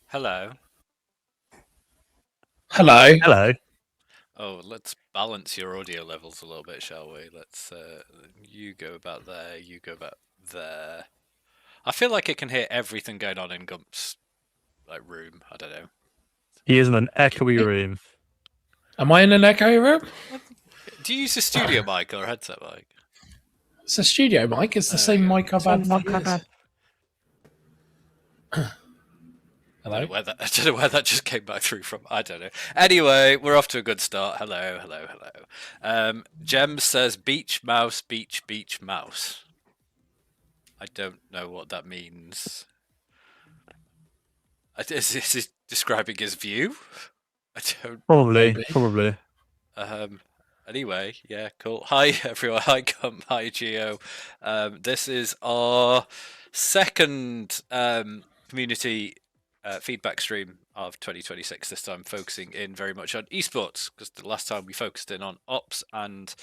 Hello. Hello. Hello. Oh, let's balance your audio levels a little bit, shall we? Let's you go about there, you go about there. I feel like it can hear everything going on in Gump's room. I don't know. He is in an echoey room. Am I in an echo room? Do you use a studio mic or a headset mic? It's a studio mic. It's the same mic I've had for years. Hello? I don't know where that just came back through from. I don't know. Anyway, we're off to a good start. Hello, hello, hello. Jem says beach mouse, beach mouse. I don't know what that means. Is this describing his view? I don't. Probably. Anyway, yeah, cool. Hi everyone. Hi Gump. Hi Geo. This is our second community feedback stream of 2026. This time focusing in very much on esports, because the last time we focused in on ops and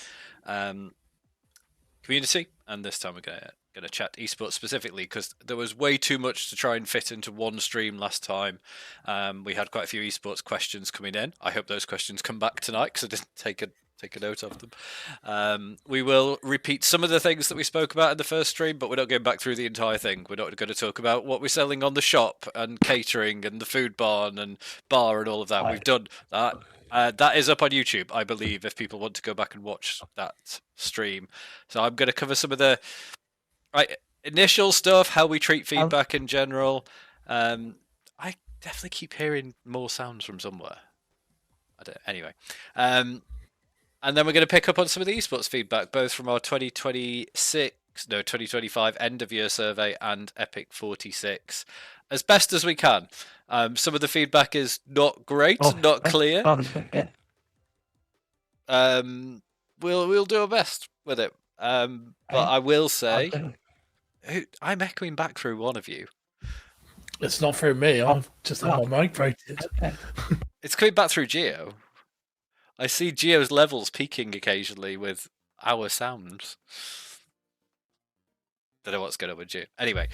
community, and this time we're gonna chat esports specifically because there was way too much to try and fit into one stream last time. We had quite a few esports questions coming in. I hope those questions come back tonight because I didn't take a note of them. We will repeat some of the things that we spoke about in the first stream, but we're not going back through the entire thing. We're not going to talk about what we're selling on the shop and catering and the food barn and bar and all of that. We've done that. That is up on YouTube, I believe, if people want to go back and watch that stream. So I'm going to cover some of the initial stuff, how we treat feedback in general. I definitely keep hearing more sounds from somewhere. Anyway. And then we're going to pick up on some of the esports feedback, both from our 2026 2025 end of year survey and Epic 46 as best as we can. Some of the feedback is not great, not clear. We'll do our best with it. But I will say, I'm echoing back through one of you. It's not through me. I've just had my mic voted. It's coming back through Geo. I see Geo's levels peaking occasionally with our sounds. Don't know what's going on with Geo. Anyway,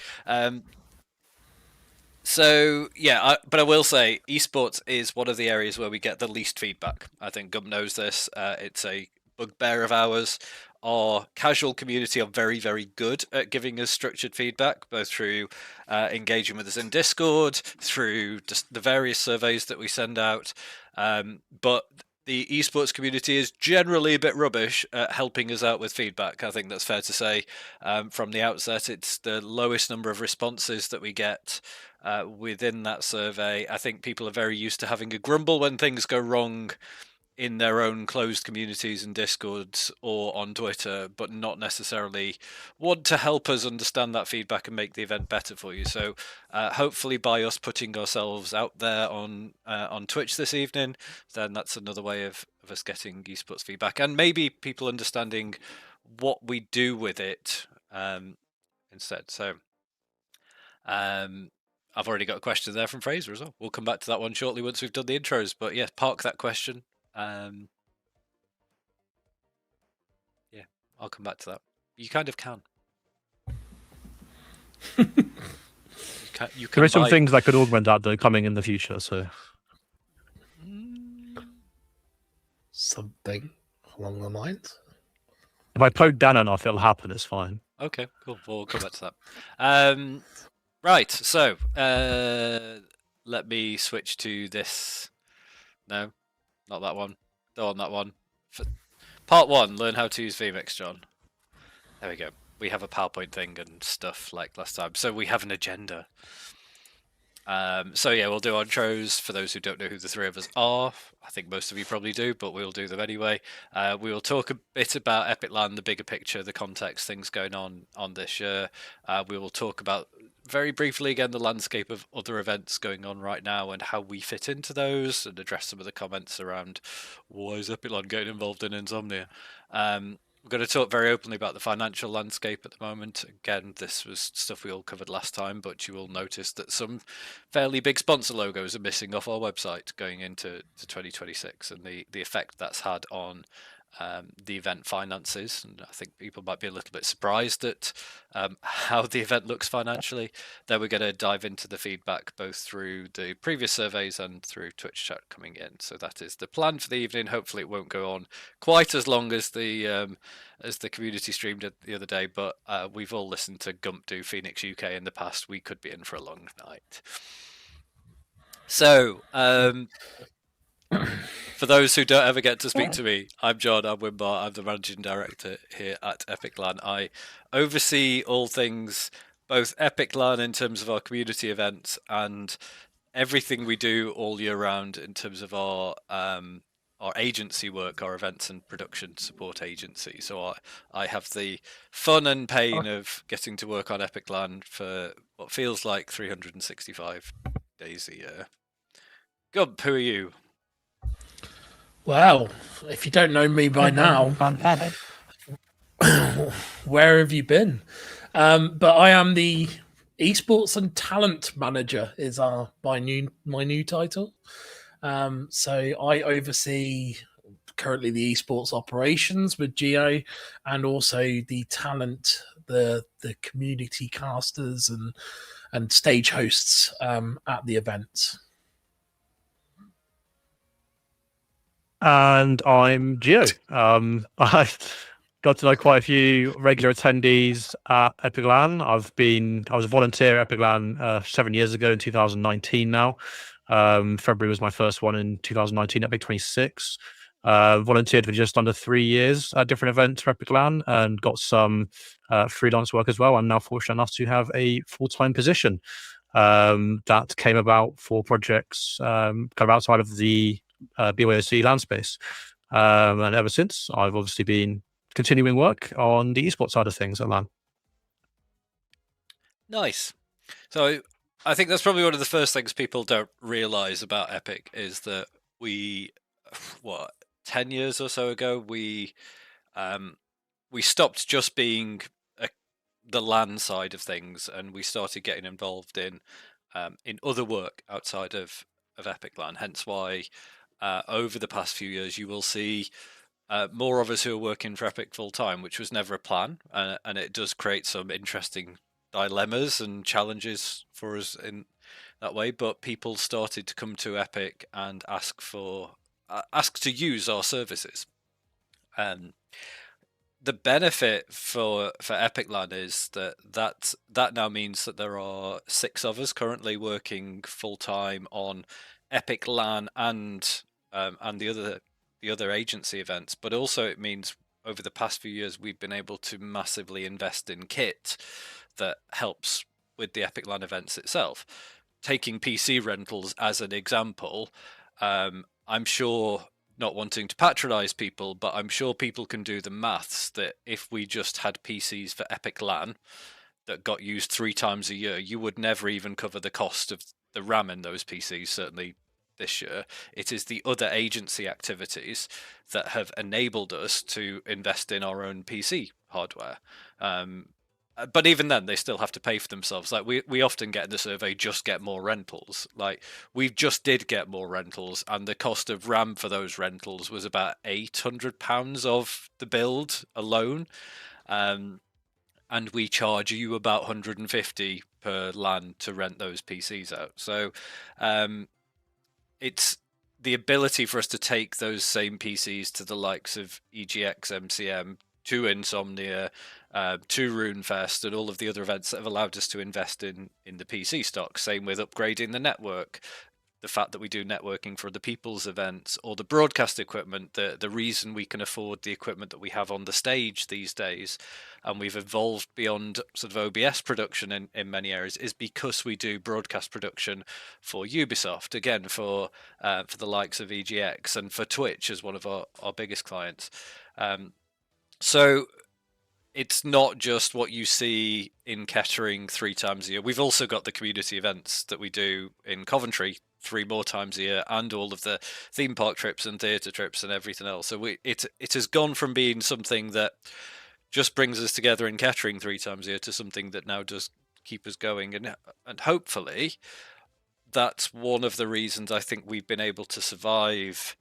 so yeah, but I will say esports is one of the areas where we get the least feedback. I think Gump knows this. It's a bugbear of ours. Our casual community are very, very good at giving us structured feedback, both through engaging with us in Discord, through just the various surveys that we send out. But the esports community is generally a bit rubbish at helping us out with feedback. I think that's fair to say. From the outset, it's the lowest number of responses that we get within that survey. I think people are very used to having a grumble when things go wrong in their own closed communities and Discords or on Twitter, but not necessarily want to help us understand that feedback and make the event better for you. So hopefully by us putting ourselves out there on Twitch this evening, then that's another way of us getting esports feedback and maybe people understanding what we do with it instead. So I've already got a question there from Fraser as well. We'll come back to that one shortly once we've done the intros, but yeah, park that question. Yeah, I'll come back to that. You kind of can. You can there are some things that could augment that that are coming in the future. So Something along the lines. if I poke Dan enough, it'll happen. It's fine. Okay, cool. We'll come back to that. Right. So let me switch to this. No, not that one. Go on that one. For part 1, learn how to use vMix, John. There we go. We have a PowerPoint thing and stuff like last time. So we have an agenda. So yeah, we'll do intros for those who don't know who the three of us are. I think most of you probably do, but we'll do them anyway. We will talk a bit about EPIC.LAN, the bigger picture, the context, things going on this year. We will talk about very briefly again the landscape of other events going on right now and how we fit into those, and address some of the comments around why is EPIC.LAN getting involved in Insomnia. We're going to talk very openly about the financial landscape at the moment. Again, this was stuff we all covered last time, but you will notice that some fairly big sponsor logos are missing off our website going into 2026, and the effect that's had on the event finances. And I think people might be a little bit surprised at how the event looks financially. Then we're going to dive into the feedback both through the previous surveys and through Twitch chat coming in. So that is the plan for the evening. Hopefully it won't go on quite as long as the community stream did the other day, but we've all listened to Gump do Phoenix UK in the past. We could be in for a long night. So for those who don't ever get to speak to me, I'm John, I'm Wimbar, I'm the Managing Director here at EPIC.LAN. I oversee all things, both EPIC.LAN in terms of our community events and everything we do all year round in terms of our agency work, our events and production support agency. So I have the fun and pain of getting to work on EPIC.LAN for what feels like 365 days a year. Gump, who are you? Well, if you don't know me by now, where have you been? But I am the esports and talent manager is my new title. So I oversee currently the esports operations with Geo, and also the talent, the community casters and stage hosts at the event. And I'm Geo. I got to know quite a few regular attendees at EPIC.LAN. I was a volunteer at EPIC.LAN 7 years ago in 2019 now. February was my first one in 2019 at Big 26. Volunteered for just under 3 years at different events for EPIC.LAN and got some freelance work as well. I'm now fortunate enough to have a full-time position that came about for projects kind of outside of the BYOC LAN space. And ever since, I've obviously been continuing work on the esports side of things at LAN. Nice. So I think that's probably one of the first things people don't realize about Epic is that we, what, 10 years or so ago, we stopped just being the LAN side of things, and we started getting involved in other work outside of EPIC.LAN. Hence why over the past few years you will see more of us who are working for Epic full time, which was never a plan, and it does create some interesting dilemmas and challenges for us in that way. But people started to come to Epic and ask to use our services. Um, the benefit for EPIC.LAN is that now means that there are 6 of us currently working full time on EPIC.LAN and the other agency events. But also it means over the past few years we've been able to massively invest in kit that helps with the EPIC.LAN events itself. Taking PC rentals as an example, I'm sure, not wanting to patronize people, but I'm sure people can do the maths that if we just had PCs for EPIC.LAN that got used 3 times a year, you would never even cover the cost of the RAM in those PCs, certainly this year. It is the other agency activities that have enabled us to invest in our own PC hardware. But even then, they still have to pay for themselves. Like we often get in the survey, just get more rentals. Like we just did get more rentals, and the cost of RAM for those rentals was about £800 of the build alone. And we charge you about 150 per LAN to rent those PCs out. So it's the ability for us to take those same PCs to the likes of EGX, MCM, to Insomnia, to RuneFest, and all of the other events that have allowed us to invest in the PC stock. Same with upgrading the network, the fact that we do networking for the people's events, or the broadcast equipment. The reason we can afford the equipment that we have on the stage these days, and we've evolved beyond sort of OBS production in many areas, is because we do broadcast production for Ubisoft, again for the likes of EGX, and for Twitch as one of our biggest clients. So it's not just what you see in Kettering 3 times a year. We've also got the community events that we do in Coventry 3 more times a year, and all of the theme park trips and theatre trips and everything else. So it has gone from being something that just brings us together in Kettering 3 times a year to something that now does keep us going. And hopefully that's one of the reasons I think we've been able to survive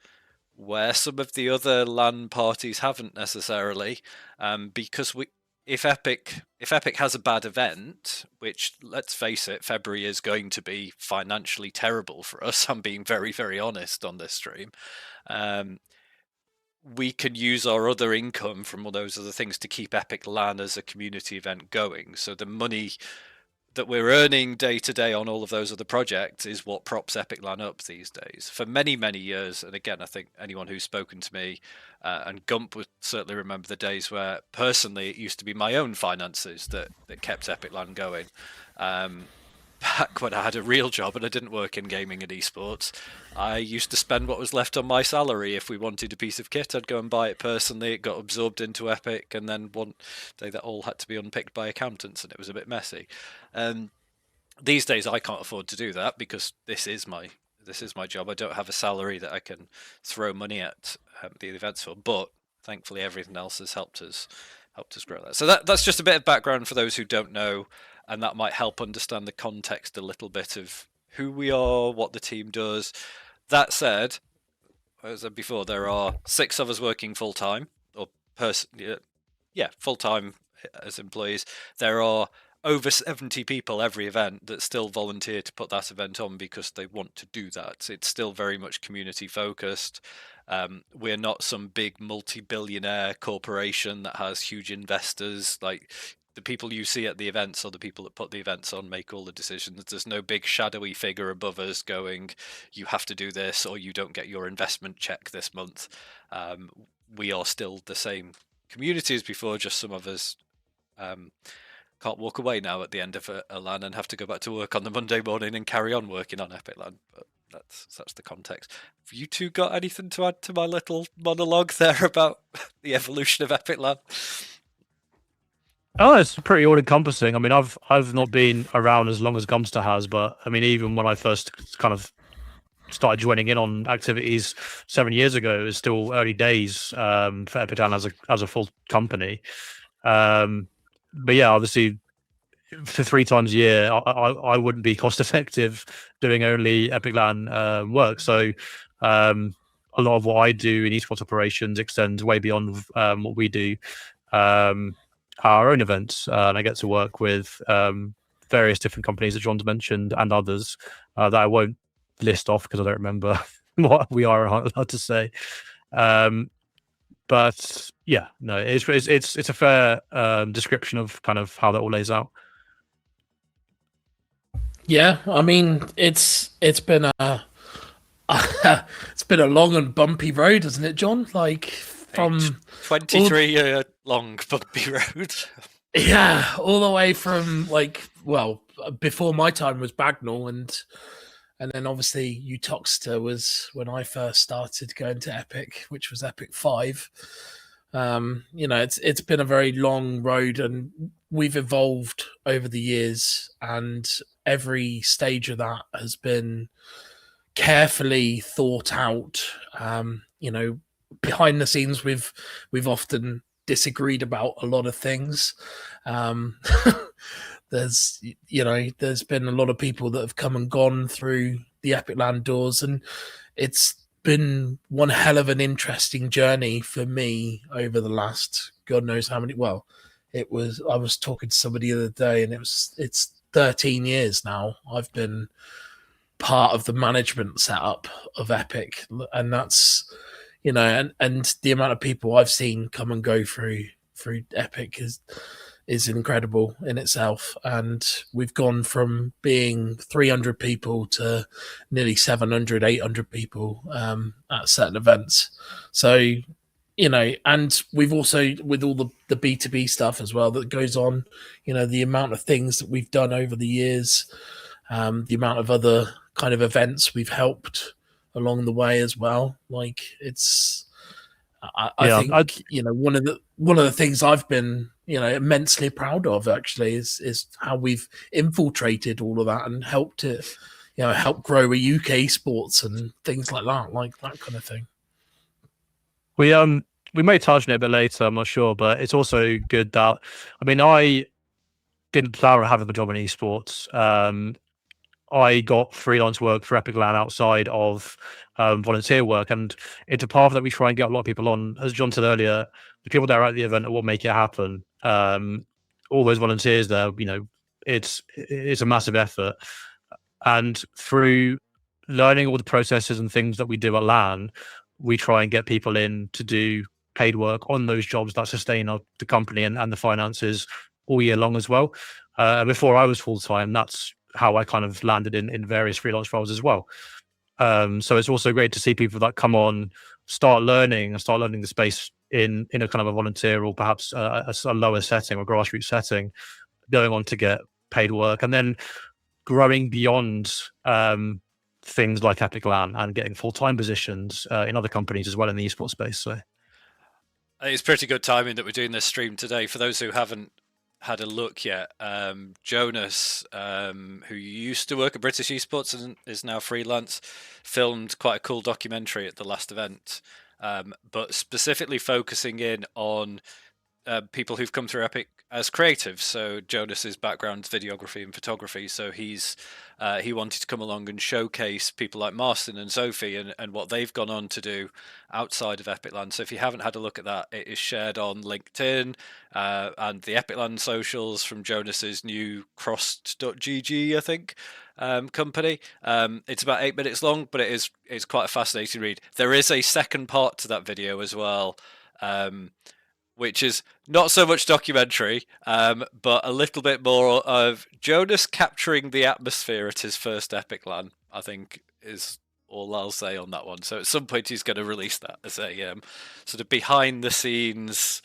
where some of the other LAN parties haven't necessarily, because if Epic has a bad event, which, let's face it, February is going to be financially terrible for us, I'm being very, very honest on this stream, we can use our other income from all those other things to keep EPIC.LAN as a community event going. So the money that we're earning day to day on all of those other projects is what props EPIC.LAN up these days. For many, many years, and again, I think anyone who's spoken to me, and Gump would certainly remember the days where, personally, it used to be my own finances that kept EPIC.LAN going. Back when I had a real job and I didn't work in gaming and esports, I used to spend what was left on my salary. If we wanted a piece of kit, I'd go and buy it personally. It got absorbed into Epic, and then one day that all had to be unpicked by accountants, and it was a bit messy. These days, I can't afford to do that because this is my job. I don't have a salary that I can throw money at the events for, but thankfully, everything else has helped us grow that. So that's just a bit of background for those who don't know, and that might help understand the context a little bit of who we are, what the team does. That said, as I said before, there are 6 of us working full time, or full time as employees. There are over 70 people every event that still volunteer to put that event on because they want to do that. It's still very much community focused. We're not some big multi-billionaire corporation that has huge investors. Like, the people you see at the events or the people that put the events on make all the decisions. There's no big shadowy figure above us going, you have to do this or you don't get your investment check this month. We are still the same community as before, just some of us can't walk away now at the end of a LAN and have to go back to work on the Monday morning and carry on working on EPIC.LAN. But that's the context. Have you two got anything to add to my little monologue there about the evolution of EPIC.LAN? Oh, it's pretty all encompassing. I mean, I've not been around as long as Gumster has, but I mean, even when I first kind of started joining in on activities 7 years ago, it was still early days for EPIC.LAN as a full company. Um, but yeah, obviously for 3 times a year, I wouldn't be cost effective doing only EPIC.LAN work. So a lot of what I do in esports operations extends way beyond what we do, um, our own events. And I get to work with various different companies that John's mentioned and others that I won't list off because I don't remember what we are allowed to say. But yeah, no, it's a fair description of kind of how that all lays out. Yeah, I mean, it's been a it's been a long and bumpy road, hasn't it, John? Like A from all 23-year long bumpy road. yeah, all the way from like well before my time was Bagnall, and then obviously Utoxeter was when I first started going to Epic, which was Epic 5. You know, it's been a very long road, and we've evolved over the years, and every stage of that has been carefully thought out. You know, behind the scenes, we've often disagreed about a lot of things. Um, there's there's been a lot of people that have come and gone through the EPIC.LAN doors, and it's been one hell of an interesting journey for me over the last God knows how many. Well, I was talking to somebody the other day, and it's 13 years now. I've been part of the management setup of Epic, and that's and the amount of people I've seen come and go through Epic is incredible in itself. And we've gone from being 300 people to nearly 700, 800 people at certain events. So, and we've also, with all the B2B stuff as well that goes on, the amount of things that we've done over the years, the amount of other kind of events we've helped along the way as well. Like I Yeah, think one of the things I've been immensely proud of actually is how we've infiltrated all of that and helped it help grow a UK sports and things like that kind of thing. we may touch on it a bit later. I'm not sure, but it's also good that I mean I didn't plan on having a job in esports. I got freelance work for EPIC.LAN outside of volunteer work, and it's a path that we try and get a lot of people on. As John said earlier, the people that are at the event will make it happen. All those volunteers there, it's a massive effort, and through learning all the processes and things that we do at LAN, we try and get people in to do paid work on those jobs that sustain the company and the finances all year long as well. Before I was full time, that's how I kind of landed in various freelance roles as well. So it's also great to see people that come on, start learning the space in a kind of a volunteer or perhaps a lower setting or grassroots setting, going on to get paid work, and then growing beyond things like EPIC.LAN and getting full-time positions in other companies as well in the esports space. So It's pretty good timing that we're doing this stream today. For those who haven't had a look yet, Jonas, who used to work at British Esports and is now freelance, filmed quite a cool documentary at the last event, but specifically focusing in on people who've come through Epic as creatives. So Jonas's background's videography and photography, so he wanted to come along and showcase people like Marston and Sophie and what they've gone on to do outside of EPIC.LAN. So if you haven't had a look at that, it is shared on LinkedIn and the EPIC.LAN socials from Jonas's new Crossed.gg, I think, company. It's about 8 minutes long, but it's quite a fascinating read. There is a second part to that video as well, which is not so much documentary, but a little bit more of Jonas capturing the atmosphere at his first EPIC.LAN, I think is all I'll say on that one. So at some point he's going to release that as a sort of behind the scenes.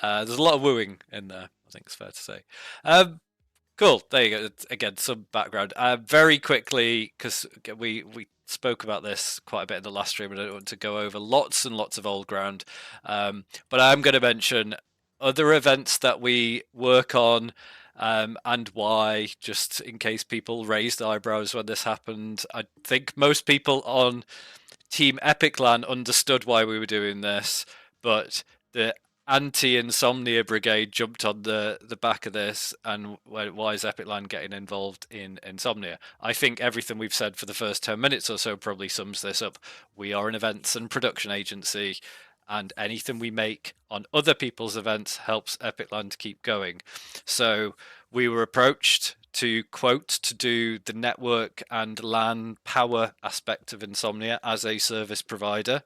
There's a lot of wooing in there, I think it's fair to say. Cool, there you go. Again, some background. Very quickly, because we spoke about this quite a bit in the last stream, and I don't want to go over lots and lots of old ground. But I'm going to mention other events that we work on, and why, just in case people raised eyebrows when this happened. I think most people on Team EPIC.LAN understood why we were doing this, but the anti-insomnia brigade jumped on the back of this and went, why is EPIC.LAN getting involved in insomnia? I think everything we've said for the first 10 minutes or so probably sums this up. We are an events and production agency, and anything we make on other people's events helps EPIC.LAN to keep going. So we were approached to do the network and LAN power aspect of Insomnia as a service provider.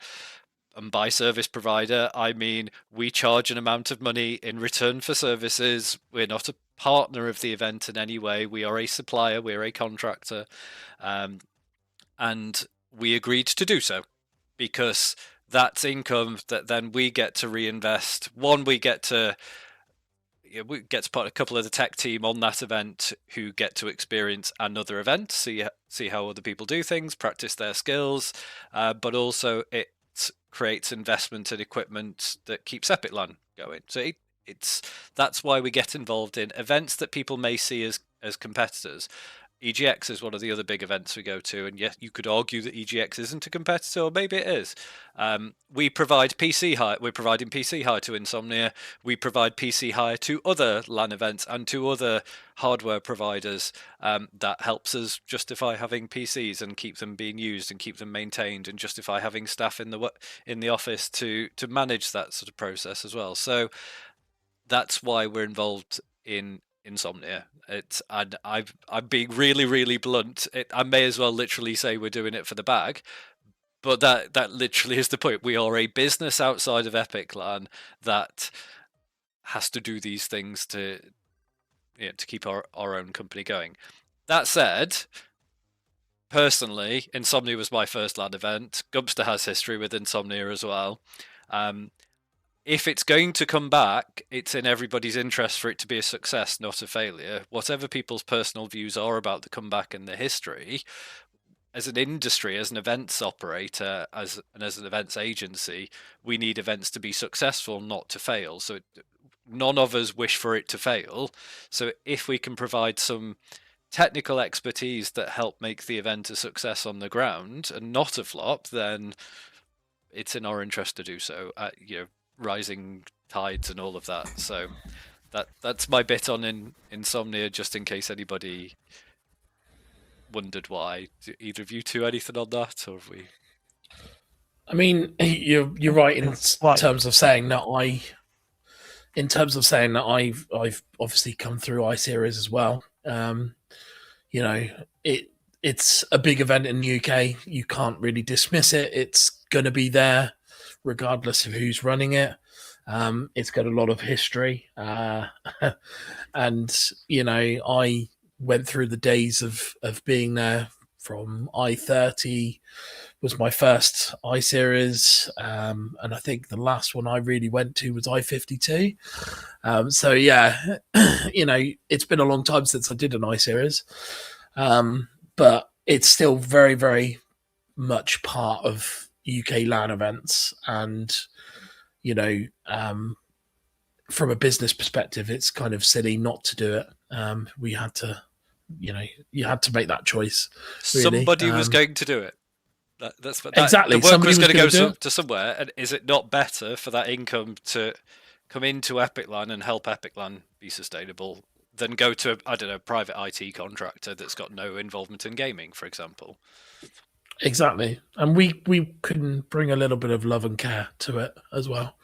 And by service provider, I mean we charge an amount of money in return for services. We're not a partner of the event in any way. We are a supplier, we're a contractor. And we agreed to do so because that's income that then we get to reinvest. One, we get to put a couple of the tech team on that event who get to experience another event, see how other people do things, practice their skills, but also it creates investment in equipment that keeps EPIC.LAN going. So that's why we get involved in events that people may see as competitors. EGX is one of the other big events we go to, and yes, you could argue that EGX isn't a competitor, or maybe it is. We provide PC hire. We're providing PC hire to Insomnia. We provide PC hire to other LAN events and to other hardware providers. That helps us justify having PCs and keep them being used and keep them maintained, and justify having staff in the office to manage that sort of process as well. So that's why we're involved in Insomnia. I'm being really, really blunt. I may as well literally say we're doing it for the bag, but that literally is the point. We are a business outside of EPIC.LAN that has to do these things to keep our own company going. That said, personally, Insomnia was my first LAN event. Gubster has history with Insomnia as well. If it's going to come back, it's in everybody's interest for it to be a success, not a failure. Whatever people's personal views are about the comeback and the history, as an industry, as an events operator, as an events agency, we need events to be successful, not to fail. So none of us wish for it to fail. So if we can provide some technical expertise that help make the event a success on the ground and not a flop, then it's in our interest to do so. Rising tides and all of that. So that's my bit on Insomnia, just in case anybody wondered why. Do either of you two anything on that, or have we? I mean, you're right in terms of saying that I've obviously come through iSeries as well. It's a big event in the UK. You can't really dismiss it. It's going to be there regardless of who's running it. It's got a lot of history. And, I went through the days of being there. From I-30 was my first iSeries. And I think the last one I really went to was I-52. So, yeah, it's been a long time since I did an iSeries. But it's still very, very much part of UK LAN events, and from a business perspective, it's kind of silly not to do it. We had to, you had to make that choice. Really. Somebody was going to do it. That's exactly. The work was going to go to somewhere, and is it not better for that income to come into EPIC.LAN and help EPIC.LAN be sustainable than go to a private IT contractor that's got no involvement in gaming, for example? Exactly. And we can bring a little bit of love and care to it as well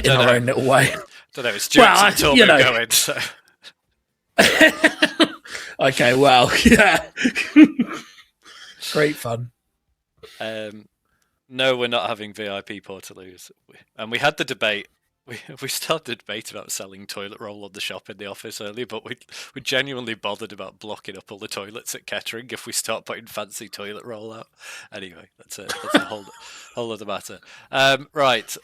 in our own little way. I don't know. It's Stuart's and Torben going. So. Okay, well, yeah. Great fun. No, we're not having VIP Portaloos. And we had the debate. We started the debate about selling toilet roll on the shop in the office earlier, but we genuinely bothered about blocking up all the toilets at Kettering if we start putting fancy toilet roll out. Anyway, that's a whole other matter. Right.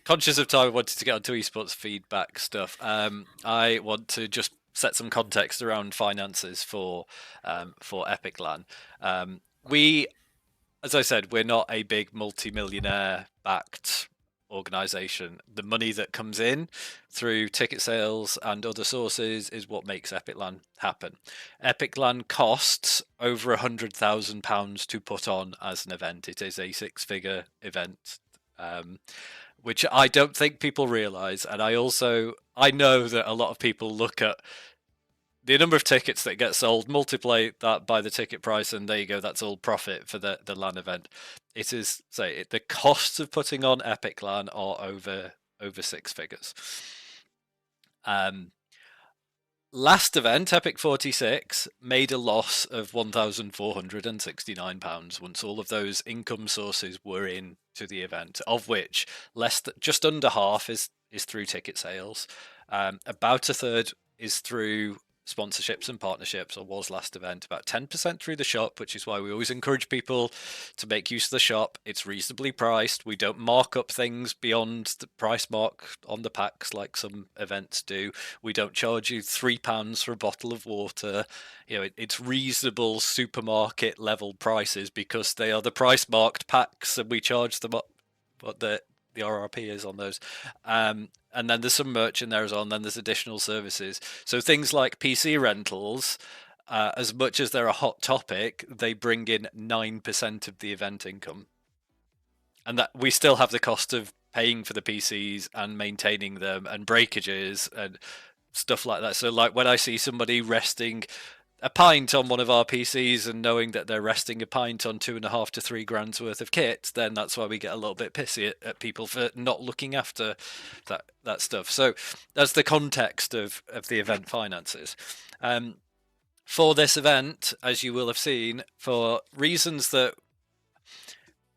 Conscious of time, I wanted to get onto esports feedback stuff. I want to just set some context around finances for EPIC.LAN. We, as I said, we're not a big multi-millionaire backed organization. The money that comes in through ticket sales and other sources is what makes EPIC.LAN happen. EPIC.LAN costs over £100,000 to put on as an event. It is a 6-figure event, which I don't think people realize. And I know that a lot of people look at the number of tickets that get sold, multiply that by the ticket price, and there you go. That's all profit for the LAN event. It is the costs of putting on EPIC.LAN are over 6 figures. Last event, Epic 46, made a loss of £1,469 once all of those income sources were in to the event, of which just under half is through ticket sales. About a third is through sponsorships and partnerships, or was last event. About 10% through the shop, which is why we always encourage people to make use of the shop. It's reasonably priced. We don't mark up things beyond the price mark on the packs like some events do. We don't charge you £3 for a bottle of water. It's reasonable supermarket level prices because they are the price marked packs, and we charge them up what the RRP is on those. And then there's some merch in there as well, and then there's additional services. So things like PC rentals, as much as they're a hot topic, they bring in 9% of the event income. And that we still have the cost of paying for the PCs and maintaining them and breakages and stuff like that. So like when I see somebody resting a pint on one of our PCs and knowing that they're resting a pint on $2.5 to $3 grand worth of kit, then that's why we get a little bit pissy at people for not looking after that stuff. So that's the context of the event finances. For this event, as you will have seen, for reasons that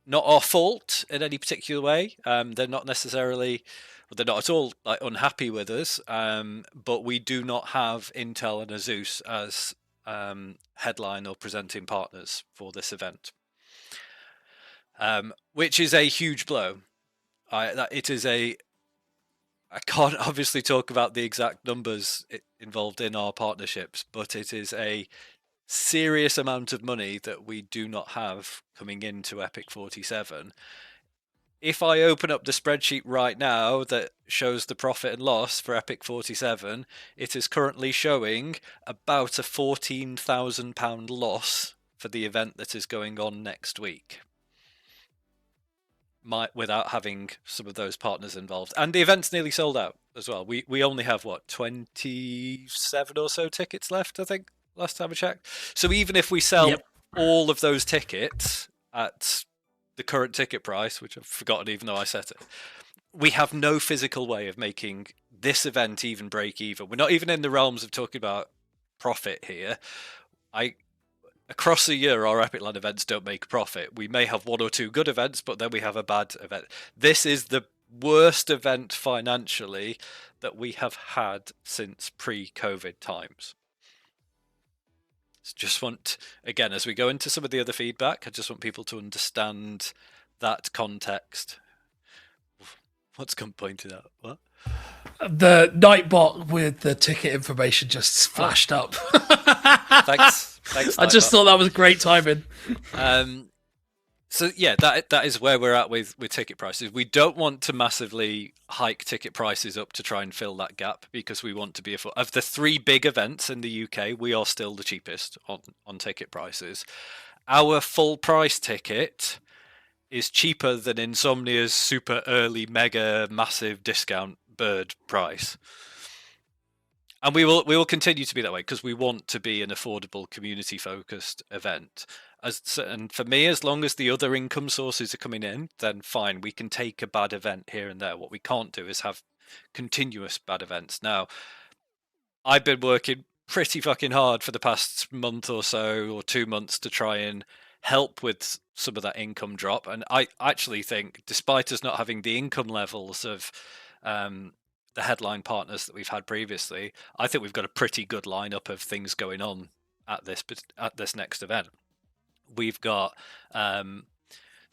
not our fault in any particular way, they're not necessarily, they're not at all like unhappy with us, but we do not have Intel and Asus as headline or presenting partners for this event, which is a huge blow. I can't obviously talk about the exact numbers involved in our partnerships, but it is a serious amount of money that we do not have coming into Epic 47. If I open up the spreadsheet right now that shows the profit and loss for Epic 47, it is currently showing about a £14,000 loss for the event that is going on next week, without having some of those partners involved. And the event's nearly sold out as well. We only have, 27 or so tickets left, I think, last time I checked. So even if we sell all of those tickets at the current ticket price, which I've forgotten even though I set it, we have no physical way of making this event even break even. We're not even in the realms of talking about profit here. Across the year, our EPIC.LAN events don't make a profit. We may have one or two good events, but then we have a bad event. This is the worst event financially that we have had since pre-COVID times. Just want, again, as we go into some of the other feedback, I just want people to understand that context. What's come pointed out? What? The Nightbot with the ticket information just flashed up. Thanks. I just thought that was great timing. So yeah, that is where we're at with ticket prices. We don't want to massively hike ticket prices up to try and fill that gap, because we want to be of the 3 big events in the UK, we are still the cheapest on ticket prices. Our full price ticket is cheaper than Insomnia's super early mega massive discount bird price. And we will continue to be that way, because we want to be an affordable, community-focused event. And for me, as long as the other income sources are coming in, then fine, we can take a bad event here and there. What we can't do is have continuous bad events. Now, I've been working pretty fucking hard for the past month or so, or 2 months, to try and help with some of that income drop. And I actually think, despite us not having the income levels of the headline partners that we've had previously, I think we've got a pretty good lineup of things going on at this next event. We've got so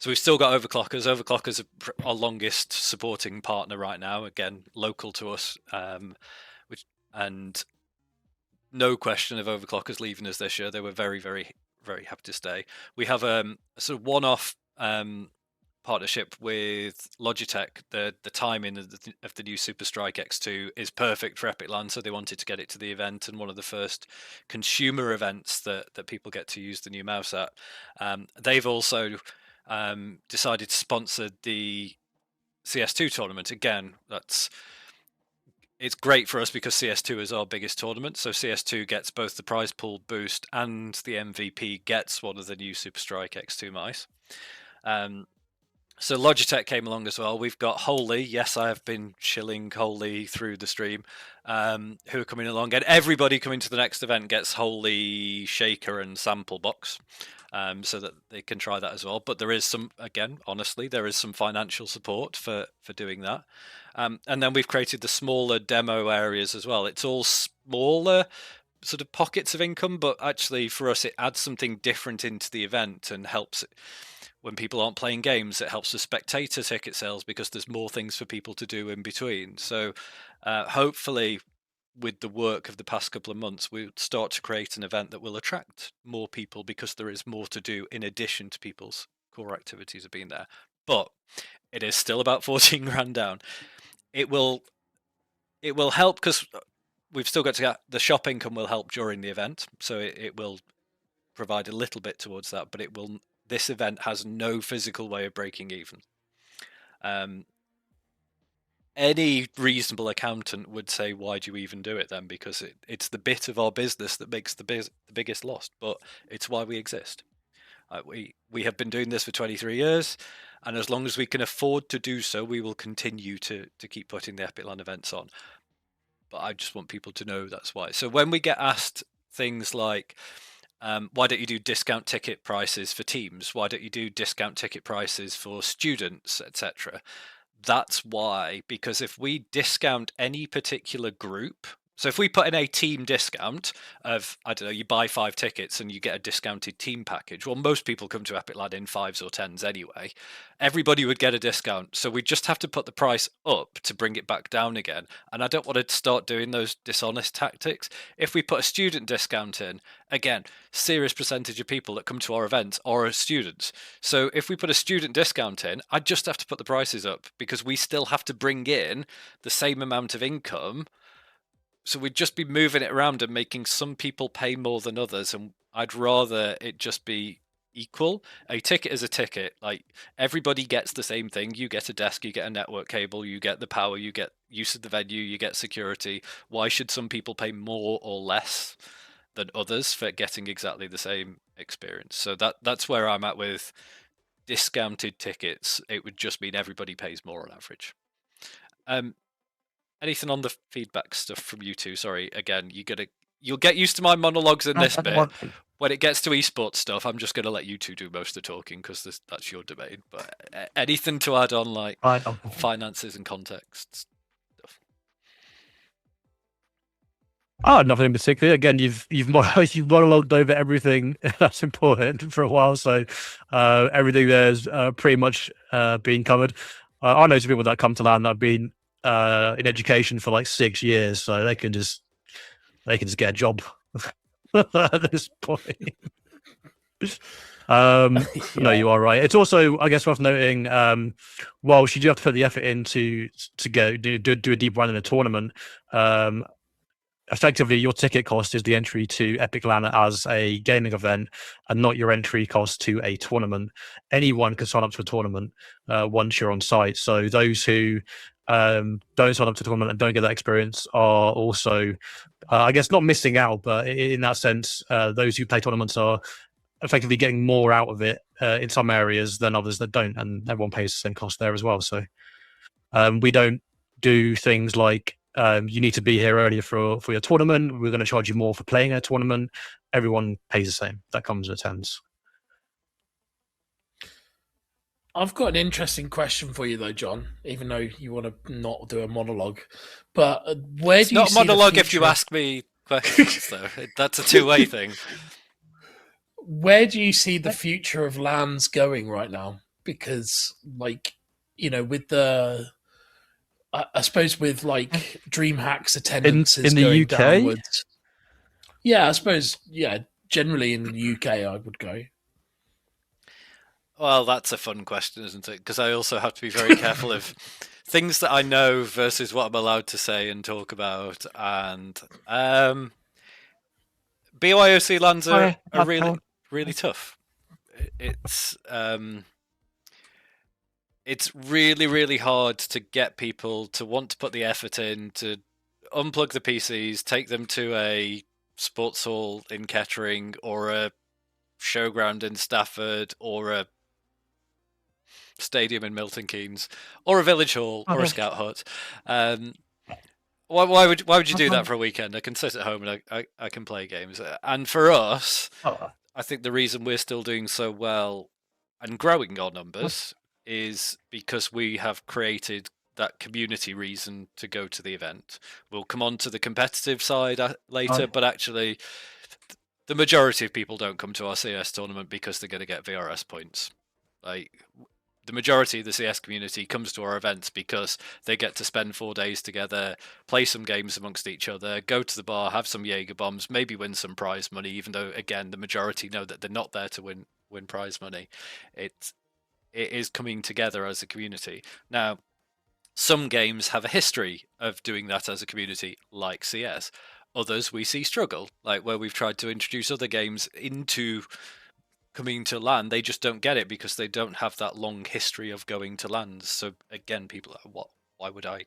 we've still got Overclockers. Overclockers are our longest supporting partner right now, again local to us, and no question of Overclockers leaving us this year. They were very, very, very happy to stay. We have a sort of one-off partnership with Logitech. The timing of the new Super Strike X2 is perfect for EPIC.LAN, so they wanted to get it to the event, and one of the first consumer events that people get to use the new mouse at. They've also decided to sponsor the CS2 tournament. Again, it's great for us because CS2 is our biggest tournament. So CS2 gets both the prize pool boost, and the MVP gets one of the new Super Strike X2 mice. So Logitech came along as well. We've got Holy. Yes, I have been shilling Holy through the stream, who are coming along. And everybody coming to the next event gets Holy Shaker and Sample Box, so that they can try that as well. But there is some, again, honestly, there is some financial support for doing that. And then we've created the smaller demo areas as well. It's all smaller sort of pockets of income, but actually for us, it adds something different into the event and helps it. When people aren't playing games, it helps with spectator ticket sales because there's more things for people to do in between. So hopefully with the work of the past couple of months, we'll start to create an event that will attract more people because there is more to do in addition to people's core activities of being there. But it is still about 14 grand down. It will help because we've still got to get the shop income will help during the event. So it will provide a little bit towards that, but it will. This event has no physical way of breaking even. Any reasonable accountant would say, why do you even do it then? Because it's the bit of our business that makes the biggest loss, but it's why we exist. We have been doing this for 23 years, and as long as we can afford to do so, we will continue to keep putting the EPIC.LAN events on. But I just want people to know that's why. So when we get asked things like, why don't you do discount ticket prices for teams? Why don't you do discount ticket prices for students, etc.? That's why, because if we discount any particular group, so if we put in a team discount of, I don't know, you buy 5 tickets and you get a discounted team package. Well, most people come to EPIC.LAN in 5s or 10s anyway. Everybody would get a discount. So we just have to put the price up to bring it back down again. And I don't want to start doing those dishonest tactics. If we put a student discount in, again, serious percentage of people that come to our events are students. So if we put a student discount in, I just have to put the prices up because we still have to bring in the same amount of income. So we'd just be moving it around and making some people pay more than others. And I'd rather it just be equal. A ticket is a ticket. Like, everybody gets the same thing. You get a desk, you get a network cable, you get the power, you get use of the venue, you get security. Why should some people pay more or less than others for getting exactly the same experience? So that's where I'm at with discounted tickets. It would just mean everybody pays more on average. Anything on the feedback stuff from you two? Sorry, again, you'll get used to my monologues in this bit. When it gets to esports stuff, I'm just going to let you two do most of the talking because that's your domain. But anything to add on, like finances and context stuff? Oh, nothing in particular. Again, you've monologued over everything that's important for a while, so everything there's pretty much been covered. I know some people that come to LAN that have been in education for like 6 years, so they can just get a job at this point. No, you are right. It's also, I guess, worth noting, whilst you do have to put the effort in to go do a deep run in a tournament, effectively your ticket cost is the entry to EPIC.LAN as a gaming event and not your entry cost to a tournament. Anyone can sign up to a tournament once you're on site. So those who don't sign up to the tournament and don't get that experience are also, I guess, not missing out, but in that sense, those who play tournaments are effectively getting more out of it in some areas than others that don't, and everyone pays the same cost there as well. So we don't do things like you need to be here earlier for your tournament. We're going to charge you more for playing a tournament. Everyone pays the same. That comes and attends. I've got an interesting question for you, though, John. Even though you want to not do a monologue, but where do you see It's not a monologue if you future... ask me questions, though. That's a two-way thing. Where do you see the future of LANs going right now? Because, like, you know, with the, I suppose with like DreamHack's attendance in the going UK. downwards. Yeah, I suppose. Yeah, generally in the UK, I would go. Well, that's a fun question, isn't it? Because I also have to be very careful of things that I know versus what I'm allowed to say and talk about. And BYOC lands are really, really tough. It's really, really hard to get people to want to put the effort in to unplug the PCs, take them to a sports hall in Kettering or a showground in Stafford or a stadium in Milton Keynes or a village hall or a scout hut. Why would you do that for a weekend? I can sit at home and I can play games. And for us, I think the reason we're still doing so well and growing our numbers is because we have created that community reason to go to the event. We'll come on to the competitive side later, but actually the majority of people don't come to our CS tournament because they're going to get VRS points. Like, the majority of the CS community comes to our events because they get to spend 4 days together, play some games amongst each other, go to the bar, have some Jaeger bombs, maybe win some prize money, even though, again, the majority know that they're not there to win prize money. It is coming together as a community. Now, some games have a history of doing that as a community, like CS. Others we see struggle, like where we've tried to introduce other games into coming to LAN, they just don't get it because they don't have that long history of going to LANs. So again, people are, what? Why would I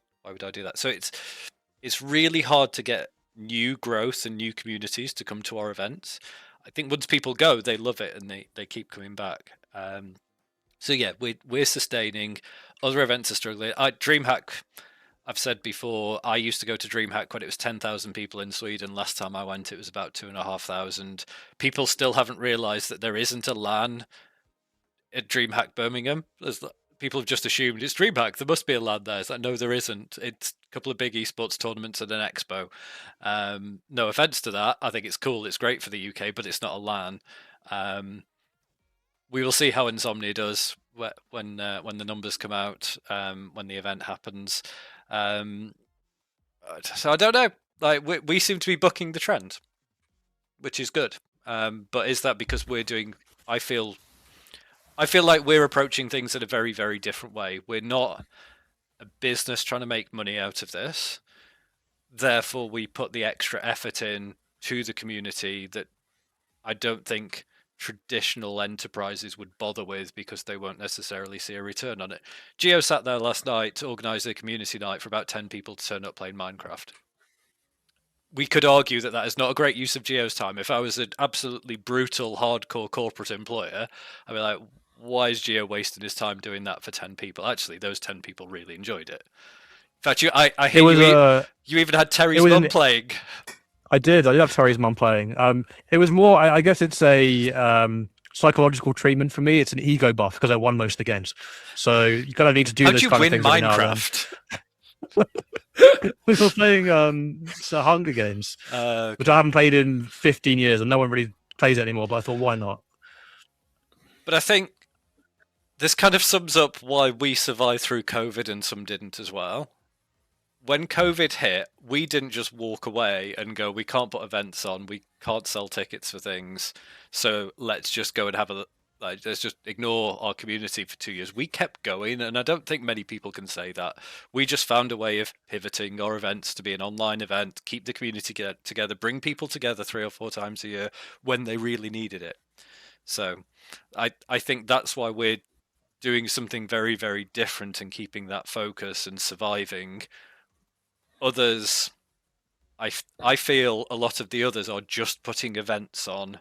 do that? So it's really hard to get new growth and new communities to come to our events. I think once people go, they love it and they keep coming back. So yeah, we're sustaining. Other events are struggling. DreamHack, I've said before, I used to go to DreamHack when it was 10,000 people in Sweden. Last time I went, it was about 2,500. People still haven't realised that there isn't a LAN at DreamHack Birmingham. People have just assumed it's DreamHack. There must be a LAN there. It's like, no, there isn't. It's a couple of big esports tournaments and an expo. No offence to that. I think it's cool. It's great for the UK, but it's not a LAN. We will see how Insomnia does when the numbers come out, when the event happens. So I don't know. Like we seem to be bucking the trend, which is good. But is that because we're doing? I feel like we're approaching things in a very, very different way. We're not a business trying to make money out of this. Therefore, we put the extra effort in to the community that I don't think traditional enterprises would bother with because they won't necessarily see a return on it. Geo sat there last night to organise a community night for about 10 people to turn up playing Minecraft. We could argue that that is not a great use of Geo's time. If I was an absolutely brutal, hardcore corporate employer, I'd be like, why is Geo wasting his time doing that for 10 people? Actually, those 10 people really enjoyed it. In fact, I hear you even had Terry's mum playing. I did have Terry's mum playing. It was more, I guess it's a psychological treatment for me. It's an ego buff because I won most of the games. So you kind of need to do those kind of things. How'd you win Minecraft? We were playing Hunger Games, which I haven't played in 15 years, and no one really plays it anymore. But I thought, why not? But I think this kind of sums up why we survived through COVID and some didn't as well. When COVID hit, we didn't just walk away and go, we can't put events on, we can't sell tickets for things, so let's just go and let's just ignore our community for 2 years. We kept going, and I don't think many people can say that. We just found a way of pivoting our events to be an online event, keep the community together, bring people together 3 or 4 times a year when they really needed it. So I think that's why we're doing something very, very different and keeping that focus and surviving. Others, I feel a lot of the others are just putting events on,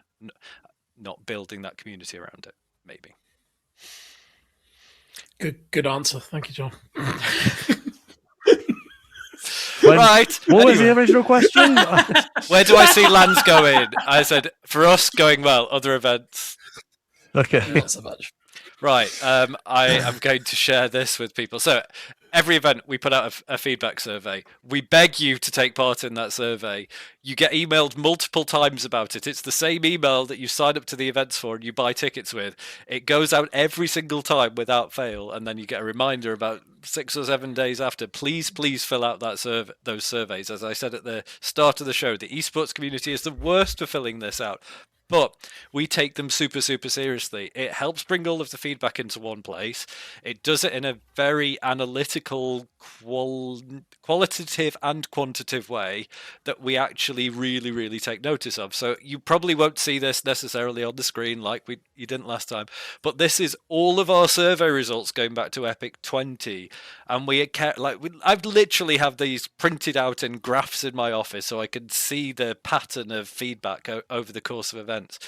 not building that community around it, maybe. Good answer. Thank you, John. Right. What was the original question? Where do I see LANs going? I said, for us, going well. Other events. Okay. Not so much. Right. I am going to share this with people. So every event we put out a feedback survey. We beg you to take part in that survey. You get emailed multiple times about it. It's the same email that you sign up to the events for and you buy tickets with. It goes out every single time without fail, and then you get a reminder about 6 or 7 days after. Please fill out those surveys. As I said at the start of the show, the esports community is the worst for filling this out. But we take them super, super seriously. It helps bring all of the feedback into one place. It does it in a very analytical, qualitative and quantitative way that we actually really, really take notice of. So you probably won't see this necessarily on the screen like you didn't last time. But this is all of our survey results going back to Epic 20, and I've literally have these printed out in graphs in my office so I can see the pattern of feedback over the course of events.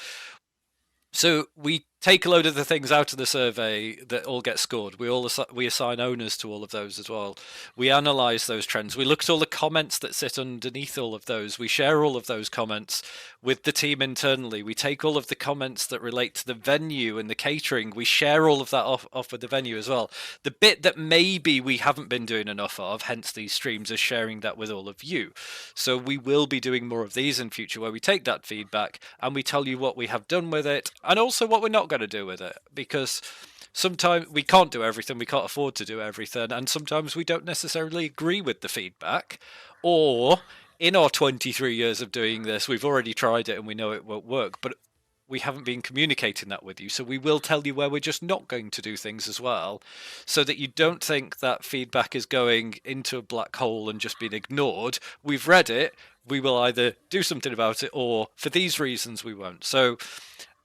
So we take a load of the things out of the survey that all get scored. We assign owners to all of those as well. We analyze those trends. We look at all the comments that sit underneath all of those. We share all of those comments with the team internally. We take all of the comments that relate to the venue and the catering. We share all of that off with the venue as well. The bit that maybe we haven't been doing enough of, hence these streams, is sharing that with all of you. So we will be doing more of these in future where we take that feedback and we tell you what we have done with it and also what we're not going to do with it, because sometimes we can't do everything, we can't afford to do everything, and sometimes we don't necessarily agree with the feedback, or in our 23 years of doing this we've already tried it and we know it won't work, but we haven't been communicating that with you. So we will tell you where we're just not going to do things as well, so that you don't think that feedback is going into a black hole and just being ignored. We've read it, we will either do something about it, or for these reasons we won't. So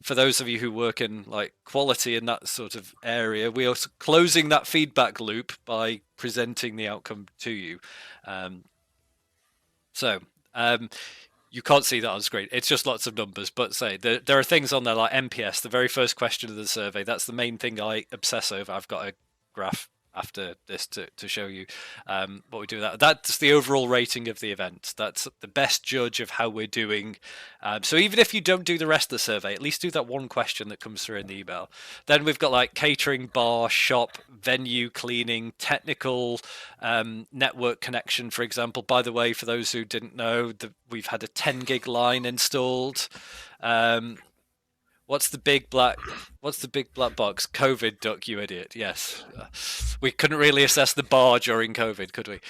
for those of you who work in like quality in that sort of area, we are closing that feedback loop by presenting the outcome to you. You can't see that on screen. It's just lots of numbers. But say there are things on there like NPS, the very first question of the survey. That's the main thing I obsess over. I've got a graph after this to show you what we do with that. That's the overall rating of the event. That's the best judge of how we're doing. So even if you don't do the rest of the survey, at least do that one question that comes through in the email. Then we've got like catering, bar, shop, venue, cleaning, technical, network connection, for example. By the way, for those who didn't know, we've had a 10 gig line installed. What's the big black box? COVID duck, you idiot. Yes. We couldn't really assess the bar during COVID, could we?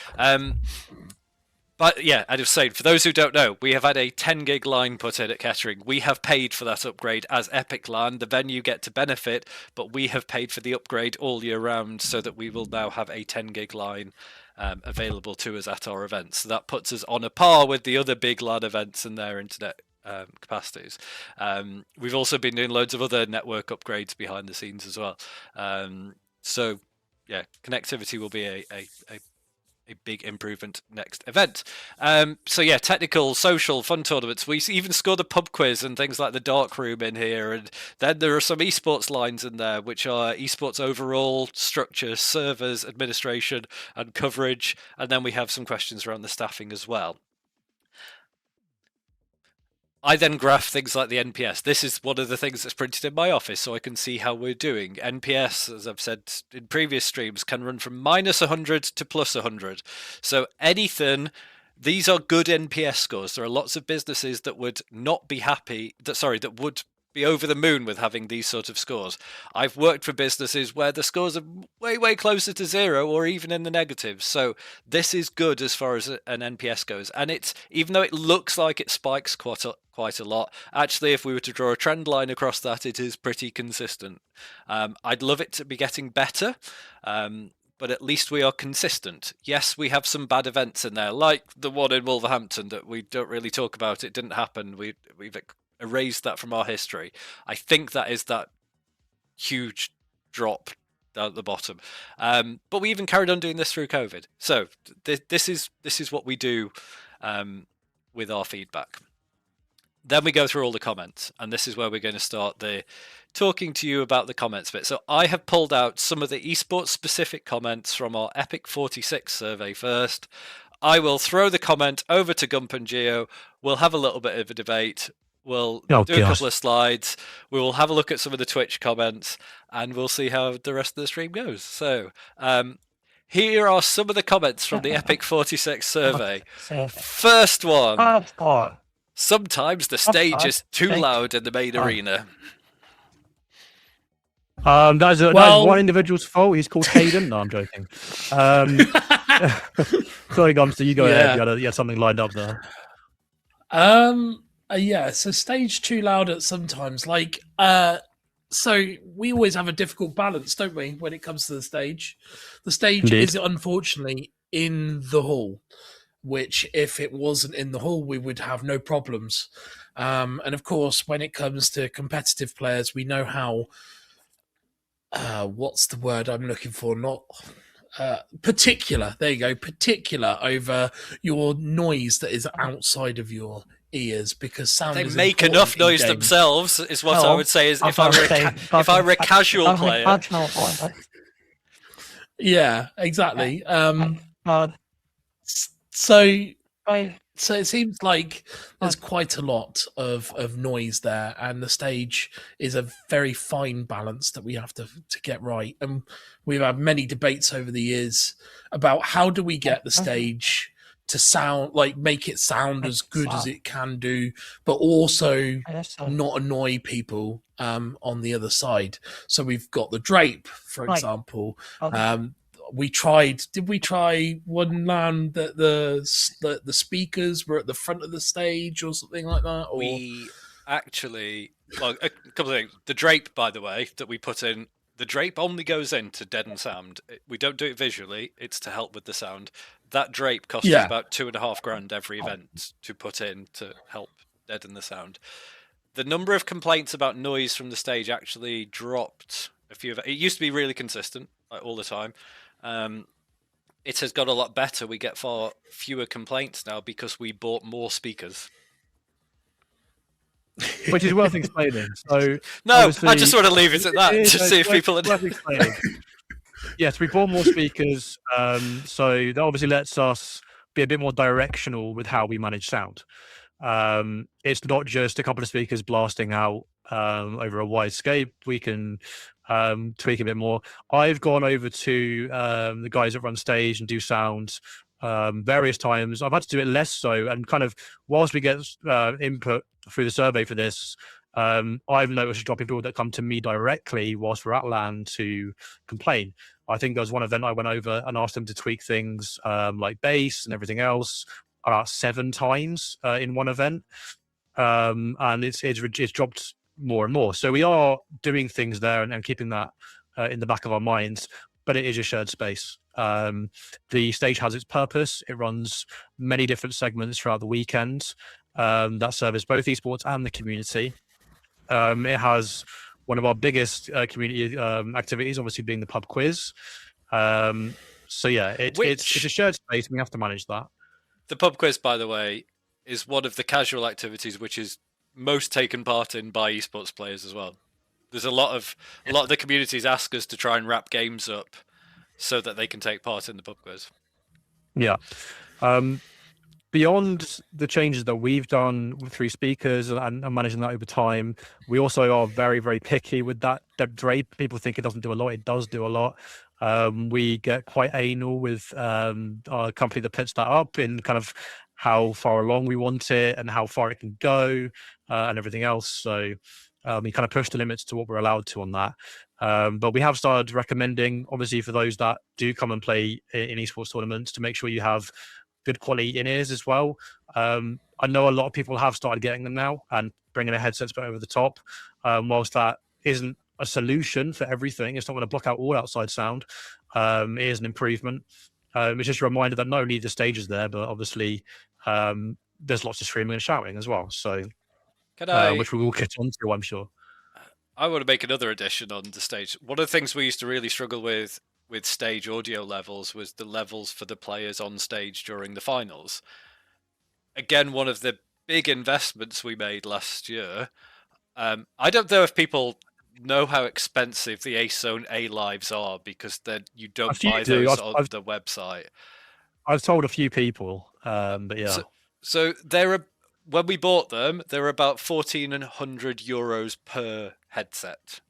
But yeah, I was saying, for those who don't know, we have had a 10 gig line put in at Kettering. We have paid for that upgrade as EPIC.LAN. The venue get to benefit, but we have paid for the upgrade all year round so that we will now have a 10 gig line available to us at our events. So that puts us on a par with the other big LAN events and their internet capacities. We've also been doing loads of other network upgrades behind the scenes as well. So yeah, connectivity will be a big improvement next event. So yeah, technical, social, fun tournaments. We even score the pub quiz and things like the dark room in here, and then there are some esports lines in there, which are esports overall, structure, servers, administration, and coverage. And then we have some questions around the staffing as well. I then graph things like the NPS. This is one of the things that's printed in my office so I can see how we're doing. NPS, as I've said in previous streams, can run from -100 to +100. So anything, these are good NPS scores. There are lots of businesses that would not be happy, that would be over the moon with having these sort of scores. I've worked for businesses where the scores are way, way closer to 0 or even in the negatives. So this is good as far as an NPS goes. And it's, even though it looks like it spikes quite a lot, actually, if we were to draw a trend line across that, it is pretty consistent. I'd love it to be getting better. But at least we are consistent. Yes, we have some bad events in there, like the one in Wolverhampton that we don't really talk about. It didn't happen. We've erased that from our history. I think that is that huge drop down at the bottom. But we even carried on doing this through COVID. So this is what we do with our feedback. Then we go through all the comments, and this is where we're going to start the talking to you about the comments bit. So I have pulled out some of the esports specific comments from our Epic 46 survey first. I will throw the comment over to Gump and Geo. We'll have a little bit of a debate. We'll do a couple of slides. We will have a look at some of the Twitch comments, and we'll see how the rest of the stream goes. So here are some of the comments from the Epic 46 survey. First one. Sometimes the stage is too loud in the main arena. That is one individual's fault. He's called Hayden. No, I'm joking. Sorry, Gumster, you go ahead. You had something lined up there. Yeah, so stage too loud at sometimes. So we always have a difficult balance, don't we, when it comes to the stage? The stage Indeed. is unfortunately in the hall, which if it wasn't in the hall, we would have no problems. And of course, when it comes to competitive players, we know how. What's the word I'm looking for? Not particular. There you go. Particular over your noise that is outside of your ears, because sound They is make important enough in noise games. themselves, is what I Hello. would say. Is I've got to say, if I were a casual player, Yeah, exactly. uh, So I, so it seems like there's quite a lot of noise there, and the stage is a very fine balance that we have to get right. And we've had many debates over the years about how do we get the stage to sound like make it sound as good as it can do, but also not annoy people on the other side. So we've got the drape, for Right. example. We tried. Did we try one LAN that the speakers were at the front of the stage or something like that? Or we actually, well, a couple of things. The drape, by the way, that we put in, the drape only goes in to deaden sound. We don't do it visually. It's to help with the sound. That drape costs us Yeah. about $2,500 every event to put in to help deaden the sound. The number of complaints about noise from the stage actually dropped a few. It used to be really consistent, like all the time. It has got a lot better. We get far fewer complaints now because we bought more speakers. Which is worth explaining. So No, I obviously- just want to leave it at that It is, to no, see it's if people are. worth explaining. Yes, we bought more speakers, so that obviously lets us be a bit more directional with how we manage sound. It's not just a couple of speakers blasting out over a wide scape. We can tweak a bit more. I've gone over to the guys that run stage and do sound various times. I've had to do it less so, and kind of whilst we get input through the survey for this, I've noticed a drop in people that come to me directly whilst we're at LAN to complain. I think there was one event I went over and asked them to tweak things like bass and everything else about 7 times in one event, and it's dropped more and more. So we are doing things there and keeping that in the back of our minds, but it is a shared space. The stage has its purpose. It runs many different segments throughout the weekend that service both esports and the community. It has one of our biggest community activities, obviously being the pub quiz. So yeah, it's a shared space. And we have to manage that. The pub quiz, by the way, is one of the casual activities which is most taken part in by esports players as well. There's a lot of the communities ask us to try and wrap games up so that they can take part in the pub quiz. Yeah. Beyond the changes that we've done through speakers and managing that over time, we also are very, very picky with that drape. People think it doesn't do a lot. It does do a lot. We get quite anal with our company that puts that up in kind of how far along we want it and how far it can go and everything else. So we kind of push the limits to what we're allowed to on that. But we have started recommending, obviously, for those that do come and play in esports tournaments, to make sure you have good quality in-ears as well. I know a lot of people have started getting them now and bringing their headsets over the top. Whilst that isn't a solution for everything, it's not going to block out all outside sound. It is an improvement. It's just a reminder that not only the stage is there, but obviously there's lots of screaming and shouting as well. So, which we will get onto, I'm sure. I want to make another addition on the stage. One of the things we used to really struggle with stage audio levels was the levels for the players on stage during the finals. Again, one of the big investments we made last year. I don't know if people know how expensive the Ace Zone A lives are, because then you don't buy those on the website. I've told a few people, but yeah. So when we bought them, they were about €1,400 per headset.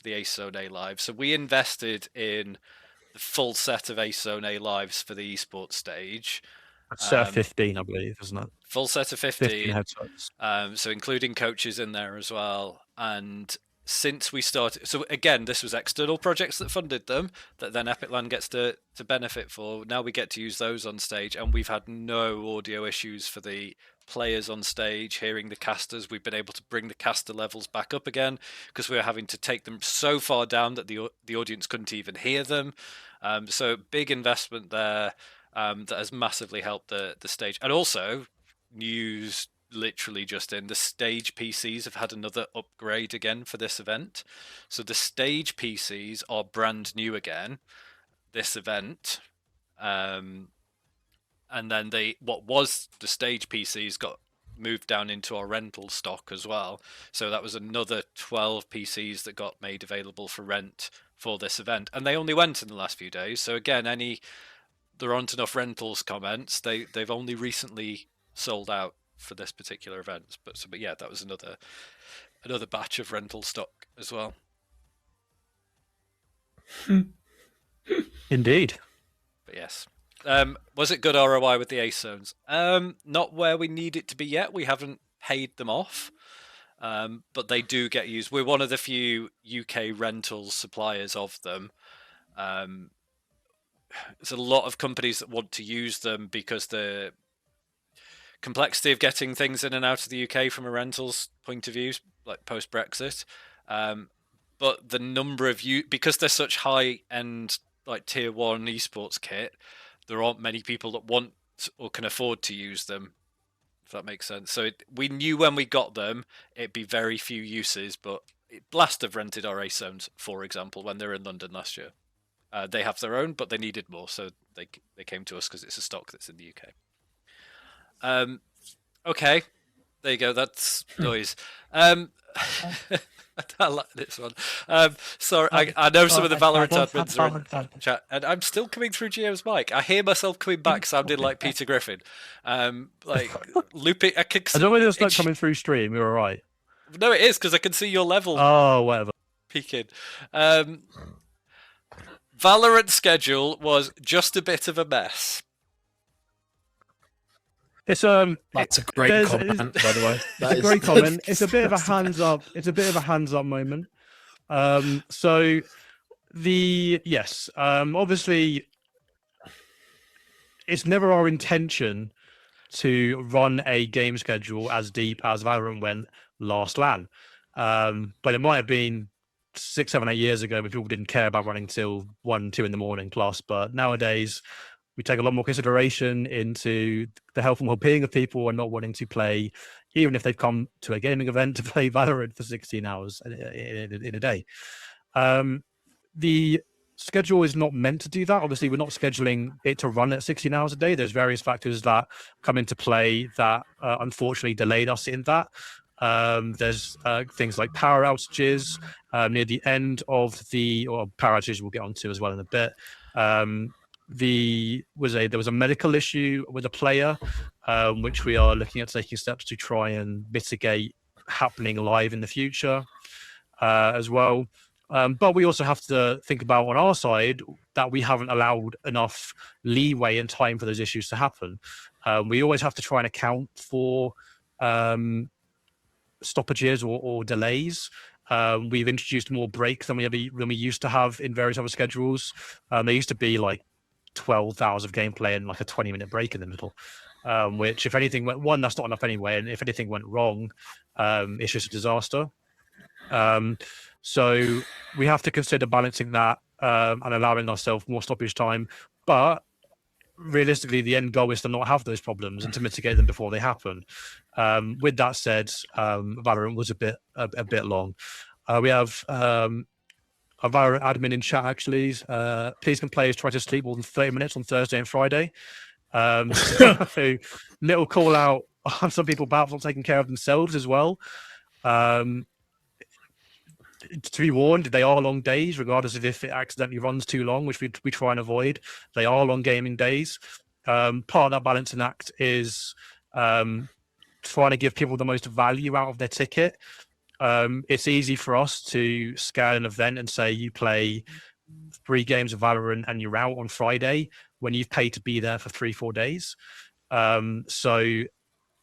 The Ace Zone A Live. So we invested in the full set of Ace Zone A Lives for the esports stage. Set of 15, I believe, isn't it? Full set of 15 headsets. So including coaches in there as well. And since we started. So again, this was external projects that funded them that then EPIC.LAN gets to benefit for. Now we get to use those on stage, and we've had no audio issues for the players on stage hearing the casters. We've been able to bring the caster levels back up again because we were having to take them so far down that the audience couldn't even hear them. So big investment there that has massively helped the stage. And also news literally just in, the stage PCs have had another upgrade again for this event. So the stage PCs are brand new again this event. And then what was the stage PCs got moved down into our rental stock as well. So that was another 12 PCs that got made available for rent for this event. And they only went in the last few days. So again, there aren't enough rentals comments. They've only recently sold out for this particular event. But yeah, that was another batch of rental stock as well. Indeed. But yes. Was it good ROI with the ace zones? Not where we need it to be yet. We haven't paid them off. But they do get used. We're one of the few UK rentals suppliers of them. There's a lot of companies that want to use them because the complexity of getting things in and out of the UK from a rentals point of view, like post-Brexit. But the number of because they're such high-end, like tier 1 esports kit, there aren't many people that want or can afford to use them, if that makes sense. So we knew when we got them, it'd be very few uses, but Blast have rented our ace zones, for example, when they were in London last year. They have their own, but they needed more, so they came to us because it's a stock that's in the UK. Okay, there you go. That's noise. I like this one. Sorry, I know some of the Valorant admins are in chat, and I'm still coming through Geo's mic. I hear myself coming back, sounding like Peter Griffin. Like looping. I don't know whether it's not coming through stream. You're all right. No, it is because I can see your level. Oh, whatever. Peaking. Valorant schedule was just a bit of a mess. It's that's a great comment, by the way. That's a great comment. It's a bit of a hands up. It's a bit of a hands up moment. So obviously, it's never our intention to run a game schedule as deep as Valorant went last LAN. But it might have been 6, 7, 8 years ago when people didn't care about running till 1, 2 in the morning plus. But nowadays, we take a lot more consideration into the health and well-being of people and not wanting to play, even if they've come to a gaming event, to play Valorant for 16 hours in a day. The schedule is not meant to do that. Obviously, we're not scheduling it to run at 16 hours a day. There's various factors that come into play that unfortunately delayed us in that. There's things like power outages near the end of power outages we'll get onto as well in a bit. There was a medical issue with a player, which we are looking at taking steps to try and mitigate happening live in the future as well. But we also have to think about on our side that we haven't allowed enough leeway and time for those issues to happen. We always have to try and account for stoppages or delays. We've introduced more breaks than we used to have in various other schedules. There used to be like 12 hours of gameplay and like a 20-minute break in the middle, which if anything went that's not enough anyway, and if anything went wrong, it's just a disaster. So we have to consider balancing that and allowing ourselves more stoppage time, but realistically the end goal is to not have those problems and to mitigate them before they happen. With that said, Valorant was a bit long. We have a Valorant admin in chat actually. Please can players try to sleep more than 30 minutes on Thursday and Friday? So little call out on some people perhaps not taking care of themselves as well. To be warned, they are long days, regardless of if it accidentally runs too long, which we try and avoid. They are long gaming days. Part of that balancing act is trying to give people the most value out of their ticket. It's easy for us to scale an event and say you play 3 games of Valorant and you're out on Friday when you've paid to be there for 3-4 days. So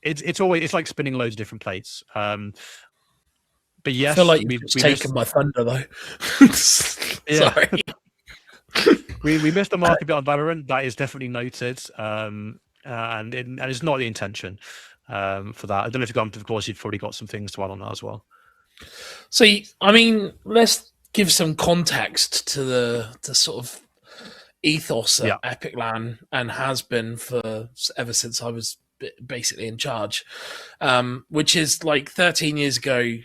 it's like spinning loads of different plates. but I yes, feel like you've we just we taken missed. my thunder, though. Yeah, Sorry. we missed the mark a bit on Valorant. That is definitely noted, and it's not the intention for that. I don't know if you've got, of course, you've probably got some things to add on that as well. So, I mean, let's give some context to the sort of ethos at Yeah. EPIC.LAN, and has been for ever since I was basically in charge, which is like 13 years ago.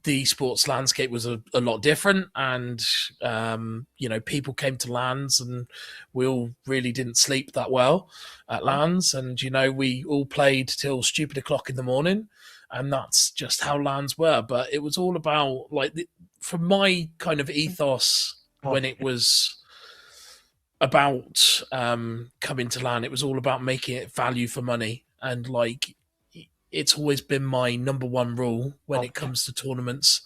The sports landscape was a lot different, and people came to LANs, and we all really didn't sleep that well at LANs, and we all played till stupid o'clock in the morning, and that's just how LANs were. But it was all about from my kind of ethos when it was about coming to LAN, it was all about making it value for money, and it's always been my number one rule when it comes to tournaments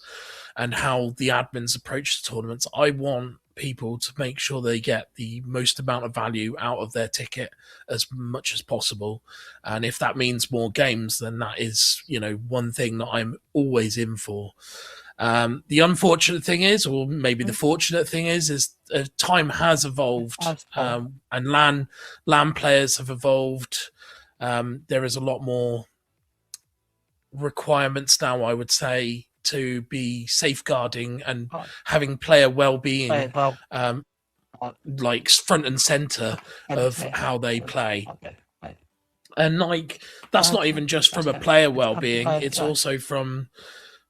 and how the admins approach the tournaments. I want people to make sure they get the most amount of value out of their ticket as much as possible. And if that means more games, then that is, one thing that I'm always in for. The unfortunate thing is, or maybe the fortunate thing is time has evolved, and LAN players have evolved. There is a lot more requirements now, I would say, to be safeguarding and having player well-being like front and center of how they play. And that's not even just from a player well-being, it's also from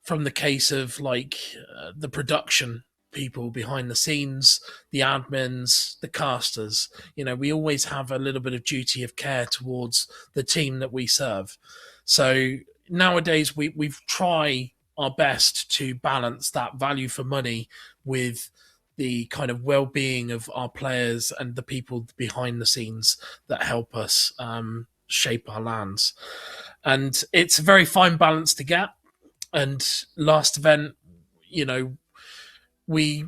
the case of the production people behind the scenes, the admins, the casters. We always have a little bit of duty of care towards the team that we serve. So nowadays we try our best to balance that value for money with the kind of well-being of our players and the people behind the scenes that help us shape our LANs. And it's a very fine balance to get. And last event, we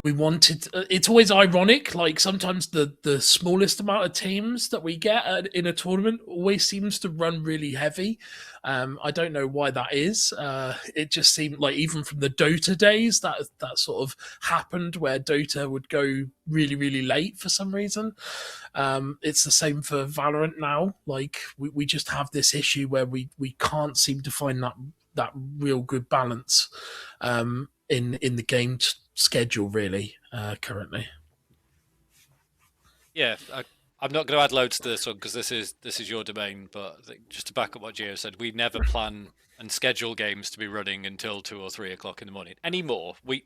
wanted, it's always ironic, like sometimes the smallest amount of teams that we get in a tournament always seems to run really heavy. I don't know why that is. It just seemed like even from the Dota days that sort of happened, where Dota would go really, really late for some reason. It's the same for Valorant now. Like we just have this issue where we can't seem to find that real good balance in the game schedule, really, currently. Yeah, I'm not going to add loads to this one because this is your domain. But I think just to back up what Gio said, we never plan and schedule games to be running until 2 or 3 o'clock in the morning anymore. You're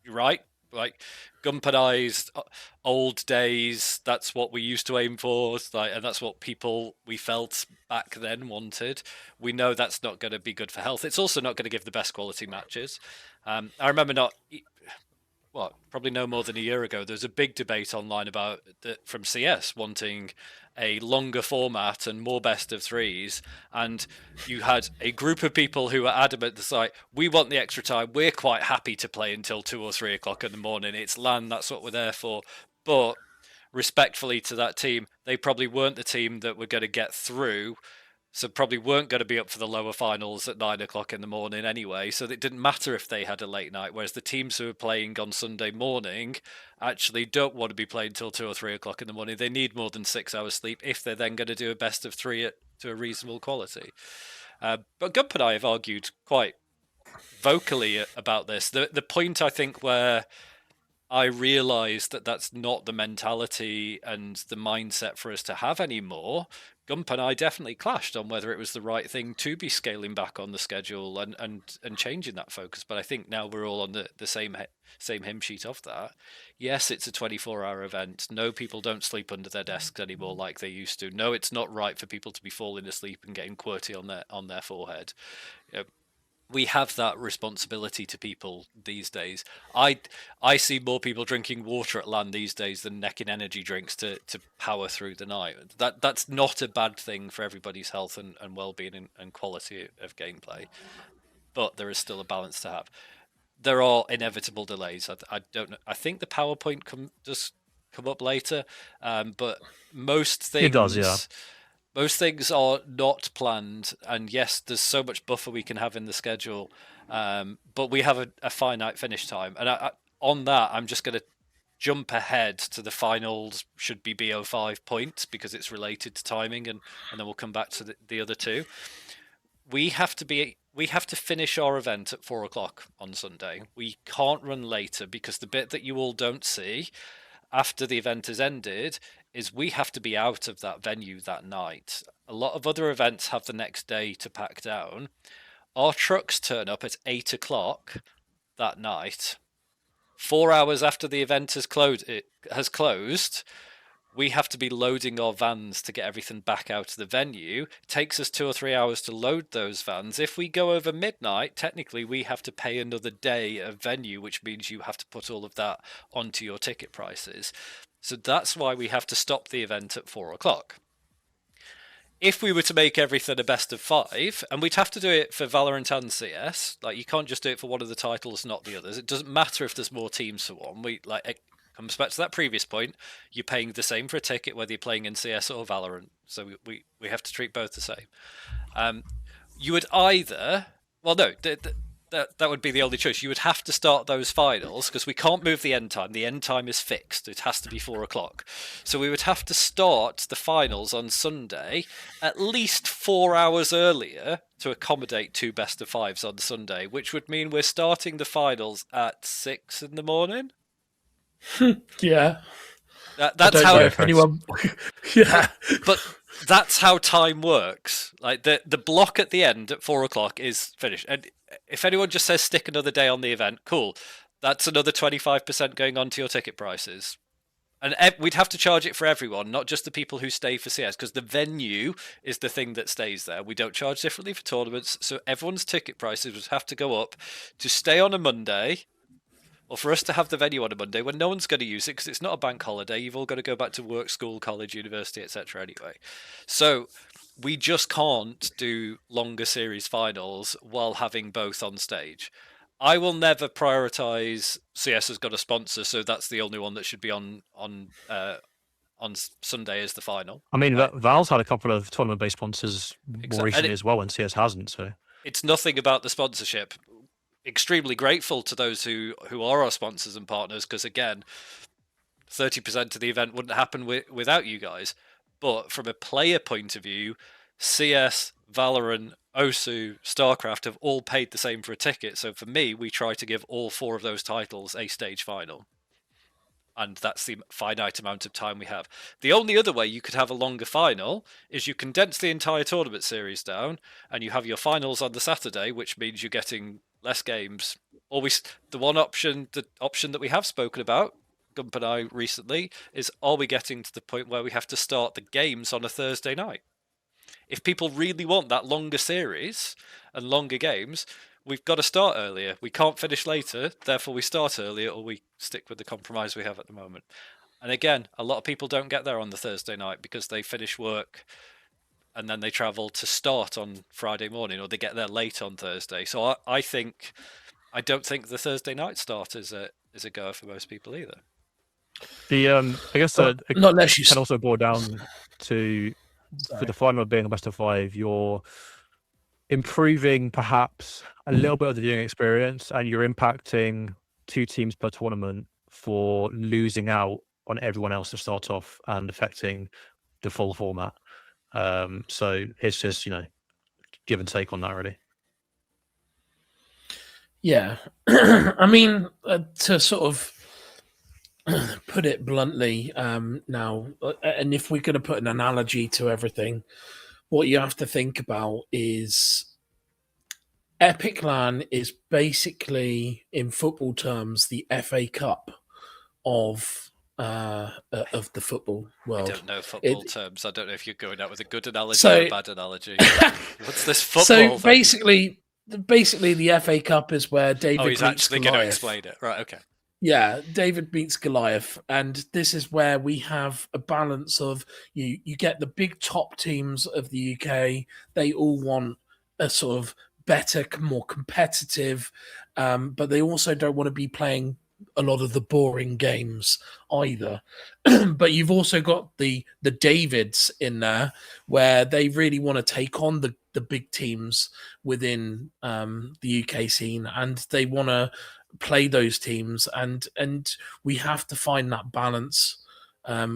right. Like Gunpowder's old days, that's what we used to aim for, and that's what people we felt back then wanted. We know that's not going to be good for health. It's also not going to give the best quality matches. I remember probably no more than a year ago, there was a big debate online about from CS wanting a longer format and more best of threes, and you had a group of people who were adamant that's like, we want the extra time, we're quite happy to play until 2 or 3 o'clock in the morning, it's LAN, that's what we're there for. But respectfully to that team, they probably weren't the team that were going to get through, so probably weren't going to be up for the lower finals at 9 o'clock in the morning anyway, so it didn't matter if they had a late night, whereas the teams who are playing on Sunday morning actually don't want to be playing till 2 or 3 o'clock in the morning. They need more than 6 hours sleep if they're then going to do a best of three to a reasonable quality. But Gump and I have argued quite vocally about this. The point, I think, where I realised that that's not the mentality and the mindset for us to have anymore. Gump and I definitely clashed on whether it was the right thing to be scaling back on the schedule and changing that focus. But I think now we're all on the same hymn sheet of that. Yes, it's a 24-hour event. No, people don't sleep under their desks anymore like they used to. No, it's not right for people to be falling asleep and getting QWERTY on their forehead. We have that responsibility to people these days. I see more people drinking water at LAN these days than necking energy drinks to power through the night. That's not a bad thing for everybody's health and well-being and quality of gameplay. But there is still a balance to have. There are inevitable delays. I don't know. I think the PowerPoint does come up later, but most things. It does, yeah. Most things are not planned, and yes, there's so much buffer we can have in the schedule, but we have a finite finish time. And on that, I'm just going to jump ahead to the finals should be BO5 points because it's related to timing, and then we'll come back to the other two. We have to finish our event at 4 o'clock on Sunday. We can't run later because the bit that you all don't see after the event has ended is we have to be out of that venue that night. A lot of other events have the next day to pack down. Our trucks turn up at 8 o'clock that night. 4 hours after the event has closed, we have to be loading our vans to get everything back out of the venue. It takes us 2 or 3 hours to load those vans. If we go over midnight, technically we have to pay another day of venue, which means you have to put all of that onto your ticket prices. So that's why we have to stop the event at 4 o'clock. If we were to make everything a best of 5, and we'd have to do it for Valorant and CS, like you can't just do it for one of the titles, not the others. It doesn't matter if there's more teams for one. It comes back to that previous point. You're paying the same for a ticket whether you're playing in CS or Valorant. So we have to treat both the same. You would either, well, no, that would be the only choice. You would have to start those finals because we can't move the end time. The end time is fixed. It has to be 4 o'clock. So we would have to start the finals on Sunday at least 4 hours earlier to accommodate 2 best of 5s on Sunday, which would mean we're starting the finals at 6 in the morning. Yeah. That's how anyone. Yeah. But that's how time works. Like the block at the end at 4 o'clock is finished. And if anyone just says stick another day on the event, cool. That's another 25% going on to your ticket prices. And we'd have to charge it for everyone, not just the people who stay for CS, because the venue is the thing that stays there. We don't charge differently for tournaments, so everyone's ticket prices would have to go up to stay on a Monday, or for us to have the venue on a Monday when no one's going to use it because it's not a bank holiday. You've all got to go back to work, school, college, university, etc. anyway. So we just can't do longer series finals while having both on stage. I will never prioritize CS has got a sponsor, so that's the only one that should be on Sunday as the final. I mean, right? Val's had a couple of tournament-based sponsors more recently as well, and CS hasn't. So it's nothing about the sponsorship. Extremely grateful to those who are our sponsors and partners, because again, 30% of the event wouldn't happen without you guys. But from a player point of view, CS, Valorant, Osu, StarCraft have all paid the same for a ticket. So for me, we try to give all 4 of those titles a stage final. And that's the finite amount of time we have. The only other way you could have a longer final is you condense the entire tournament series down and you have your finals on the Saturday, which means you're getting less games. The option that we have spoken about, Gump and I recently, is are we getting to the point where we have to start the games on a Thursday night? If people really want that longer series and longer games, we've got to start earlier. We can't finish later, therefore we start earlier, or we stick with the compromise we have at the moment. And again, a lot of people don't get there on the Thursday night because they finish work and then they travel to start on Friday morning, or they get there late on Thursday. So I don't think the Thursday night start is a goer for most people either. I guess not unless you can also boil down to for the final being a best of 5, you're improving perhaps a little bit of the viewing experience, and you're impacting 2 teams per tournament for losing out on everyone else to start off and affecting the full format. So it's just, give and take on that, really. Yeah. I mean, to sort of put it bluntly now, and if we're going to put an analogy to everything, what you have to think about is EPIC.LAN is basically, in football terms, the FA Cup of the footbal world. I don't know football terms. I don't know if you're going out with a good analogy or a bad analogy. What's this football thing? So basically, the FA Cup is where David. Oh, he's actually going to explain it, right? Okay. Yeah, David beats Goliath, and this is where we have a balance of you get the big top teams of the UK. They all want a sort of better, more competitive, but they also don't want to be playing a lot of the boring games either. But you've also got the Davids in there where they really want to take on the big teams within the UK scene, and they want to play those teams, and we have to find that balance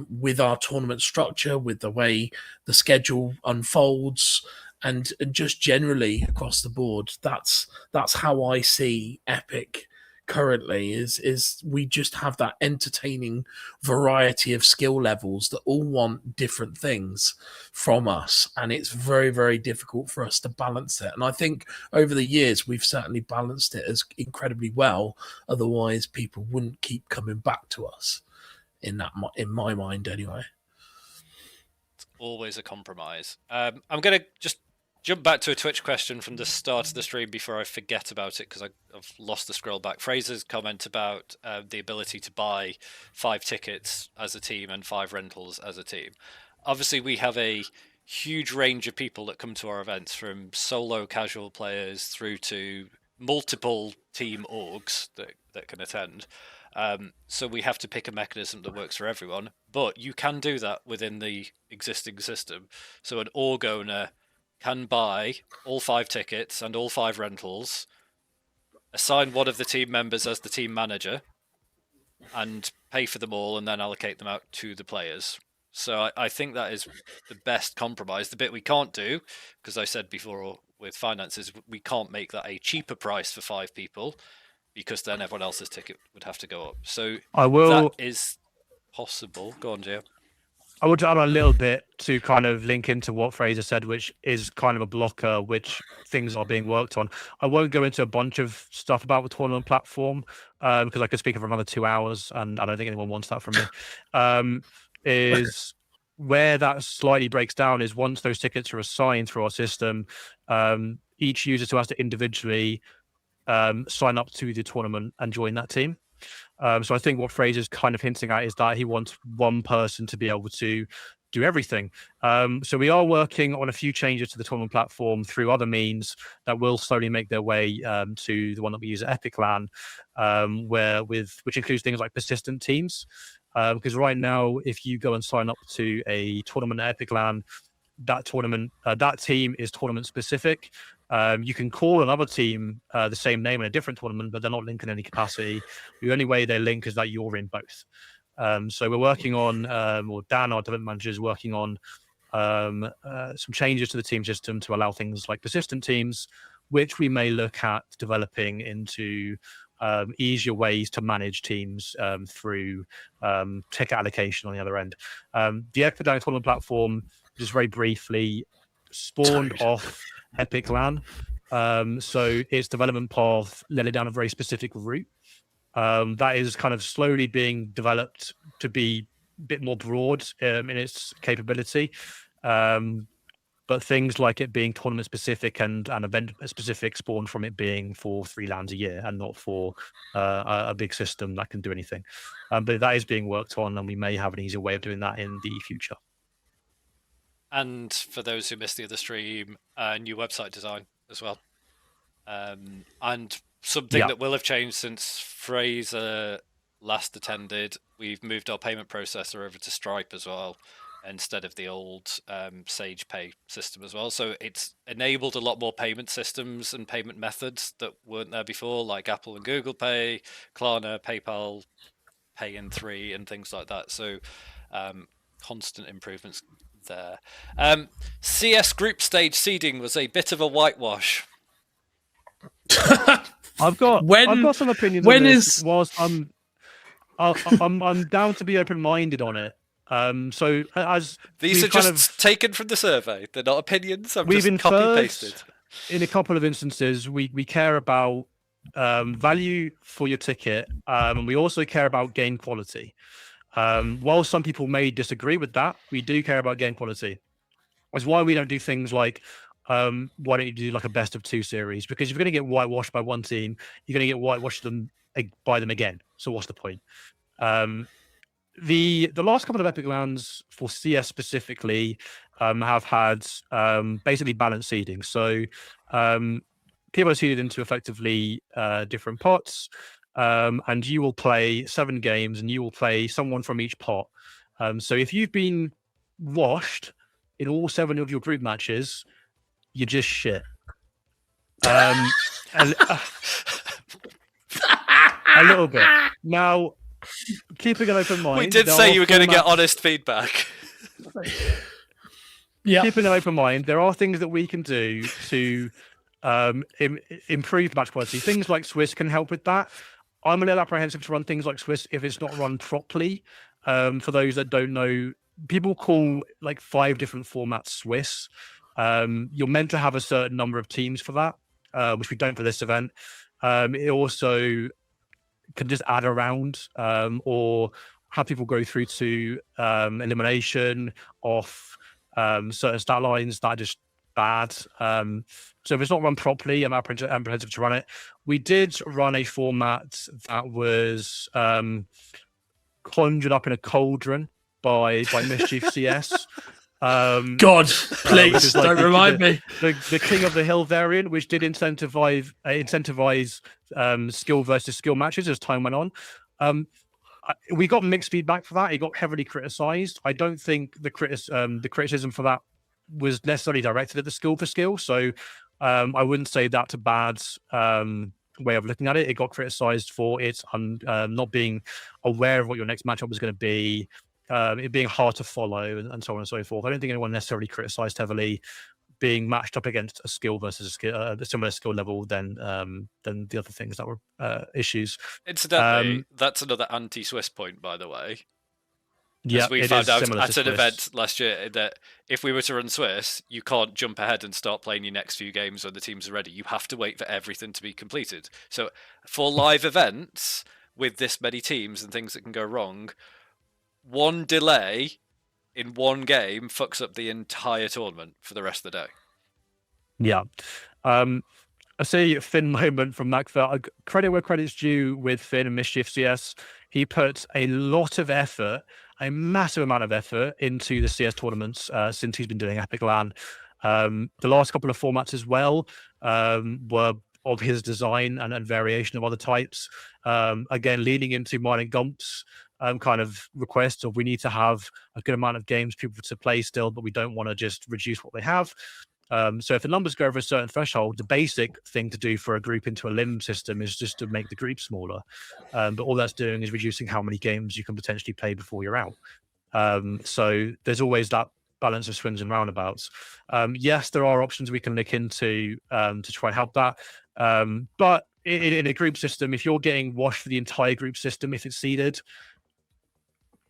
with our tournament structure, with the way the schedule unfolds, and just generally across the board. That's how I see Epic currently. Is we just have that entertaining variety of skill levels that all want different things from us, and it's very, very difficult for us to balance it. And I think over the years we've certainly balanced it as incredibly well. Otherwise, people wouldn't keep coming back to us. In my mind, anyway. It's always a compromise. I'm going to just jump back to a Twitch question from the start of the stream before I forget about it, because I've lost the scroll back. Fraser's comment about the ability to buy 5 tickets as a team and 5 rentals as a team. Obviously, we have a huge range of people that come to our events, from solo casual players through to multiple team orgs that can attend. So we have to pick a mechanism that works for everyone, but you can do that within the existing system. So an org owner can buy all 5 tickets and all 5 rentals, assign one of the team members as the team manager, and pay for them all, and then allocate them out to the players. So I think that is the best compromise. The bit we can't do, because I said before with finances, we can't make that a cheaper price for 5 people, because then everyone else's ticket would have to go up. So that is possible. Go on, Gio. I would add a little bit to kind of link into what Fraser said, which is kind of a blocker, which things are being worked on. I won't go into a bunch of stuff about the tournament platform because I could speak for another 2 hours, and I don't think anyone wants that from me. Is where that slightly breaks down is once those tickets are assigned through our system, each user still has to individually sign up to the tournament and join that team. So I think what Fraser's kind of hinting at is that he wants one person to be able to do everything. So we are working on a few changes to the tournament platform through other means that will slowly make their way to the one that we use at EPIC.LAN, which includes things like persistent teams. Because right now, if you go and sign up to a tournament at EPIC.LAN, that team is tournament specific. You can call another team the same name in a different tournament, but they're not linked in any capacity. The only way they link is that you're in both. So we're working on, or Dan, our development manager, is working on some changes to the team system to allow things like persistent teams, which we may look at developing into easier ways to manage teams through ticket allocation on the other end. The EPIC.LAN tournament platform, just very briefly, spawned off EPIC.LAN. So its development path led it down a very specific route that is kind of slowly being developed to be a bit more broad in its capability. But things like it being tournament specific and event specific spawned from it being for 3 LANs a year and not for a big system that can do anything. But that is being worked on, and we may have an easier way of doing that in the future. And for those who missed the other stream, new website design as well. And something that will have changed since Fraser last attended, we've moved our payment processor over to Stripe as well, instead of the old Sage Pay system as well. So it's enabled a lot more payment systems and payment methods that weren't there before, like Apple and Google Pay, Klarna, PayPal, Pay in 3, and things like that. So constant improvements there. CS group stage seeding was a bit of a whitewash. I've got some opinions on this. I'm down to be open-minded on it. So as these are just taken from the survey, they're not opinions. We've just copy-pasted. In a couple of instances, we care about value for your ticket, and we also care about game quality. While some people may disagree with that, we do care about game quality. That's why we don't do things like why don't you do like a best of 2 series? Because if you're going to get whitewashed by one team, you're going to get whitewashed by them again. So what's the point? The last couple of EPIC.LANs for CS specifically have had basically balanced seeding. So people are seeded into effectively different pots. and you will play 7 games, and you will play someone from each pot. So if you've been washed in all 7 of your group matches, you're just shit. And a little bit. Now, keeping an open mind. We did say you were going to get honest feedback. Yeah. Keeping an open mind, there are things that we can do to improve match quality. Things like Swiss can help with that. I'm a little apprehensive to run things like Swiss if it's not run properly. For those that don't know, people call like 5 different formats Swiss. You're meant to have a certain number of teams for that, which we don't for this event. It also can just add around or have people go through to elimination off certain stat lines that are just bad. So if it's not run properly, I'm apprehensive to run it. We did run a format that was conjured up in a cauldron by Mischief CS. God, please don't remind me. The King of the Hill variant, which did incentivize skill versus skill matches as time went on. We got mixed feedback for that. It got heavily criticized. I don't think the criticism for that was necessarily directed at the skill for skill. So I wouldn't say that's a bad way of looking at it. It got criticized for its not being aware of what your next matchup was going to be. It being hard to follow and so on and so forth. I don't think anyone necessarily criticized heavily being matched up against a skill versus a similar skill level than the other things that were issues. Incidentally, that's another anti-Swiss point, by the way. Yeah, we found out at an event last year that if we were to run Swiss, you can't jump ahead and start playing your next few games when the teams are ready. You have to wait for everything to be completed. So for live events with this many teams and things that can go wrong, one delay in one game fucks up the entire tournament for the rest of the day. Yeah. I see Finn moment from Macfell. Credit where credit's due with Finn and Mischief CS. He put a lot of effort, a massive amount of effort into the CS tournaments since he's been doing EPIC.LAN. The last couple of formats as well were of his design and variation of other types. Again, leaning into mine and Gump's kind of request of we need to have a good amount of games people to play still, but we don't want to just reduce what they have. So if the numbers go over a certain threshold, the basic thing to do for a group into a limb system is just to make the group smaller. But all that's doing is reducing how many games you can potentially play before you're out. So there's always that balance of swings and roundabouts. Yes, there are options we can look into to try and help that. But in a group system, if you're getting washed for the entire group system, if it's seeded,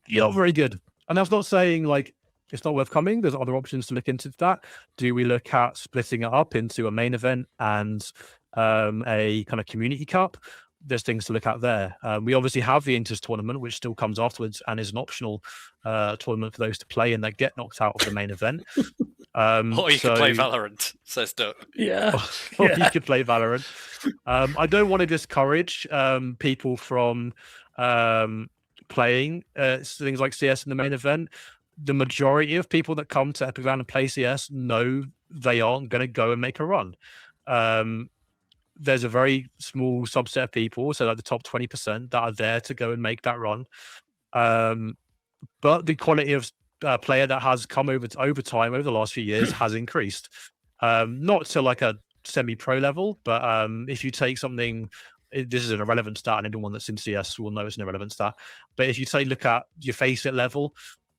you're not very good. And that's not saying like it's not worth coming. There's other options to look into that. Do we look at splitting it up into a main event and a kind of community cup? There's things to look at there. We obviously have the Inters tournament, which still comes afterwards and is an optional tournament for those to play and that get knocked out of the main event. Or you can play Valorant, says Doug. Yeah. Or you could play Valorant. I don't want to discourage people from playing things like CS in the main event. The majority of people that come to EPIC.LAN and play CS know they aren't going to go and make a run. There's a very small subset of people, so like the top 20% that are there to go and make that run. But the quality of player that has come over time over the last few years has increased. Not to like a semi-pro level, but if you take something, this is an irrelevant stat, and anyone that's in CS will know it's an irrelevant stat. But if you look at your Faceit level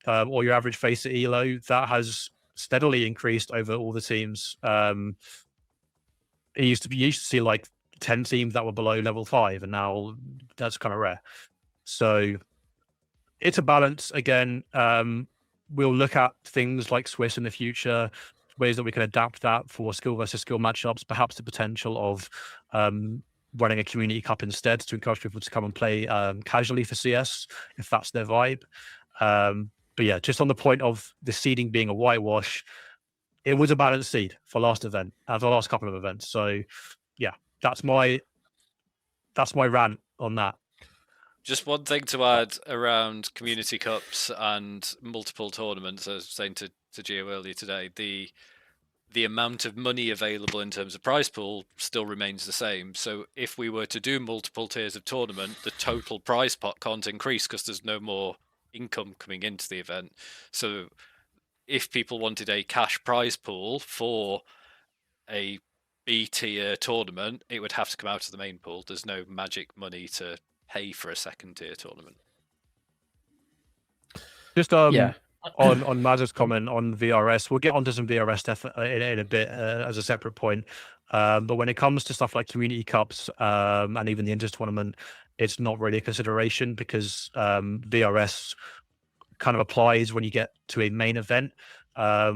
or your average Faceit elo, that has steadily increased over all the teams. You used to see like 10 teams that were below level 5, and now that's kind of rare. So it's a balance. Again, we'll look at things like Swiss in the future, ways that we can adapt that for skill versus skill matchups, perhaps the potential of running a community cup instead to encourage people to come and play casually for CS if that's their vibe. But yeah, just on the point of the seeding being a whitewash, it was a balanced seed for last event, for the last couple of events. So yeah, that's my rant on that. Just one thing to add around community cups and multiple tournaments. I was saying to Gio earlier today, the amount of money available in terms of prize pool still remains the same. So if we were to do multiple tiers of tournament, the total prize pot can't increase because there's no more income coming into the event. So if people wanted a cash prize pool for a B tier tournament, it would have to come out of the main pool. There's no magic money to pay for a second tier tournament. Just Yeah. on Maz's comment on VRS, we'll get onto some VRS stuff in a bit as a separate point. But when it comes to stuff like community cups and even the inter tournament, it's not really a consideration because VRS kind of applies when you get to a main event,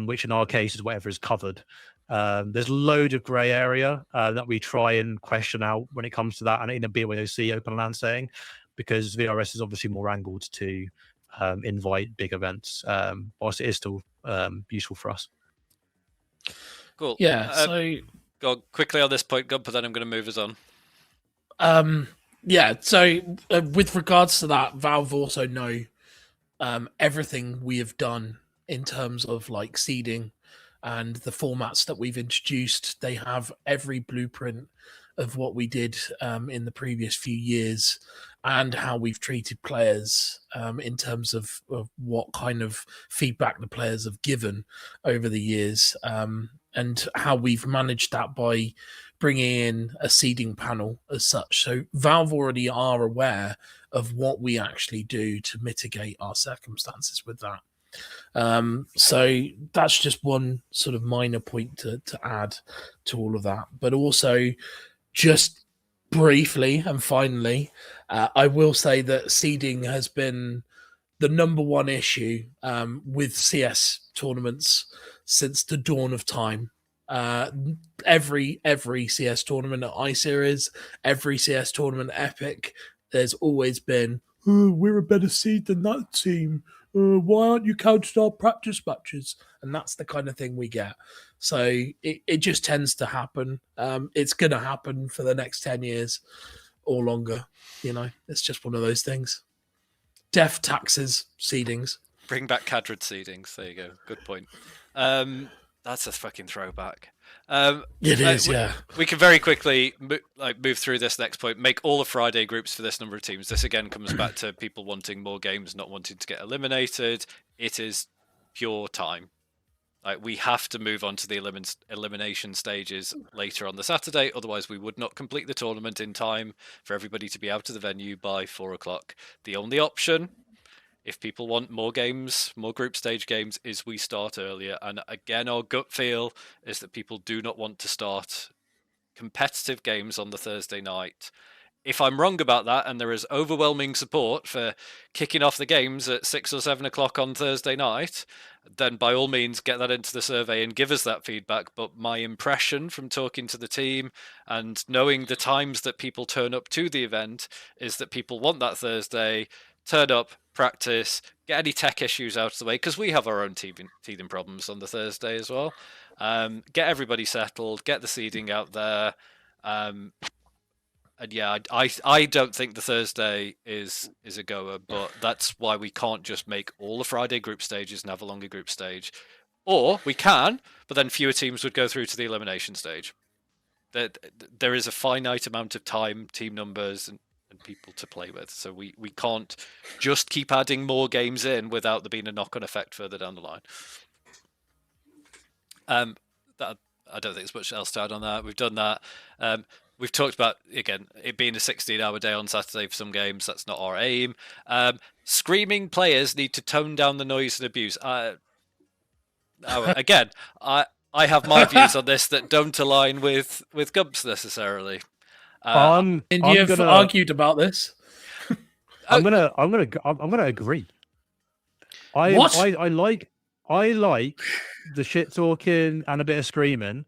which in our case is whatever is covered. There's loads of grey area that we try and question out when it comes to that, and in a BYOC open LAN setting, because VRS is obviously more angled to invite big events, whilst it is still useful for us. Cool. Yeah. So go quickly on this point, but then I'm going to move us on. Yeah. So with regards to that, Valve also know everything we have done in terms of like seeding and the formats that we've introduced. They have every blueprint of what we did in the previous few years and how we've treated players in terms of what kind of feedback the players have given over the years, and how we've managed that by bringing in a seeding panel as such. So Valve already are aware of what we actually do to mitigate our circumstances with that. So that's just one sort of minor point to add to all of that. But also, just briefly and finally, I will say that seeding has been the number one issue with CS tournaments since the dawn of time. Every CS tournament at iSeries, every CS tournament at Epic, there's always been, oh, we're a better seed than that team. Why aren't you counting our practice matches? And that's the kind of thing we get. So it just tends to happen. It's going to happen for the next 10 years or longer. You know, it's just one of those things. Death, taxes, seedings. Bring back Cadred seedings. There you go. Good point. That's a fucking throwback. It is, yeah. We can very quickly move through this next point. Make all the Friday groups for this number of teams. This again comes back to people wanting more games, not wanting to get eliminated. It is pure time. Like, we have to move on to the elimination stages later on the Saturday. Otherwise, we would not complete the tournament in time for everybody to be out of the venue by 4:00. The only option, if people want more games, more group stage games, is we start earlier. And again, our gut feel is that people do not want to start competitive games on the Thursday night. If I'm wrong about that and there is overwhelming support for kicking off the games at 6 or 7 o'clock on Thursday night, then by all means get that into the survey and give us that feedback. But my impression from talking to the team and knowing the times that people turn up to the event is that people want that Thursday, turn up, practice, get any tech issues out of the way, because we have our own teething problems on the Thursday as well. Get everybody settled, get the seeding out there. And yeah, I don't think the Thursday is a goer, but that's why we can't just make all the Friday group stages and have a longer group stage. Or we can, but then fewer teams would go through to the elimination stage. There is a finite amount of time, team numbers, and people to play with. So we can't just keep adding more games in without there being a knock-on effect further down the line. I don't think there's much else to add on that. We've done that. We've talked about, again, it being a 16-hour day on Saturday for some games. That's not our aim. Screaming players need to tone down the noise and abuse. Again, I have my views on this that don't align with Gumps necessarily. And you've argued about this. I'm gonna agree. I like the shit talking and a bit of screaming,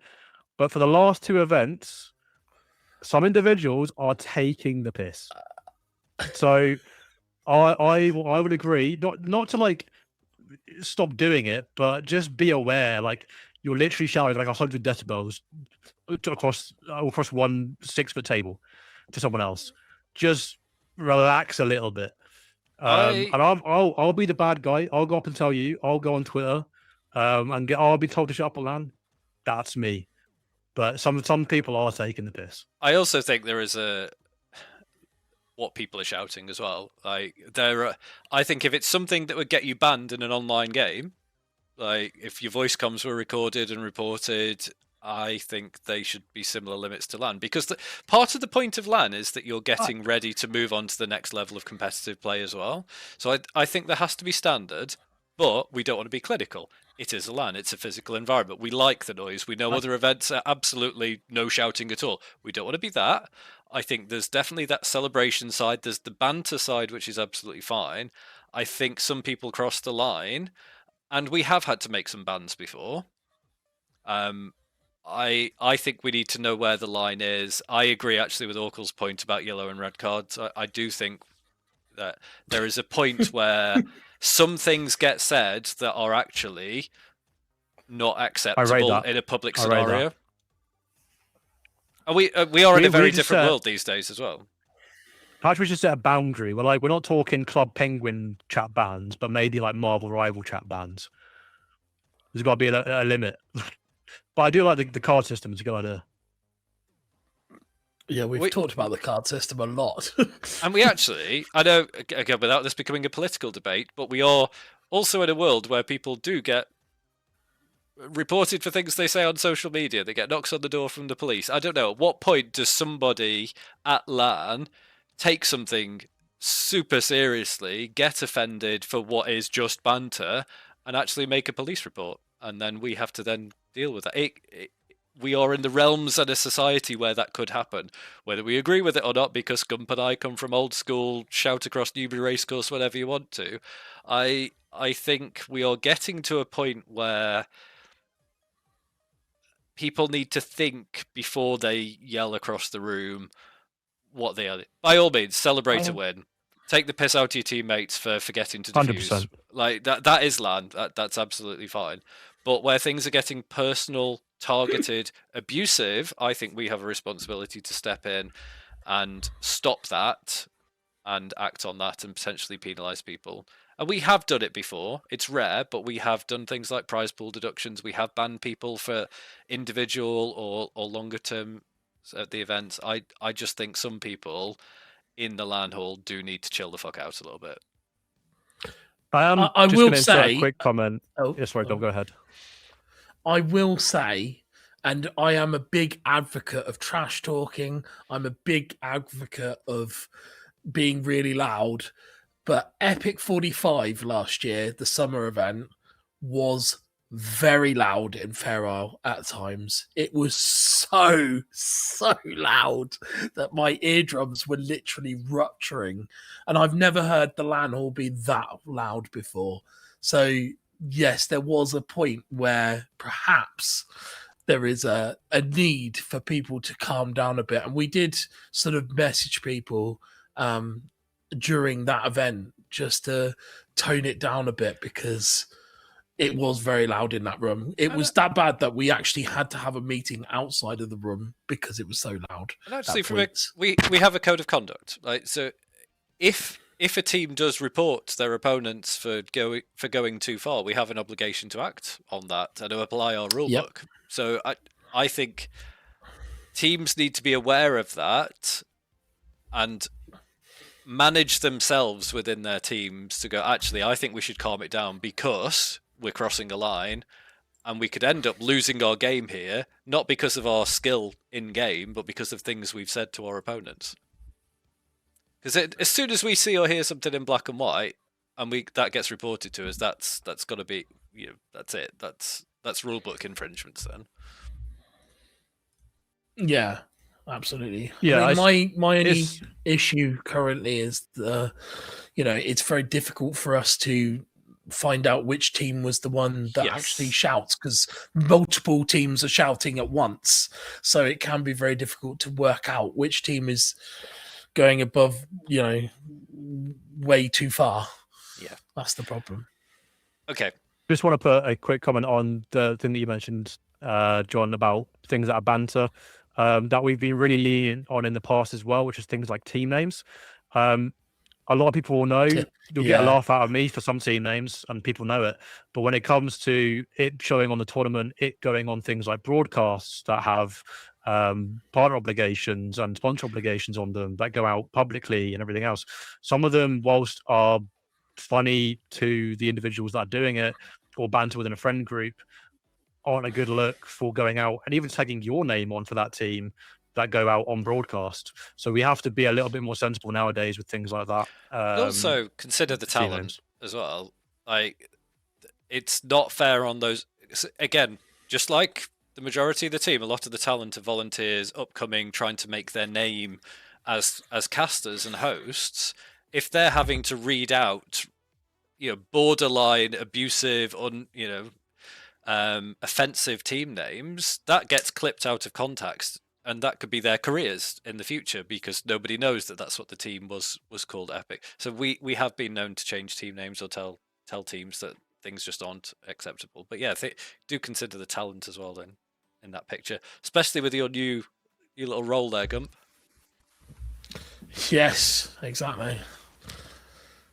but for the last two events, some individuals are taking the piss. So I would agree, not to like stop doing it, but just be aware. Like, you're literally shouting like 100 decibels across 1 6-foot table to someone else. Just relax a little bit. And I'll be the bad guy. I'll go up and tell you. I'll go on Twitter, and I'll be told to shut up a LAN. that's me. But some people are taking the piss. I also think there is what people are shouting as well. Like I think if it's something that would get you banned in an online game, like if your voice comms were recorded and reported, I think they should be similar limits to LAN, because part of the point of LAN is that you're getting ready to move on to the next level of competitive play as well. So I think there has to be standard, but we don't want to be clinical. It is a LAN, it's a physical environment. We like the noise. We know other events are absolutely no shouting at all. We don't want to be that. I think there's definitely that celebration side. There's the banter side, which is absolutely fine. I think some people cross the line, and we have had to make some bans before. I think we need to know where the line is. I agree actually with Orkel's point about yellow and red cards. I do think that there is a point where some things get said that are actually not acceptable in a public scenario. And we are in a very different world these days as well. Perhaps we should set a boundary. We're not talking Club Penguin chat bans, but maybe like Marvel Rival chat bans. There's got to be a limit. But I do like the card system. It's a good idea. Yeah, we've talked about the card system a lot. And we actually, I know, again, without this becoming a political debate, but we are also in a world where people do get reported for things they say on social media. They get knocks on the door from the police. I don't know. At what point does somebody at LAN take something super seriously, get offended for what is just banter, and actually make a police report? And then we have to then deal with that. We are in the realms and a society where that could happen, whether we agree with it or not, because Gump and I come from old school, shout across Newbury Racecourse whenever you want to. I think we are getting to a point where people need to think before they yell across the room what they are. By all means, celebrate a win. Take the piss out of your teammates for forgetting to defuse. 100%. Like that is LAN. That's absolutely fine. But where things are getting personal, targeted, abusive, I think we have a responsibility to step in and stop that and act on that and potentially penalise people. And we have done it before. It's rare, but we have done things like prize pool deductions. We have banned people for individual or longer term at the events. I just think some people in the LAN hall do need to chill the fuck out a little bit. I will say a quick comment. Sorry, Dom, go ahead. I will say, and I am a big advocate of trash talking. I'm a big advocate of being really loud. But Epic 45 last year, the summer event, was very loud in Fair Isle at times. It was so loud that my eardrums were literally rupturing. And I've never heard the LAN hall be that loud before. So, yes, there was a point where perhaps there is a need for people to calm down a bit. And we did sort of message people during that event just to tone it down a bit, because it was very loud in that room. It was that bad that we actually had to have a meeting outside of the room because it was so loud. And actually, we have a code of conduct. Like, so if a team does report their opponents for going too far, we have an obligation to act on that and to apply our rule book. So I think teams need to be aware of that and manage themselves within their teams to go, actually, I think we should calm it down because we're crossing a line and we could end up losing our game here, not because of our skill in game, but because of things we've said to our opponents. Because as soon as we see or hear something in black and white and that gets reported to us, that's got to be, that's it. That's rulebook infringements then. Yeah. Absolutely. Yeah, I mean, my only issue currently is it's very difficult for us to find out which team was the one that actually shouts, because multiple teams are shouting at once. So it can be very difficult to work out which team is going above, way too far. Yeah. That's the problem. Okay. Just want to put a quick comment on the thing that you mentioned, John, about things that are banter. That we've been really lenient on in the past as well, which is things like team names. a lot of people will know. You'll get a Yeah. laugh out of me for some team names, and people know it. But when it comes to it showing on the tournament, it going on things like broadcasts that have partner obligations and sponsor obligations on them that go out publicly and everything else. Some of them, whilst are funny to the individuals that are doing it or banter within a friend group, aren't a good look for going out and even tagging your name on for that team that go out on broadcast. So we have to be a little bit more sensible nowadays with things like that. But also consider the team talent names. as well. Like, it's not fair on those. Again, just like the majority of the team, a lot of the talent are volunteers, upcoming, trying to make their name as casters and hosts. If they're having to read out, borderline abusive, offensive team names, that gets clipped out of context, and that could be their careers in the future because nobody knows that that's what the team was called Epic. So we have been known to change team names or tell teams that things just aren't acceptable. But yeah, do consider the talent as well then in that picture, especially with your little role there, Gump. Yes, exactly.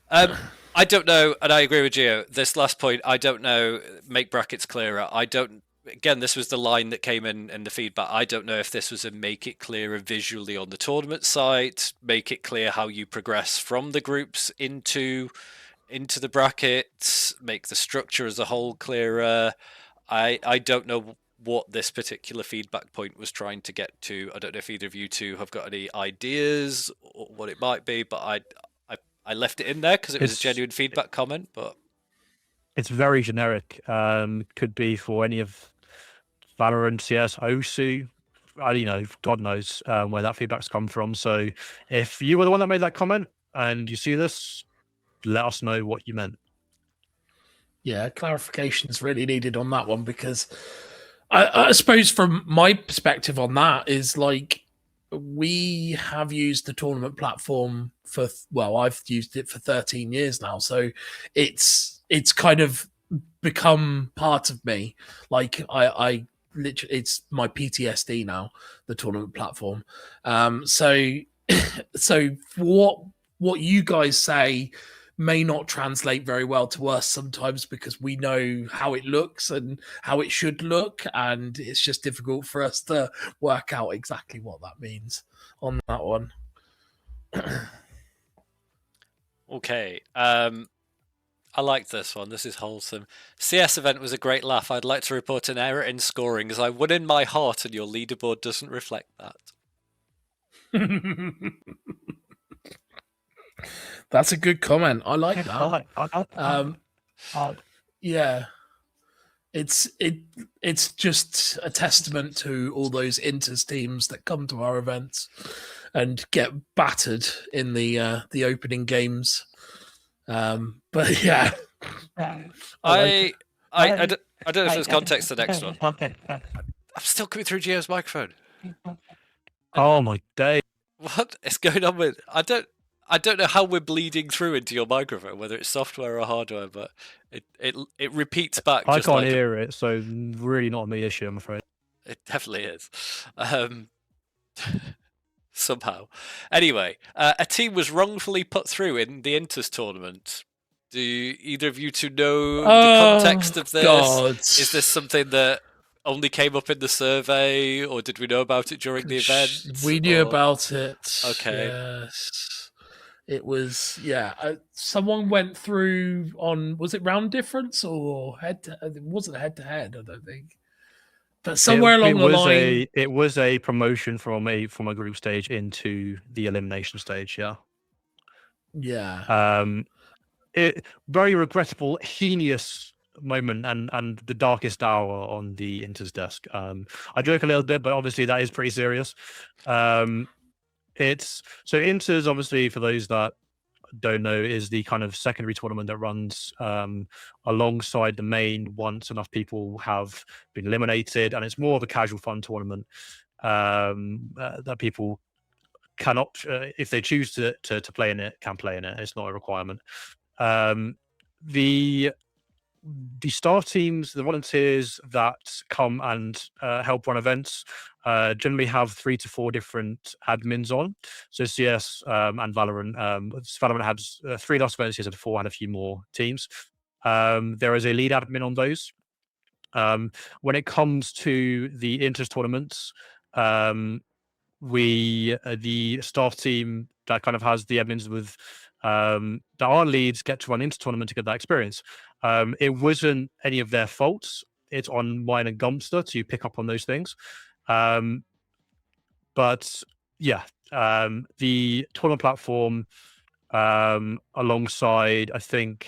I don't know, and I agree with Gio. This last point, I don't know. Make brackets clearer. I don't. Again, this was the line that came in the feedback. I don't know if this was a make it clearer visually on the tournament site, make it clear how you progress from the groups into the brackets, make the structure as a whole clearer. I don't know what this particular feedback point was trying to get to. I don't know if either of you two have got any ideas or what it might be, but I left it in there because it was a genuine feedback comment, but it's very generic. Could be for any of Valorant, CS, OSU. God knows where that feedback's come from. So if you were the one that made that comment and you see this, let us know what you meant. Yeah, clarification is really needed on that one because I suppose from my perspective on that is like we have used the tournament platform for I've used it for 13 years now, so it's kind of become part of me. Like I literally, it's my PTSD now, the tournament platform. So so what you guys say may not translate very well to us sometimes because we know how it looks and how it should look, and it's just difficult for us to work out exactly what that means on that one. okay. I like this one. This is wholesome. CS event was a great laugh. I'd like to report an error in scoring as I won in my heart and your leaderboard doesn't reflect that. That's a good comment. I like that. Yeah. It's just a testament to all those Inters teams that come to our events and get battered in the opening games. But yeah, I don't know if there's context to the next one. I'm still coming through Gio's microphone. Oh my day! What is going on with? I don't know how we're bleeding through into your microphone, whether it's software or hardware, but it repeats back. I can't hear it, so really not a me issue, I'm afraid. It definitely is. Somehow. Anyway, a team was wrongfully put through in the Inters tournament. Do either of you two know the context of this? God. Is this something that only came up in the survey, or did we know about it during the event? We knew about it. Okay. Yes. It was, someone went through on, was it round difference or it wasn't head to head, I don't think. But somewhere along the line, it was a promotion from a group stage into the elimination stage. Yeah. Yeah. Very regrettable, heinous moment, and the darkest hour on the Inter's desk. I joke a little bit, but obviously that is pretty serious. It's so Inter's, obviously, for those that don't know, is the kind of secondary tournament that runs alongside the main once enough people have been eliminated, and it's more of a casual fun tournament that people cannot, if they choose to play in it, can play in it. It's not a requirement. The the staff teams, the volunteers that come and help run events, generally have 3 to 4 different admins on. So CS and Valorant. Valorant has 3 last events, CS had 4 and a few more teams. There is a lead admin on those. When it comes to the inter tournaments, the staff team that kind of has the admins with that our leads get to run into tournament to get that experience. It wasn't any of their faults. It's on mine and Gumster to pick up on those things. But yeah, the tournament platform, alongside, I think,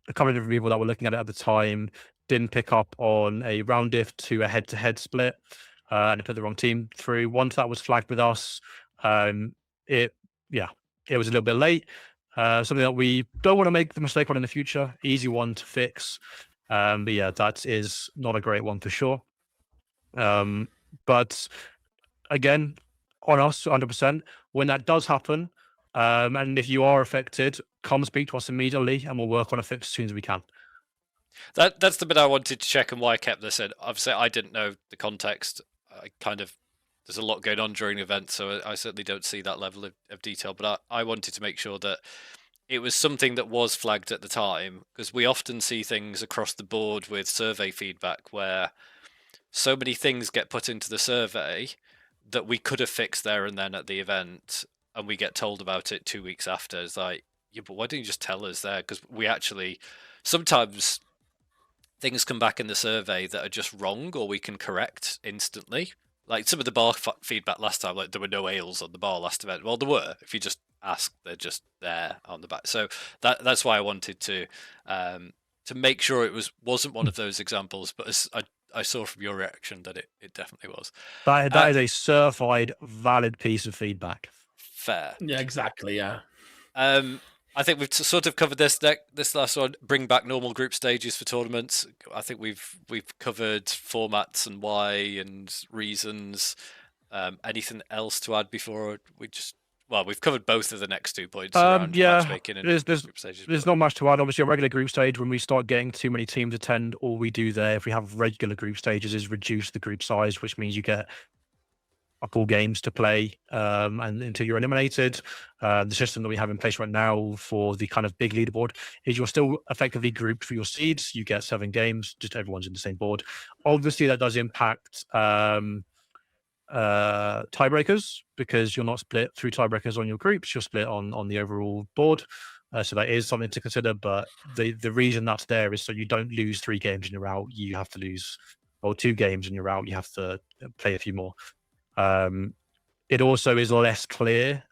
a couple of different people that were looking at it at the time, didn't pick up on a round diff to a head-to-head split, and it put the wrong team through. Once that was flagged with us, it was a little bit late. Something that we don't want to make the mistake on in the future. Easy one to fix. But yeah, that is not a great one for sure. But again, on us 100%. When that does happen, and if you are affected, come speak to us immediately, and we'll work on a fix as soon as we can. That's the bit I wanted to check and why I kept this in. Obviously, I didn't know the context. There's a lot going on during the event, so I certainly don't see that level of detail. But I wanted to make sure that it was something that was flagged at the time, because we often see things across the board with survey feedback where so many things get put into the survey that we could have fixed there and then at the event, and we get told about it 2 weeks after. It's like, yeah, but why didn't you just tell us there? Because we actually sometimes things come back in the survey that are just wrong, or we can correct instantly. Like some of the bar feedback last time, like there were no ales on the bar last event. Well, there were. If you just ask, they're just there on the back. So that's why I wanted to make sure it wasn't one of those examples. But as I saw from your reaction that it definitely was. That is a certified valid piece of feedback. Fair. Yeah, exactly. Yeah. I think we've sort of covered this last one. Bring back normal group stages for tournaments. I think we've covered formats and why and reasons. Anything else to add before we've covered both of the next 2 points around matchmaking and group stages. There's not much to add. Obviously, a regular group stage, when we start getting too many teams attend, all we do there, if we have regular group stages, is reduce the group size, which means you get a couple games to play and until you're eliminated. The system that we have in place right now for the kind of big leaderboard is you're still effectively grouped for your seeds. You get 7 games, just everyone's in the same board. Obviously, that does impact tiebreakers, because you're not split through tiebreakers on your groups, you're split on the overall board. So that is something to consider. But the reason that's there is so you don't lose 3 games in a row. You have to lose, or 2 games in your row. You have to play a few more. It also is less clear.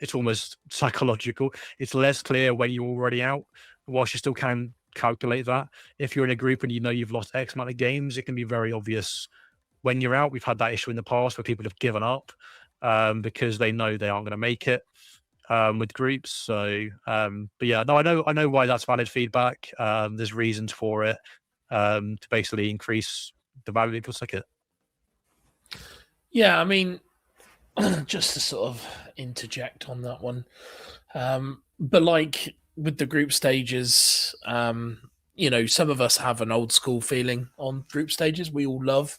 It's almost psychological. It's less clear when you're already out, whilst you still can calculate that. If you're in a group and you know you've lost X amount of games, it can be very obvious when you're out. We've had that issue in the past where people have given up because they know they aren't going to make it with groups. So, but yeah, no, I know why that's valid feedback. There's reasons for it to basically increase the value of your ticket. Yeah, I mean, just to sort of interject on that one, but like with the group stages, some of us have an old school feeling on group stages. We all love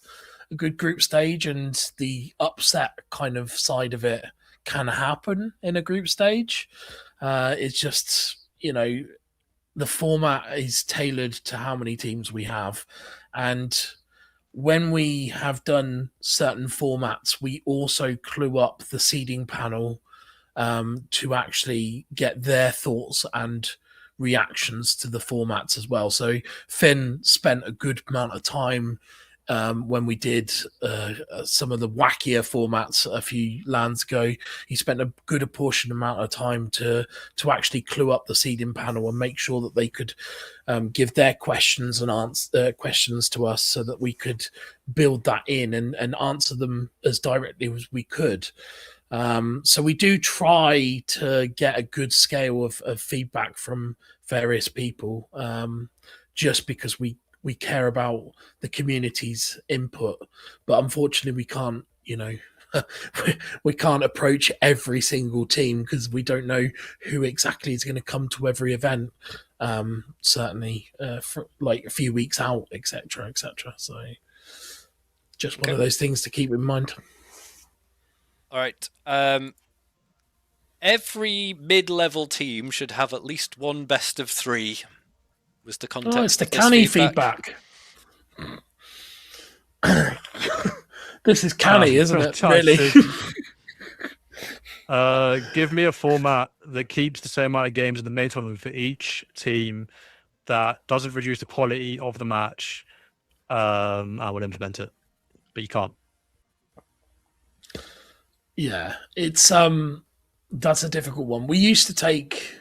a good group stage, and the upset kind of side of it can happen in a group stage. It's just, the format is tailored to how many teams we have, and when we have done certain formats, we also clue up the seeding panel to actually get their thoughts and reactions to the formats as well. So Finn spent a good amount of time when we did some of the wackier formats a few LANs ago. He spent a good portion amount of time to actually clue up the seeding panel and make sure that they could give their questions and answer questions to us, so that we could build that in and answer them as directly as we could. So we do try to get a good scale of feedback from various people, just because we care about the community's input. But unfortunately, we can't, we can't approach every single team because we don't know who exactly is going to come to every event. Certainly, for like a few weeks out, etc., etc. So, just one of those things to keep in mind. All right. Every mid-level team should have at least one best of 3. Was the context? Oh, it's the of this canny feedback. This is canny, isn't it? Really? Give me a format that keeps the same amount of games in the main tournament for each team, that doesn't reduce the quality of the match. I would implement it, but you can't. Yeah, it's that's a difficult one. We used to take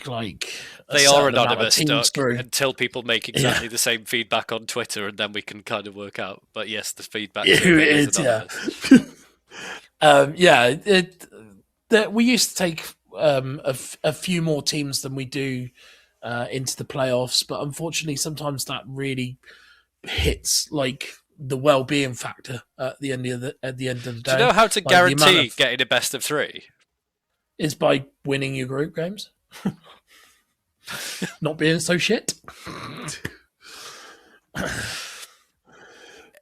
like they are anonymous until people make exactly the same feedback on Twitter, and then we can kind of work out. But yes, the feedback is anonymous. We used to take a few more teams than we do into the playoffs, but unfortunately, sometimes that really hits like the well-being factor at the end of the day. Do you know how to guarantee getting a best of 3? Is by winning your group games, not being so shit.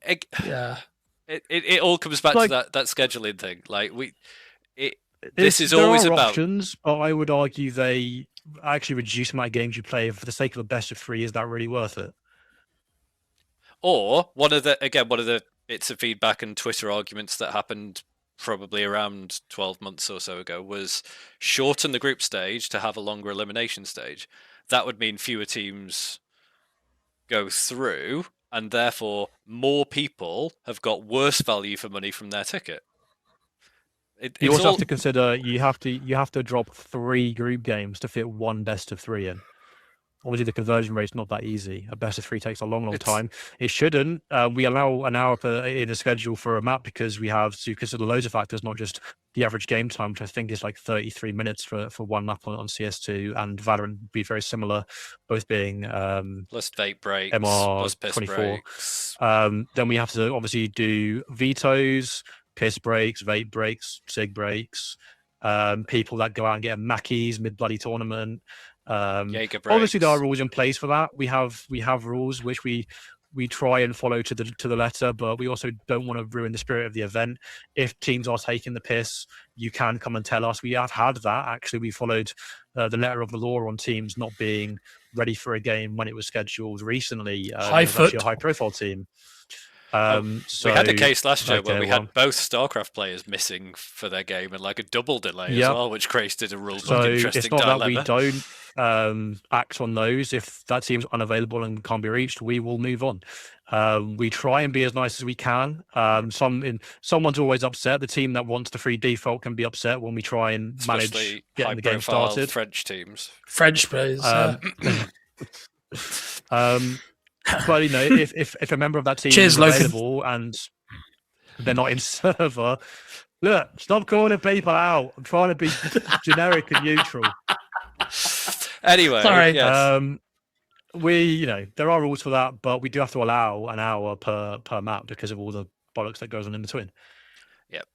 It all comes back to that scheduling thing. Like this is always about options, but I would argue they actually reduce the amount of games you play for the sake of a best of 3. Is that really worth it? Or one of the bits of feedback and Twitter arguments that happened probably around 12 months or so ago was shorten the group stage to have a longer elimination stage. That would mean fewer teams go through, and therefore more people have got worse value for money from their ticket. You also have to consider you have to drop 3 group games to fit one best of 3 in. Obviously, the conversion rate's not that easy. A best of 3 takes a long time. It shouldn't. We allow an hour in a schedule for a map because we have to consider loads of factors, not just the average game time, which I think is like 33 minutes for one map on CS2, and Valorant would be very similar, both being plus vape breaks, MR plus piss 24. breaks. Then we have to obviously do vetoes, piss breaks, vape breaks, sig breaks, people that go out and get Mackies mid-bloody tournament. Obviously there are rules in place for that. We have rules which we try and follow to the letter, but we also don't want to ruin the spirit of the event. If teams are taking the piss, you can come and tell us. We have had that. Actually, we followed the letter of the law on teams not being ready for a game when it was scheduled recently. It was actually a high-profile team. We had a case last year where we had both StarCraft players missing for their game and like a double delay as well, which created a real interesting dilemma. That we don't act on those. If that team's unavailable and can't be reached, we will move on. We try and be as nice as we can. Someone's always upset. The team that wants the free default can be upset when we try and manage getting the game started. French teams, French players. But if a member of that team is available and they're not in server, look, stop calling people out. I'm trying to be generic and neutral. Anyway, sorry. Yes. There are rules for that, but we do have to allow an hour per map because of all the bollocks that goes on in between. Yep.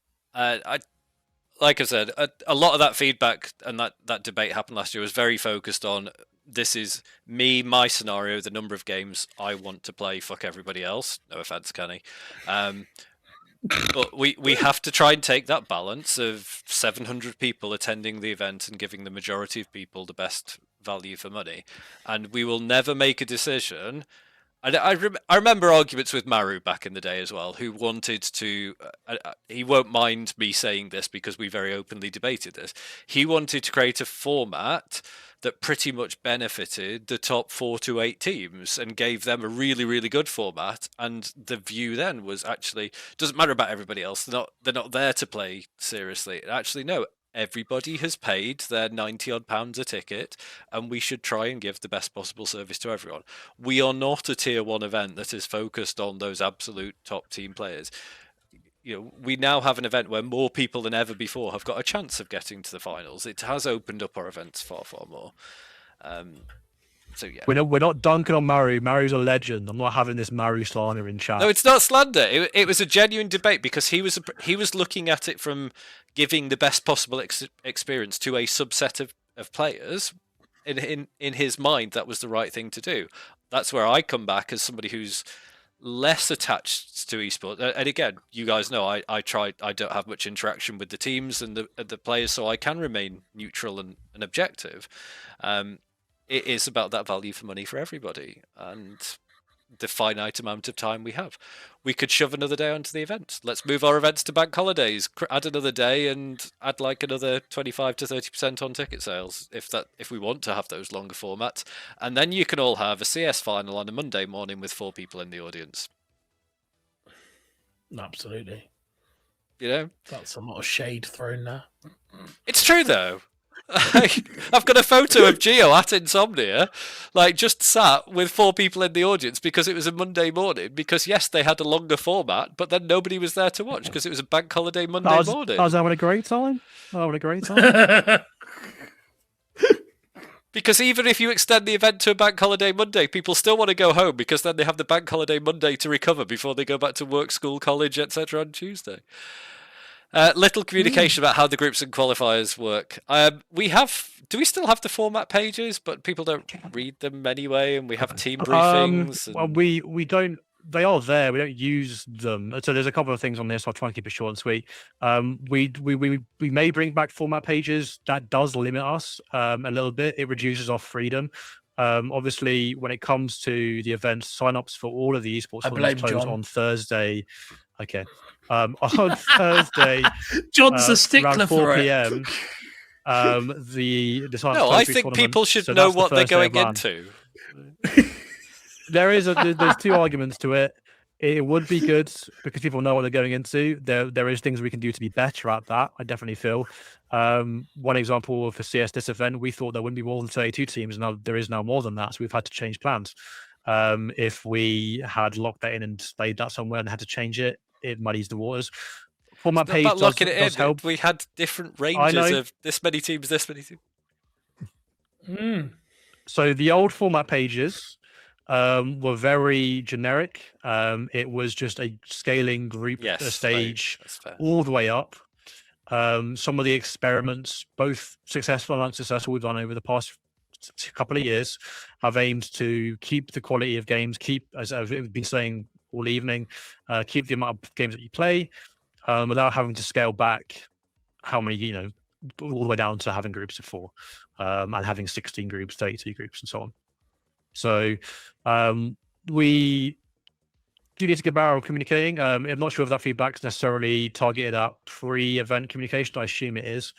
Like I said, a lot of that feedback and that debate happened last year was very focused on this is me, my scenario, the number of games I want to play, fuck everybody else. No offense, Kenny. But we have to try and take that balance of 700 people attending the event and giving the majority of people the best value for money. And we will never make a decision. And I remember arguments with Maru back in the day as well, who wanted to, he won't mind me saying this because we very openly debated this. He wanted to create a format that pretty much benefited the top 4 to 8 teams and gave them a really, really good format. And the view then was actually, doesn't matter about everybody else. They're not there to play seriously. Actually, no, everybody has paid their 90 odd pounds a ticket, and we should try and give the best possible service to everyone. We are not a tier 1 event that is focused on those absolute top team players. We now have an event where more people than ever before have got a chance of getting to the finals. It has opened up our events far, far more. So yeah. We're not dunking on Maru. Maru's a legend. I'm not having this Maru slander in chat. No, it's not slander. It was a genuine debate because he was looking at it from giving the best possible experience to a subset of players. In his mind, that was the right thing to do. That's where I come back as somebody who's less attached to esports. And again, you guys know I don't have much interaction with the teams and the players, so I can remain neutral and objective. It is about that value for money for everybody and the finite amount of time we have. We could shove another day onto the event. Let's move our events to bank holidays, add another day, and add like another 25 to 30% on ticket sales if we want to have those longer formats. And then you can all have a CS final on a Monday morning with 4 people in the audience. Absolutely. You know, that's a lot of shade thrown there. It's true though. I've got a photo of Gio at Insomnia, like just sat with 4 people in the audience because it was a Monday morning. Because yes, they had a longer format, but then nobody was there to watch because it was a bank holiday Monday morning. I was having a great time. Having a great time. Because even if you extend the event to a bank holiday Monday, people still want to go home because then they have the bank holiday Monday to recover before they go back to work, school, college, etc. on Tuesday. Little communication about how the groups and qualifiers work. Do we still have the format pages, but people don't read them anyway, and we have team briefings? Well, we don't. They are there. We don't use them. So there's a couple of things on this. I'll try and keep it short and sweet. We may bring back format pages. That does limit us a little bit. It reduces our freedom. Obviously, when it comes to the events, sign-ups for all of the esports tournaments close on Thursday. Okay. On Thursday, John's a stickler around 4 for p.m. The no, I think people should know what they're going into. There's 2 arguments to it. It would be good because people know what they're going into. There is things we can do to be better at that. I definitely feel. One example for CS this event, we thought there wouldn't be more than 32 teams. Now there is now more than that, so we've had to change plans. If we had locked that in and stayed that somewhere and had to change it, it muddies the waters. Format page does help. We had different ranges of this many teams, this many teams. So the old format pages were very generic. It was just a scaling group stage all the way up. Some of the experiments, both successful and unsuccessful, we've done over the past couple of years, have aimed to keep the quality of games, as I've been saying all evening, keep the amount of games that you play without having to scale back how many, all the way down to having groups of 4 and having 16 groups, 32 groups, and so on. So we do need to get better at communicating. I'm not sure if that feedback is necessarily targeted at pre-event communication. I assume it is.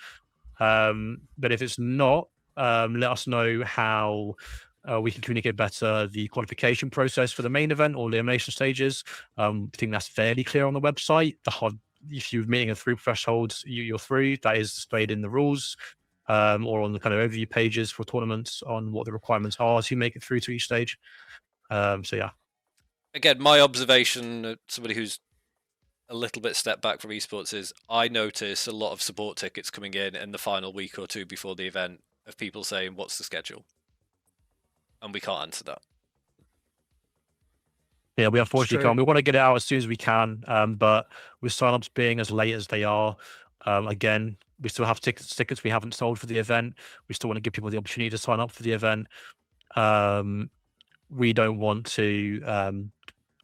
But if it's not, let us know how we can communicate better the qualification process for the main event or the elimination stages. I think that's fairly clear on the website. If you're meeting a through threshold, you're through. That is displayed in the rules or on the kind of overview pages for tournaments on what the requirements are to make it through to each stage. So yeah. Again, my observation, somebody who's a little bit step back from esports, is I notice a lot of support tickets coming in the final week or 2 before the event of people saying, "What's the schedule?" And we can't answer that. Yeah, we unfortunately can't. We want to get it out as soon as we can, but with signups being as late as they are, again, we still have tickets we haven't sold for the event. We still want to give people the opportunity to sign up for the event. We don't want to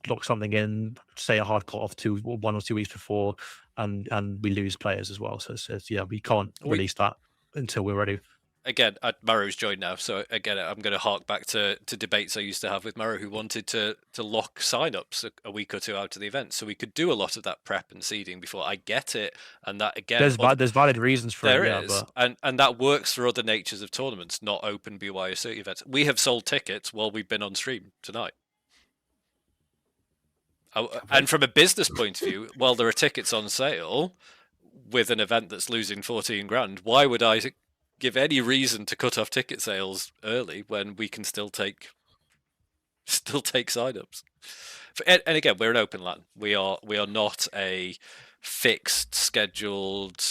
lock something in, say a hard cut off 1 or 2 weeks before, and we lose players as well. So yeah, we can't release that until we're ready. Again, Maru's joined now, so again, I'm going to hark back to debates I used to have with Maru, who wanted to lock signups a week or 2 out of the event, so we could do a lot of that prep and seeding before. I get it, and that again, there's valid reasons for there it. Is, but... and that works for other natures of tournaments, not open BYOC events. We have sold tickets while we've been on stream tonight. And from a business point of view, while there are tickets on sale with an event that's losing 14 grand, why would I give any reason to cut off ticket sales early when we can still take signups? And again, we're an open LAN. We are not a fixed, scheduled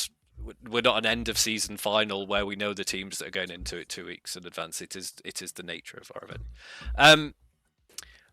we're not an end of season final where we know the teams that are going into it 2 weeks in advance. It is the nature of our event.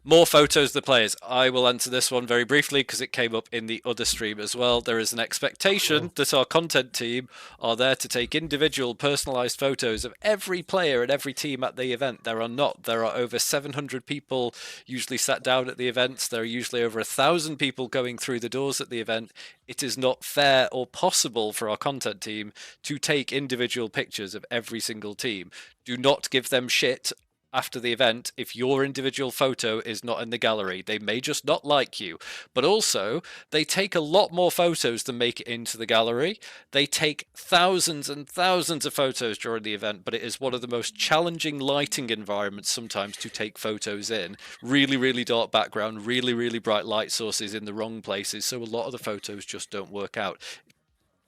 More photos of the players. I will answer this one very briefly because it came up in the other stream as well. There is an expectation that our content team are there to take individual personalized photos of every player and every team at the event. There are not. There are over 700 people usually sat down at the events. There are usually over 1,000 people going through the doors at the event. It is not fair or possible for our content team to take individual pictures of every single team. Do not give them shit after the event if your individual photo is not in the gallery. They may just not like you, but also they take a lot more photos than make it into the gallery. They take thousands and thousands of photos during the event, but it is one of the most challenging lighting environments sometimes to take photos in. Really, really dark background, really, really bright light sources in the wrong places, so a lot of the photos just don't work out.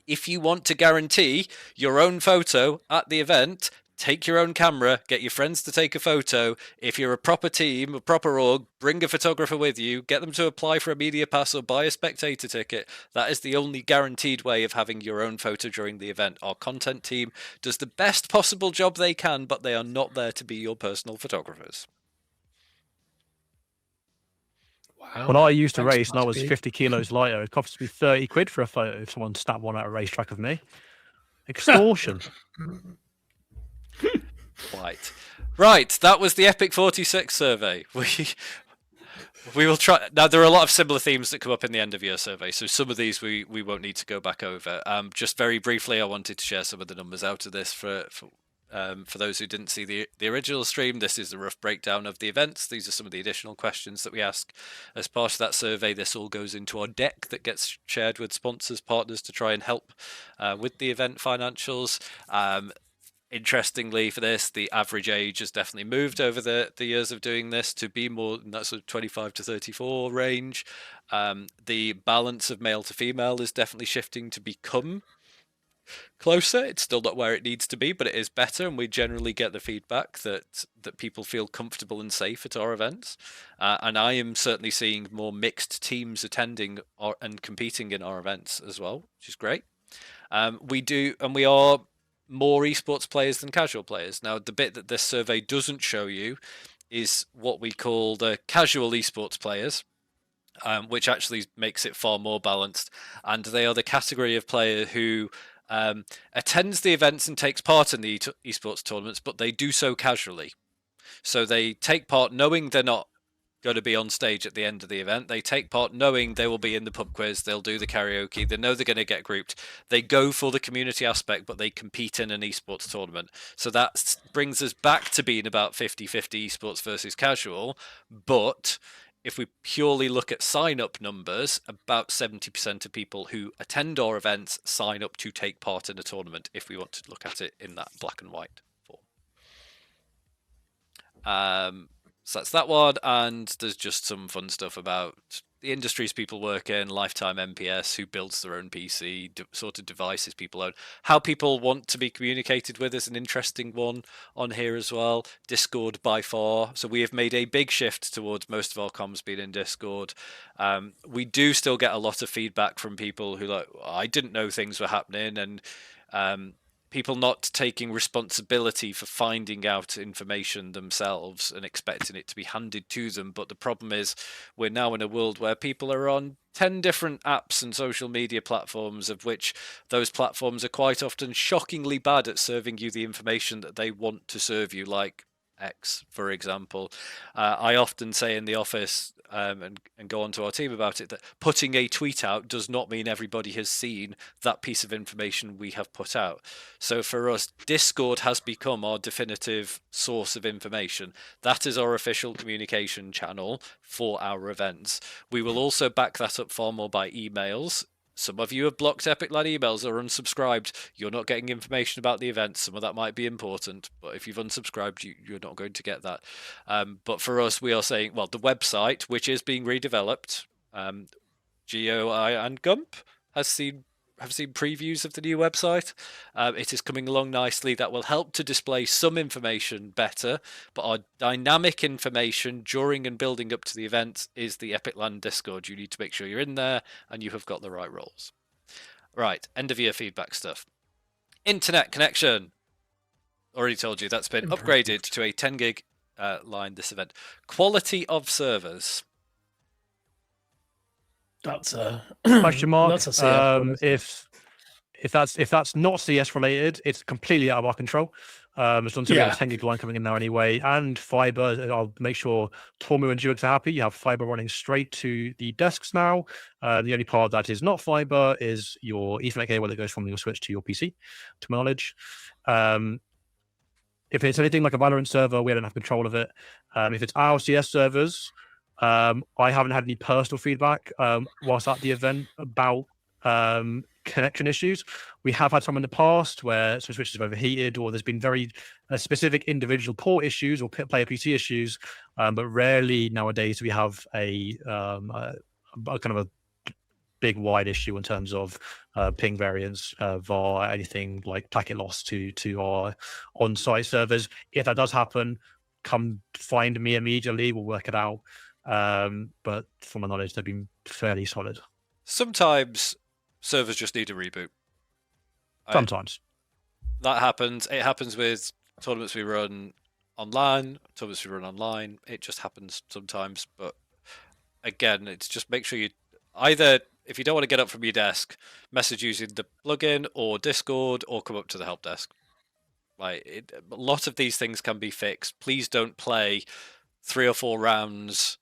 If you want to guarantee your own photo at the event, take your own camera, get your friends to take a photo. If you're a proper team, a proper org, bring a photographer with you, get them to apply for a media pass or buy a spectator ticket. That is the only guaranteed way of having your own photo during the event. Our content team does the best possible job they can, but they are not there to be your personal photographers. Wow. When I used to Thanks, race and I was Marty. 50 kilos lighter, it cost me 30 quid for a photo if someone snapped one at a racetrack of me. Extortion. Right, that was the Epic 46 survey. We will try. Now, there are a lot of similar themes that come up in the end of year survey, so some of these we won't need to go back over. Just very briefly, I wanted to share some of the numbers out of this for those who didn't see the original stream. This is the rough breakdown of the events. These are some of the additional questions that we ask as part of that survey. This all goes into our deck that gets shared with sponsors, partners to try and help with the event financials. Interestingly for this, the average age has definitely moved over the years of doing this to be more in that sort of 25 to 34 range. The balance of male to female is definitely shifting to become closer. It's still not where it needs to be, but it is better, and we generally get the feedback that people feel comfortable and safe at our events. And I am certainly seeing more mixed teams attending and competing in our events as well, which is great. We are more esports players than casual players. Now, the bit that this survey doesn't show you is what we call the casual esports players, which actually makes it far more balanced. And they are the category of player who attends the events and takes part in the esports tournaments, but they do so casually. So they take part knowing they're not going to be on stage at the end of the event. They take part knowing they will be in the pub quiz, they'll do the karaoke, they know they're going to get grouped. They go for the community aspect, but they compete in an esports tournament. So that brings us back to being about 50-50 esports versus casual. But if we purely look at sign-up numbers, about 70% of people who attend our events sign up to take part in a tournament, if we want to look at it in that black and white form. So that's that one, and there's just some fun stuff about the industries people work in, lifetime MPS, who builds their own PC, sort of devices people own. How people want to be communicated with is an interesting one on here as well. Discord by far. So we have made a big shift towards most of our comms being in Discord. We do still get a lot of feedback from people who I didn't know things were happening, and people not taking responsibility for finding out information themselves and expecting it to be handed to them. But the problem is we're now in a world where people are on 10 different apps and social media platforms, of which those platforms are quite often shockingly bad at serving you the information that they want to serve you, like X, for example. I often say in the office, and go on to our team about it, that putting a tweet out does not mean everybody has seen that piece of information we have put out. So for us, Discord has become our definitive source of information. That is our official communication channel for our events. We will also back that up far more by emails. Some of you have blocked EPIC.LAN emails or unsubscribed. You're not getting information about the event. Some of that might be important, but if you've unsubscribed, you're not going to get that. But for us, we are saying, well, the website, which is being redeveloped, GOI and Gump have seen previews of the new website. It is coming along nicely. That will help to display some information better, but our dynamic information during and building up to the event is the EPIC.LAN Discord. You need to make sure you're in there and you have got the right roles. Right, end of year feedback stuff. Internet connection. Already told you that's been Improved. upgraded to a 10 gig line this event. Quality of servers. That's a Question mark. that's a CF one, isn't it? If that's not CS related, it's completely out of our control. As long as we have Yeah. a 10 gig line coming in now anyway, and fiber, I'll make sure Tormu and Duix are happy. You have fiber running straight to the desks now. The only part that is not fiber is your Ethernet cable that goes from your switch to your PC, to my knowledge. If it's anything like a Valorant server, we don't have control of it. If it's our CS servers, I haven't had any personal feedback whilst at the event about connection issues. We have had some in the past where some switches have overheated, or there's been very specific individual port issues or player PC issues, but rarely nowadays do we have a kind of a big wide issue in terms of ping variance, VAR, anything like packet loss to our on-site servers. If that does happen, come find me immediately. We'll work it out. But from my knowledge, they've been fairly solid. Sometimes servers just need a reboot. Sometimes. That happens. It happens with tournaments we run online, tournaments we run online. It just happens sometimes. But again, it's just make sure you either, if you don't want to get up from your desk, message using the plugin or Discord, or come up to the help desk. A lot of these things can be fixed. Please don't play 3 or 4 rounds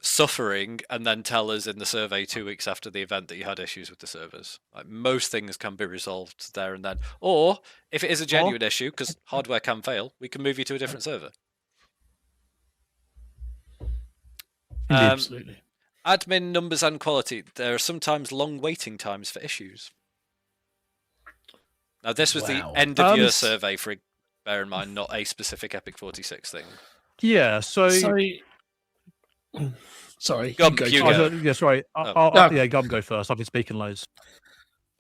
suffering and then tell us in the survey 2 weeks after the event that you had issues with the servers. Most things can be resolved there and then. Or if it is a genuine issue, because hardware can fail, we can move you to a different server. Absolutely. Admin numbers and quality. There are sometimes long waiting times for issues. Now, this was the end of year survey, for bear in mind, not a specific Epic 46 thing. Yeah, sorry. Gum, you go. Yeah, sorry. Yeah, Gum, go first. I've been speaking loads.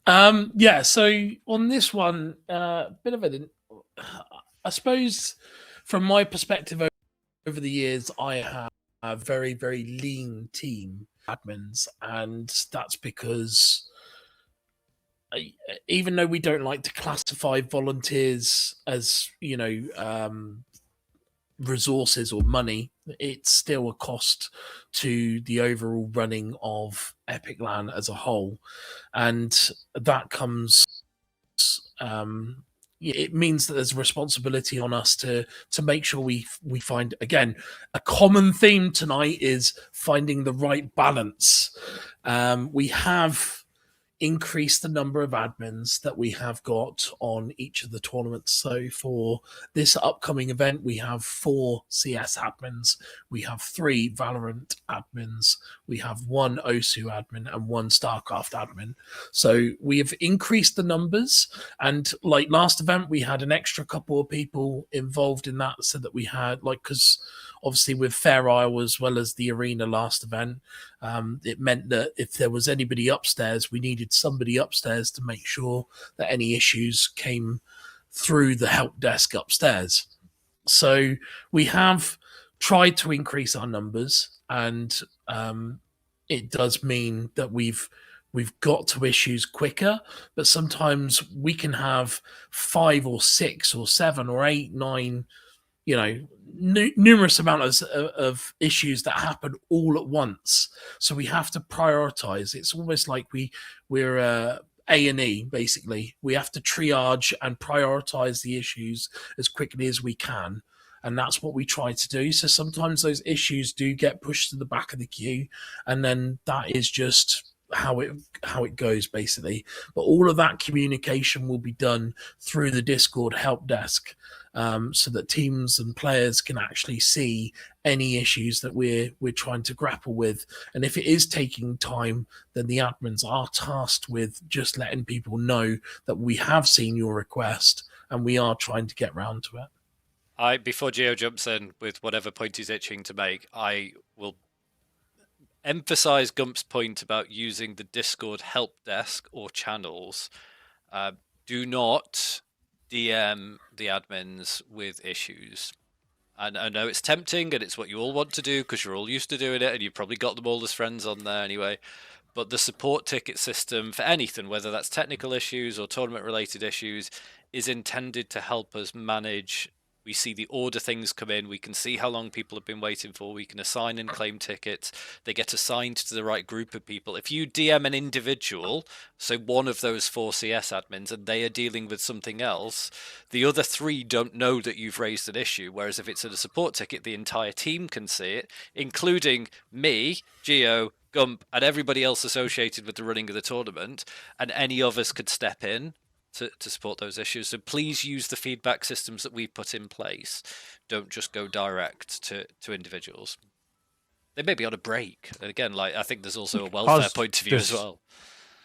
Yeah, so on this one, bit of it. I suppose from my perspective over the years, I have a very, very lean team admins, and that's because even though we don't like to classify volunteers as, resources or money, it's still a cost to the overall running of EPIC.LAN as a whole, and that comes it means that there's a responsibility on us to make sure we find, again, a common theme tonight is finding the right balance. We have increase the number of admins that we have got on each of the tournaments. So for this upcoming event, we have 4 CS admins, we have 3 Valorant admins, we have 1 OSU admin and 1 StarCraft admin. So we have increased the numbers, and like last event, we had an extra couple of people involved in that, so that we had, because obviously with Fair Isle as well as the arena last event, it meant that if there was anybody upstairs, we needed somebody upstairs to make sure that any issues came through the help desk upstairs. So we have tried to increase our numbers, and it does mean that we've got to issues quicker, but sometimes we can have 5 or 6 or 7 or 8, 9, numerous amounts of issues that happen all at once. So we have to prioritize. It's almost like we're A&E, basically. We have to triage and prioritize the issues as quickly as we can. And that's what we try to do. So sometimes those issues do get pushed to the back of the queue, and then that is just how it goes, basically. But all of that communication will be done through the Discord help desk, so that teams and players can actually see any issues that we're trying to grapple with. And if it is taking time, then the admins are tasked with just letting people know that we have seen your request and we are trying to get round to it. Before Gio jumps in with whatever point he's itching to make, I will emphasize Gump's point about using the Discord help desk or channels. Do not DM the admins with issues. And I know it's tempting and it's what you all want to do because you're all used to doing it and you've probably got them all as friends on there anyway. But the support ticket system for anything, whether that's technical issues or tournament related issues, is intended to help us manage. We see the order things come in. We can see how long people have been waiting for. We can assign and claim tickets. They get assigned to the right group of people. If you DM an individual, so one of those 4 CS admins, and they are dealing with something else, the other 3 don't know that you've raised an issue. Whereas if it's in a support ticket, the entire team can see it, including me, Geo, Gump, and everybody else associated with the running of the tournament, and any of us could step in to support those issues. So please use the feedback systems that we put in place. Don't just go direct to individuals. They may be on a break. And again, like, I think there's also a welfare point of view as well.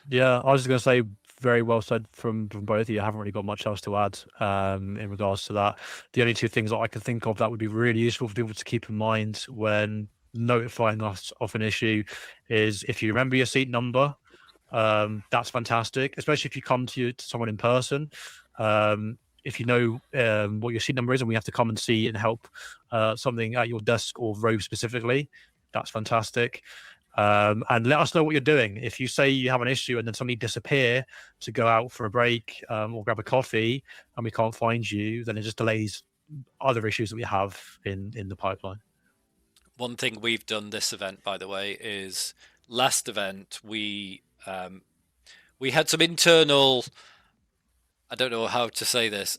Yeah, I was just going to say, very well said from both of you. I haven't really got much else to add in regards to that. The only 2 things that I can think of that would be really useful for people to keep in mind when notifying us of an issue is, if you remember your seat number, that's fantastic, especially if you come to someone in person. If you know what your seat number is and we have to come and see and help something at your desk or row specifically, that's fantastic. And let us know what you're doing. If you say you have an issue and then suddenly disappear to go out for a break or grab a coffee and we can't find you, then it just delays other issues that we have in the pipeline. One thing we've done this event, by the way, is last event we had some internal, I don't know how to say this,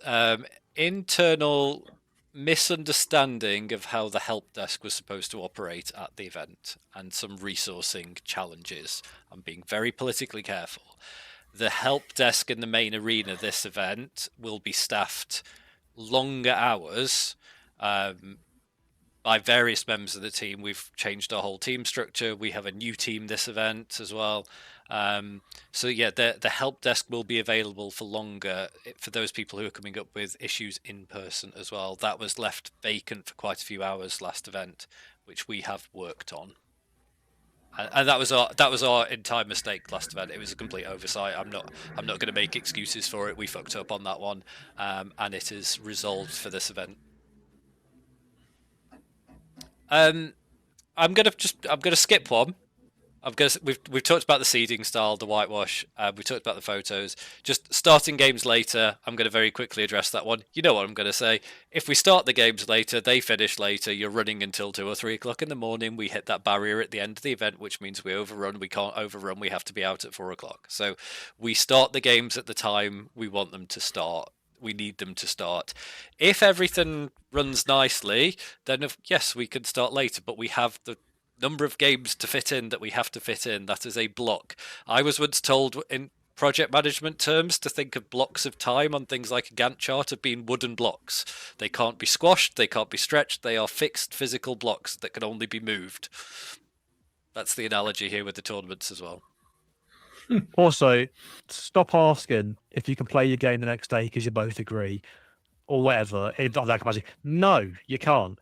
internal misunderstanding of how the help desk was supposed to operate at the event, and some resourcing challenges. I'm being very politically careful. The help desk in the main arena this event will be staffed longer hours by various members of the team. We've changed our whole team structure. We have a new team this event as well. So yeah, the help desk will be available for longer for those people who are coming up with issues in person as well. That was left vacant for quite a few hours last event, which we have worked on. And that was our entire mistake last event. It was a complete oversight. I'm not going to make excuses for it. We fucked up on that one, and it is resolved for this event. I'm gonna skip one. We've talked about the seeding style, the whitewash. We've talked about the photos. Just starting games later. I'm going to very quickly address that one. You know what I'm going to say. If we start the games later, they finish later. You're running until 2 or 3 o'clock in the morning. We hit that barrier at the end of the event, which means we overrun. We can't overrun. We have to be out at 4 o'clock. So we start the games at the time we want them to start. We need them to start. If everything runs nicely, then yes, we can start later. But we have the number of games to fit in that we have to fit in. That is a block. I was once told in project management terms to think of blocks of time on things like a Gantt chart of being wooden blocks. They can't be squashed, they can't be stretched, they are fixed physical blocks that can only be moved. That's the analogy here with the tournaments as well. Also, stop asking if you can play your game the next day because you both agree or whatever. No, you can't.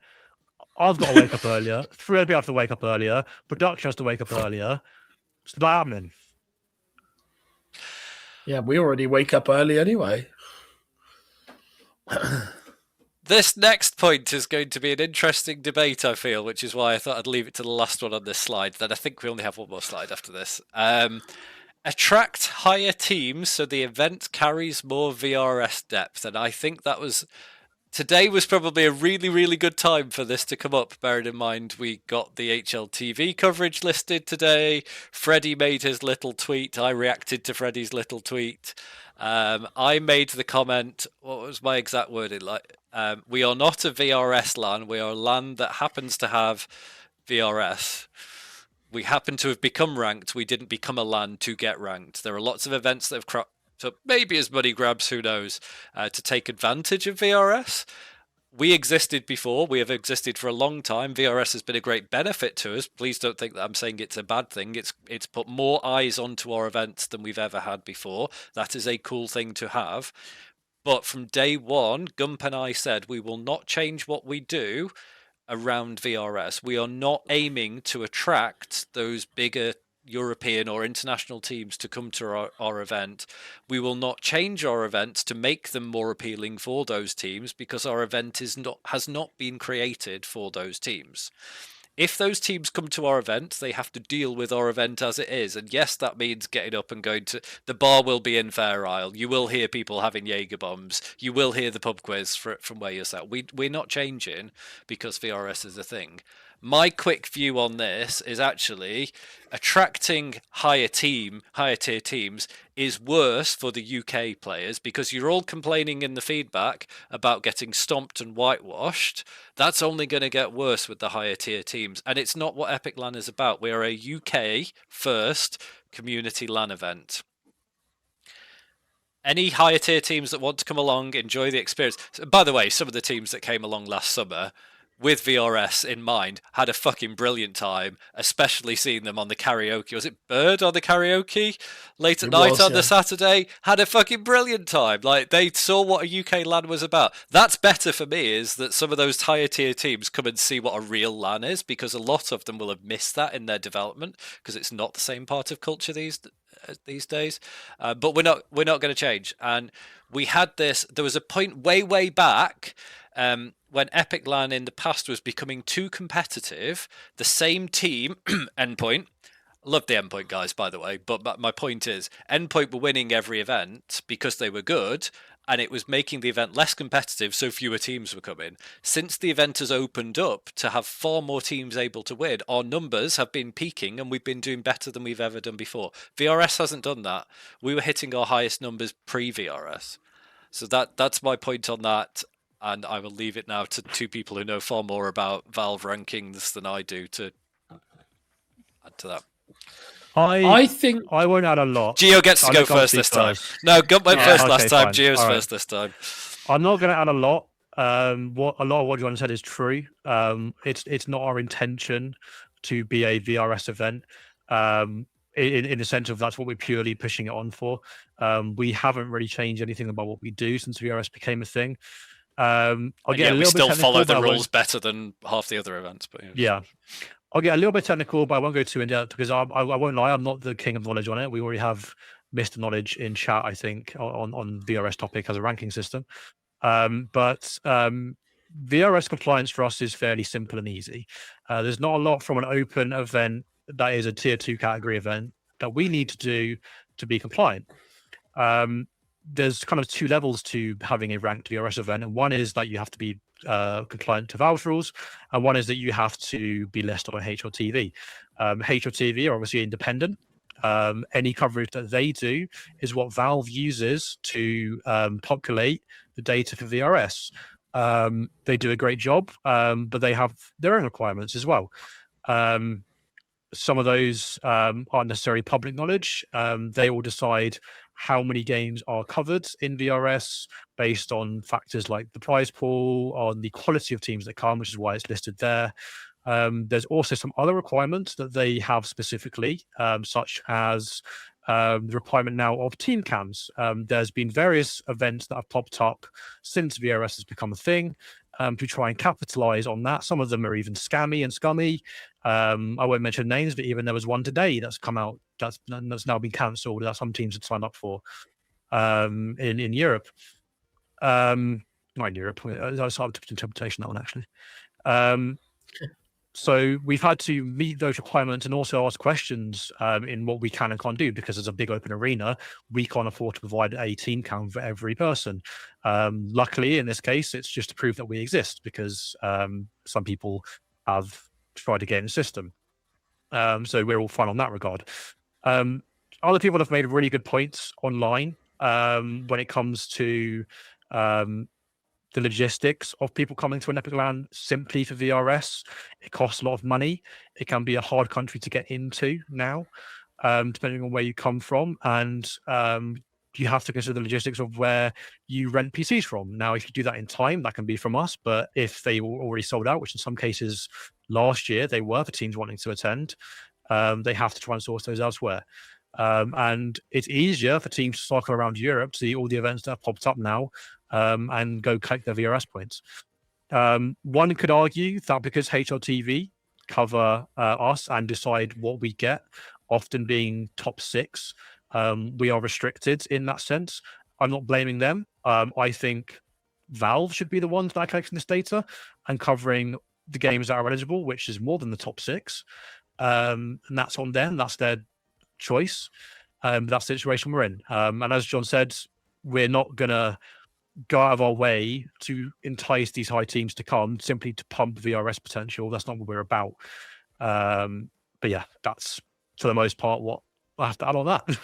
I've got to wake up earlier. Fred have to wake up earlier. Production has to wake up earlier. It's not happening. Yeah, we already wake up early anyway. This next point is going to be an interesting debate, I feel, which is why I thought I'd leave it to the last one on this slide. Then I think we only have one more slide after this. Attract higher teams so the event carries more VRS depth. And I think that was... Today was probably a really, really good time for this to come up, bearing in mind we got the HLTV coverage listed today. Freddie made his little tweet. I reacted to Freddie's little tweet. I made the comment, what was my exact wording? We are not a VRS LAN. We are a LAN that happens to have VRS. We happen to have become ranked. We didn't become a LAN to get ranked. There are lots of events that have cropped up, maybe as money grabs, who knows, to take advantage of VRS. We existed before. We have existed for a long time. VRS has been a great benefit to us. Please don't think that I'm saying it's a bad thing. It's put more eyes onto our events than we've ever had before. That is a cool thing to have. But from day one, Gump and I said we will not change what we do around VRS. We are not aiming to attract those bigger European or international teams to come to our event. We will not change our events to make them more appealing for those teams, because our event has not been created for those teams. If those teams come to our event, they have to deal with our event as it is. And yes, that means getting up and going to the bar will be in Fair Isle. You will hear people having Jaeger bombs. You will hear the pub quiz from where you're sat. We're not changing because VRS is a thing. My quick view on this is actually attracting higher tier teams is worse for the UK players because you're all complaining in the feedback about getting stomped and whitewashed. That's only going to get worse with the higher tier teams, and it's not what EPIC.LAN is about. We are a UK first community LAN event. Any higher tier teams that want to come along, enjoy the experience. By the way, some of the teams that came along last summer with VRS in mind had a fucking brilliant time, especially seeing them on the karaoke. Was it Bird on the karaoke late at night on the Saturday? Had a fucking brilliant time. Like, they saw what a UK LAN was about. That's better for me, is that some of those higher tier teams come and see what a real LAN is, because a lot of them will have missed that in their development because it's not the same part of culture these days. But we're not going to change. And we had this. There was a point way back when EPIC.LAN in the past was becoming too competitive. The same team, Endpoint. Love the Endpoint guys, by the way. But my point is, Endpoint were winning every event because they were good, and it was making the event less competitive, so fewer teams were coming. Since the event has opened up to have far more teams able to win, our numbers have been peaking, and we've been doing better than we've ever done before. VRS hasn't done that. We were hitting our highest numbers pre-VRS. So that's my point on that. And I will leave it now to two people who know far more about Valve rankings than I do to add to that. I think I won't add a lot. Geo gets to go first this time. No, Gun went first last time. Geo's first this time. I'm not going to add a lot. A lot of what John said is true. It's not our intention to be a VRS event. In the sense of that's what we're purely pushing it on for. We haven't really changed anything about what we do since VRS became a thing. We still follow the rules better than half the other events. But yeah. I'll get a little bit technical, but I won't go too in depth because I won't lie. I'm not the king of knowledge on it. We already have Mr. Knowledge in chat, I think, on VRS topic as a ranking system. But VRS compliance for us is fairly simple and easy. There's not a lot from an open event that is a tier 2 category event that we need to do to be compliant. There's kind of two levels to having a ranked VRS event, and one is that you have to be compliant to Valve's rules, and one is that you have to be listed on HLTV. HLTV are obviously independent. Any coverage that they do is what Valve uses to populate the data for VRS. They do a great job, but they have their own requirements as well. Some of those aren't necessarily public knowledge. They will decide how many games are covered in VRS based on factors like the prize pool, on the quality of teams that come, which is why it's listed there. There's also some other requirements that they have specifically, such as the requirement now of team cams. There's been various events that have popped up since VRS has become a thing to try and capitalize on that. Some of them are even scammy and scummy. I won't mention names, but even there was one today that's come out that's now been cancelled that some teams had signed up for in Europe. Not in Europe. That's up to interpretation, that one, actually. So we've had to meet those requirements and also ask questions in what we can and can't do, because as a big open arena, we can't afford to provide a team count for every person. Luckily, in this case, it's just to prove that we exist, because some people have tried to get in the system. So we're all fine on that regard. Other people have made really good points online when it comes to the logistics of people coming to an EPIC.LAN simply for VRS. It costs a lot of money. It can be a hard country to get into now, depending on where you come from. And you have to consider the logistics of where you rent PCs from. Now, if you do that in time, that can be from us. But if they were already sold out, which in some cases last year they were for teams wanting to attend, they have to try and source those elsewhere. And it's easier for teams to cycle around Europe to see all the events that have popped up now and go collect their VRS points. One could argue that because HLTV cover us and decide what we get, often being top 6, we are restricted in that sense. I'm not blaming them. I think Valve should be the ones that are collecting this data and covering the games that are eligible, which is more than the top 6. And that's on them. That's their choice. That's the situation we're in. And as John said, we're not going to go out of our way to entice these high teams to come simply to pump VRS potential. That's not what we're about. But yeah, that's for the most part what I have to add on that.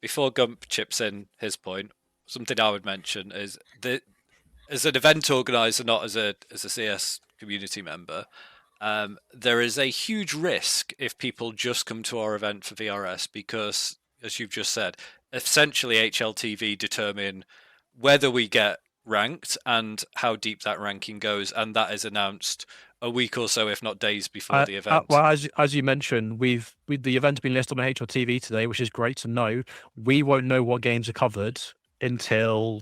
Before Gump chips in his point, something I would mention is that as an event organizer, not as a CS community member, there is a huge risk if people just come to our event for VRS because, as you've just said, essentially HLTV determine whether we get ranked and how deep that ranking goes, and that is announced a week or so, if not days, before the event. Well, as you mentioned, with the event being listed on HLTV today, which is great to know. We won't know what games are covered until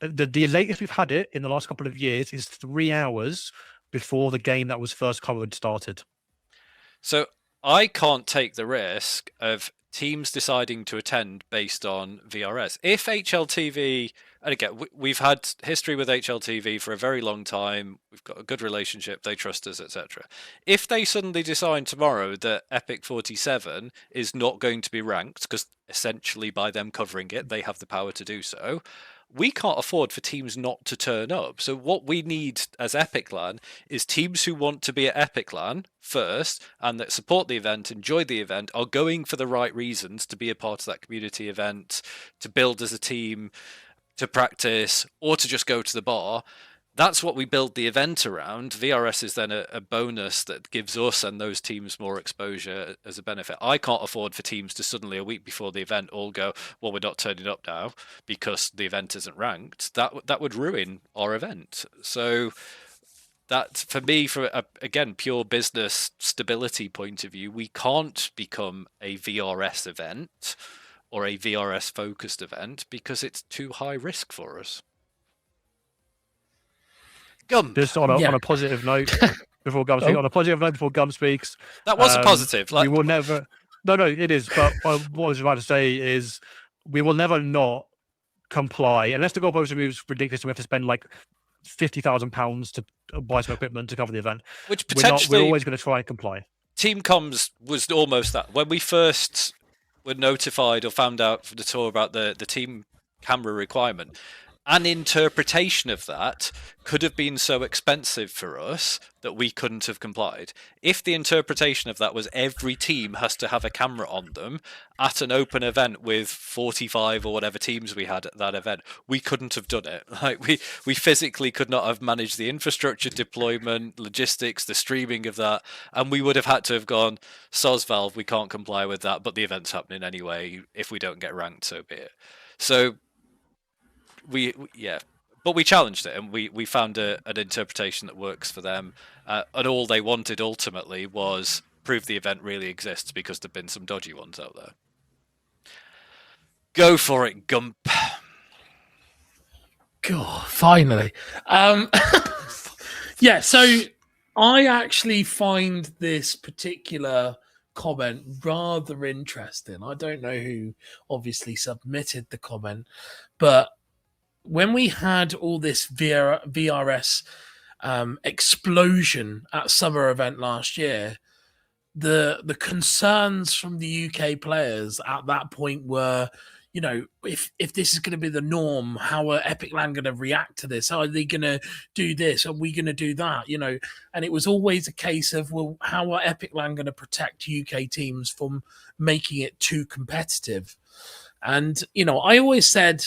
the latest we've had it in the last couple of years is 3 hours before the game that was first covered started. So I can't take the risk of teams deciding to attend based on VRS. If HLTV, and again, we've had history with HLTV for a very long time, we've got a good relationship, they trust us, etc. If they suddenly decide tomorrow that Epic 47 is not going to be ranked, because essentially by them covering it, they have the power to do so, we can't afford for teams not to turn up. So what we need as EPIC.LAN is teams who want to be at EPIC.LAN first and that support the event, enjoy the event, are going for the right reasons to be a part of that community event, to build as a team, to practice, or to just go to the bar. That's what we build the event around. VRS is then a bonus that gives us and those teams more exposure as a benefit. I can't afford for teams to suddenly, a week before the event, all go, well, we're not turning up now because the event isn't ranked. That would ruin our event. So that, for me, from again, pure business stability point of view, we can't become a VRS event or a VRS focused event because it's too high risk for us. Gump. Just on a positive note, before Gum speaks, on a positive note before Gum speaks. That was a positive. We will never. No, it is. But what I was about to say is, we will never not comply unless the goalpost moves ridiculous. And we have to spend like £50,000 to buy some equipment to cover the event. Which potentially, we're always going to try and comply. Team Comms was almost that. When we first were notified or found out from the tour about the team camera requirement, an interpretation of that could have been so expensive for us that we couldn't have complied. If the interpretation of that was every team has to have a camera on them at an open event with 45 or whatever teams we had at that event, we couldn't have done it. Like we physically could not have managed the infrastructure deployment, logistics, the streaming of that, and we would have had to have gone, soz Valve, we can't comply with that, but the event's happening anyway. If we don't get ranked, so be it. So but we challenged it and we found an interpretation that works for them, and all they wanted ultimately was prove the event really exists because there've been some dodgy ones out there. Go for it, Gump. God, finally. Yeah, so I actually find this particular comment rather interesting. I don't know who obviously submitted the comment, but when we had all this VRS explosion at summer event last year, the concerns from the UK players at that point were, you know, if this is going to be the norm, how are EPIC.LAN going to react to this? Are they going to do this? Are we going to do that? You know, and it was always a case of, well, how are EPIC.LAN going to protect UK teams from making it too competitive? And, you know, I always said,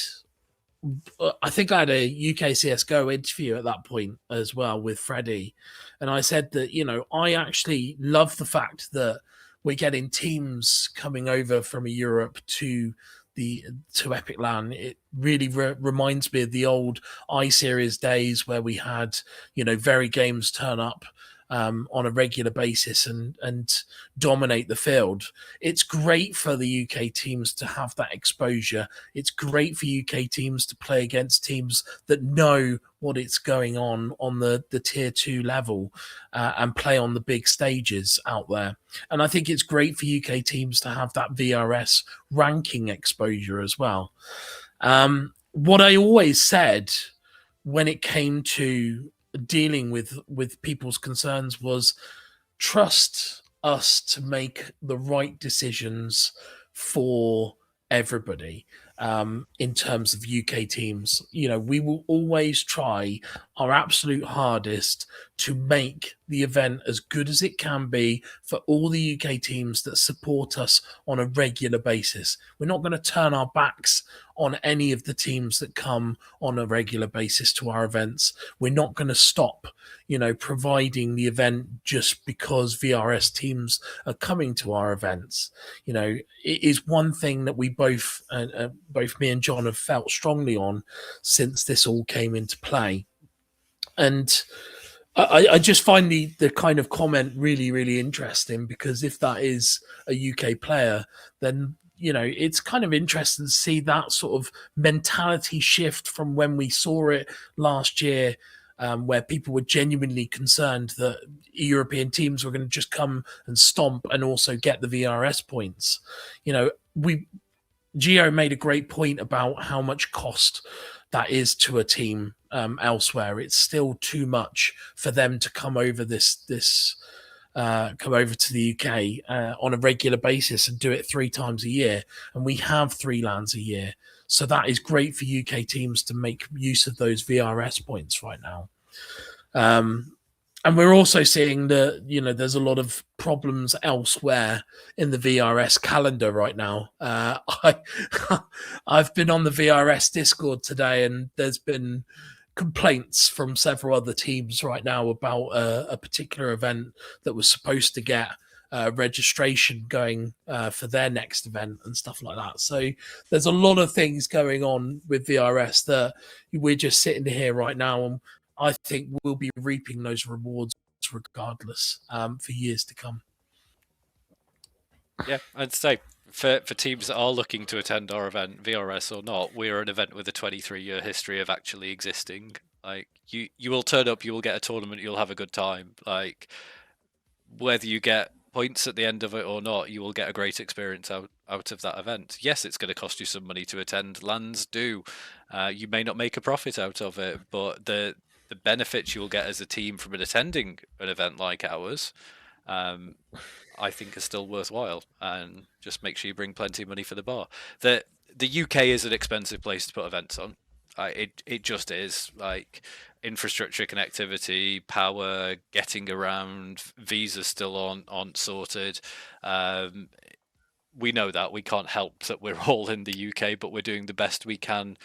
I think I had a UK CSGO interview at that point as well with Freddie. And I said that, you know, I actually love the fact that we're getting teams coming over from Europe to EPIC.LAN. It really reminds me of the old I-Series days where we had, you know, very games turn up on a regular basis and dominate the field. It's great for the UK teams to have that exposure. It's great for UK teams to play against teams that know what is going on the tier 2 level and play on the big stages out there. And I think it's great for UK teams to have that VRS ranking exposure as well. What I always said when it came to dealing with people's concerns was trust us to make the right decisions for everybody. In terms of UK teams, we will always try our absolute hardest to make the event as good as it can be for all the UK teams that support us on a regular basis. We're not going to turn our backs on any of the teams that come on a regular basis to our events. We're not going to stop, providing the event just because VRS teams are coming to our events. It is one thing that we both me and John have felt strongly on since this all came into play. And I just find the kind of comment really, really interesting, because if that is a UK player, then it's kind of interesting to see that sort of mentality shift from when we saw it last year, where people were genuinely concerned that European teams were going to just come and stomp and also get the VRS points. Gio made a great point about how much cost that is to a team elsewhere. It's still too much for them to come over come over to the UK on a regular basis and do it 3 times a year. And we have 3 LANs a year. So that is great for UK teams to make use of those VRS points right now. And we're also seeing that, there's a lot of problems elsewhere in the VRS calendar right now. I've been on the VRS Discord today, and there's been complaints from several other teams right now about a particular event that was supposed to get registration going for their next event and stuff like that. So there's a lot of things going on with VRS that we're just sitting here right now, and I think we'll be reaping those rewards regardless for years to come. Yeah, I'd say for teams that are looking to attend our event, VRS or not, we're an event with a 23-year history of actually existing. Like, you will turn up, you will get a tournament, you'll have a good time. Like, whether you get points at the end of it or not, you will get a great experience out of that event. Yes, it's going to cost you some money to attend. LANs do. You may not make a profit out of it, but the benefits you'll get as a team from attending an event like ours, I think are still worthwhile. And just make sure you bring plenty of money for the bar. The UK is an expensive place to put events on. It just is. Like, infrastructure, connectivity, power, getting around, visas still aren't sorted. We know that. We can't help that we're all in the UK, but we're doing the best we can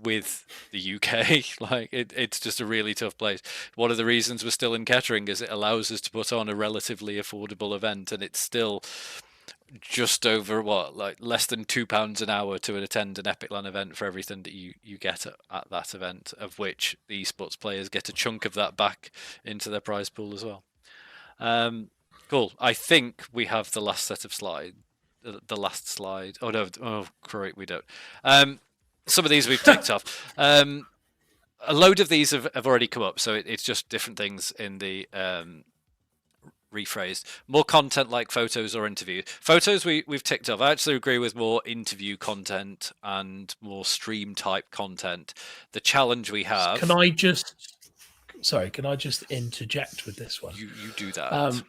with the UK. Like, it's just a really tough place. One of the reasons we're still in Kettering is it allows us to put on a relatively affordable event, and it's still just over less than £2 an hour to attend an EPIC.LAN event for everything that you get at that event, of which the esports players get a chunk of that back into their prize pool as well. Cool. I think we have the last set of slides. The last slide. Oh no! Oh, great, we don't. Some of these we've ticked off. A load of these have already come up, so it's just different things in the rephrased. More content like photos or interview. Photos we've ticked off. I actually agree with more interview content and more stream type content. The challenge we have. Can I just interject with this one? You do that.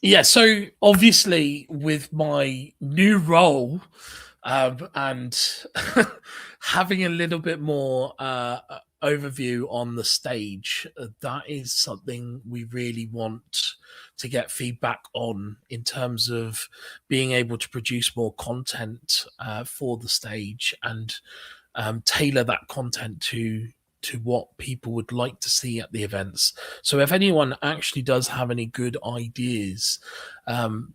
Yeah, so obviously with my new role and having a little bit more overview on the stage, that is something we really want to get feedback on, in terms of being able to produce more content for the stage and tailor that content to what people would like to see at the events. So if anyone actually does have any good ideas,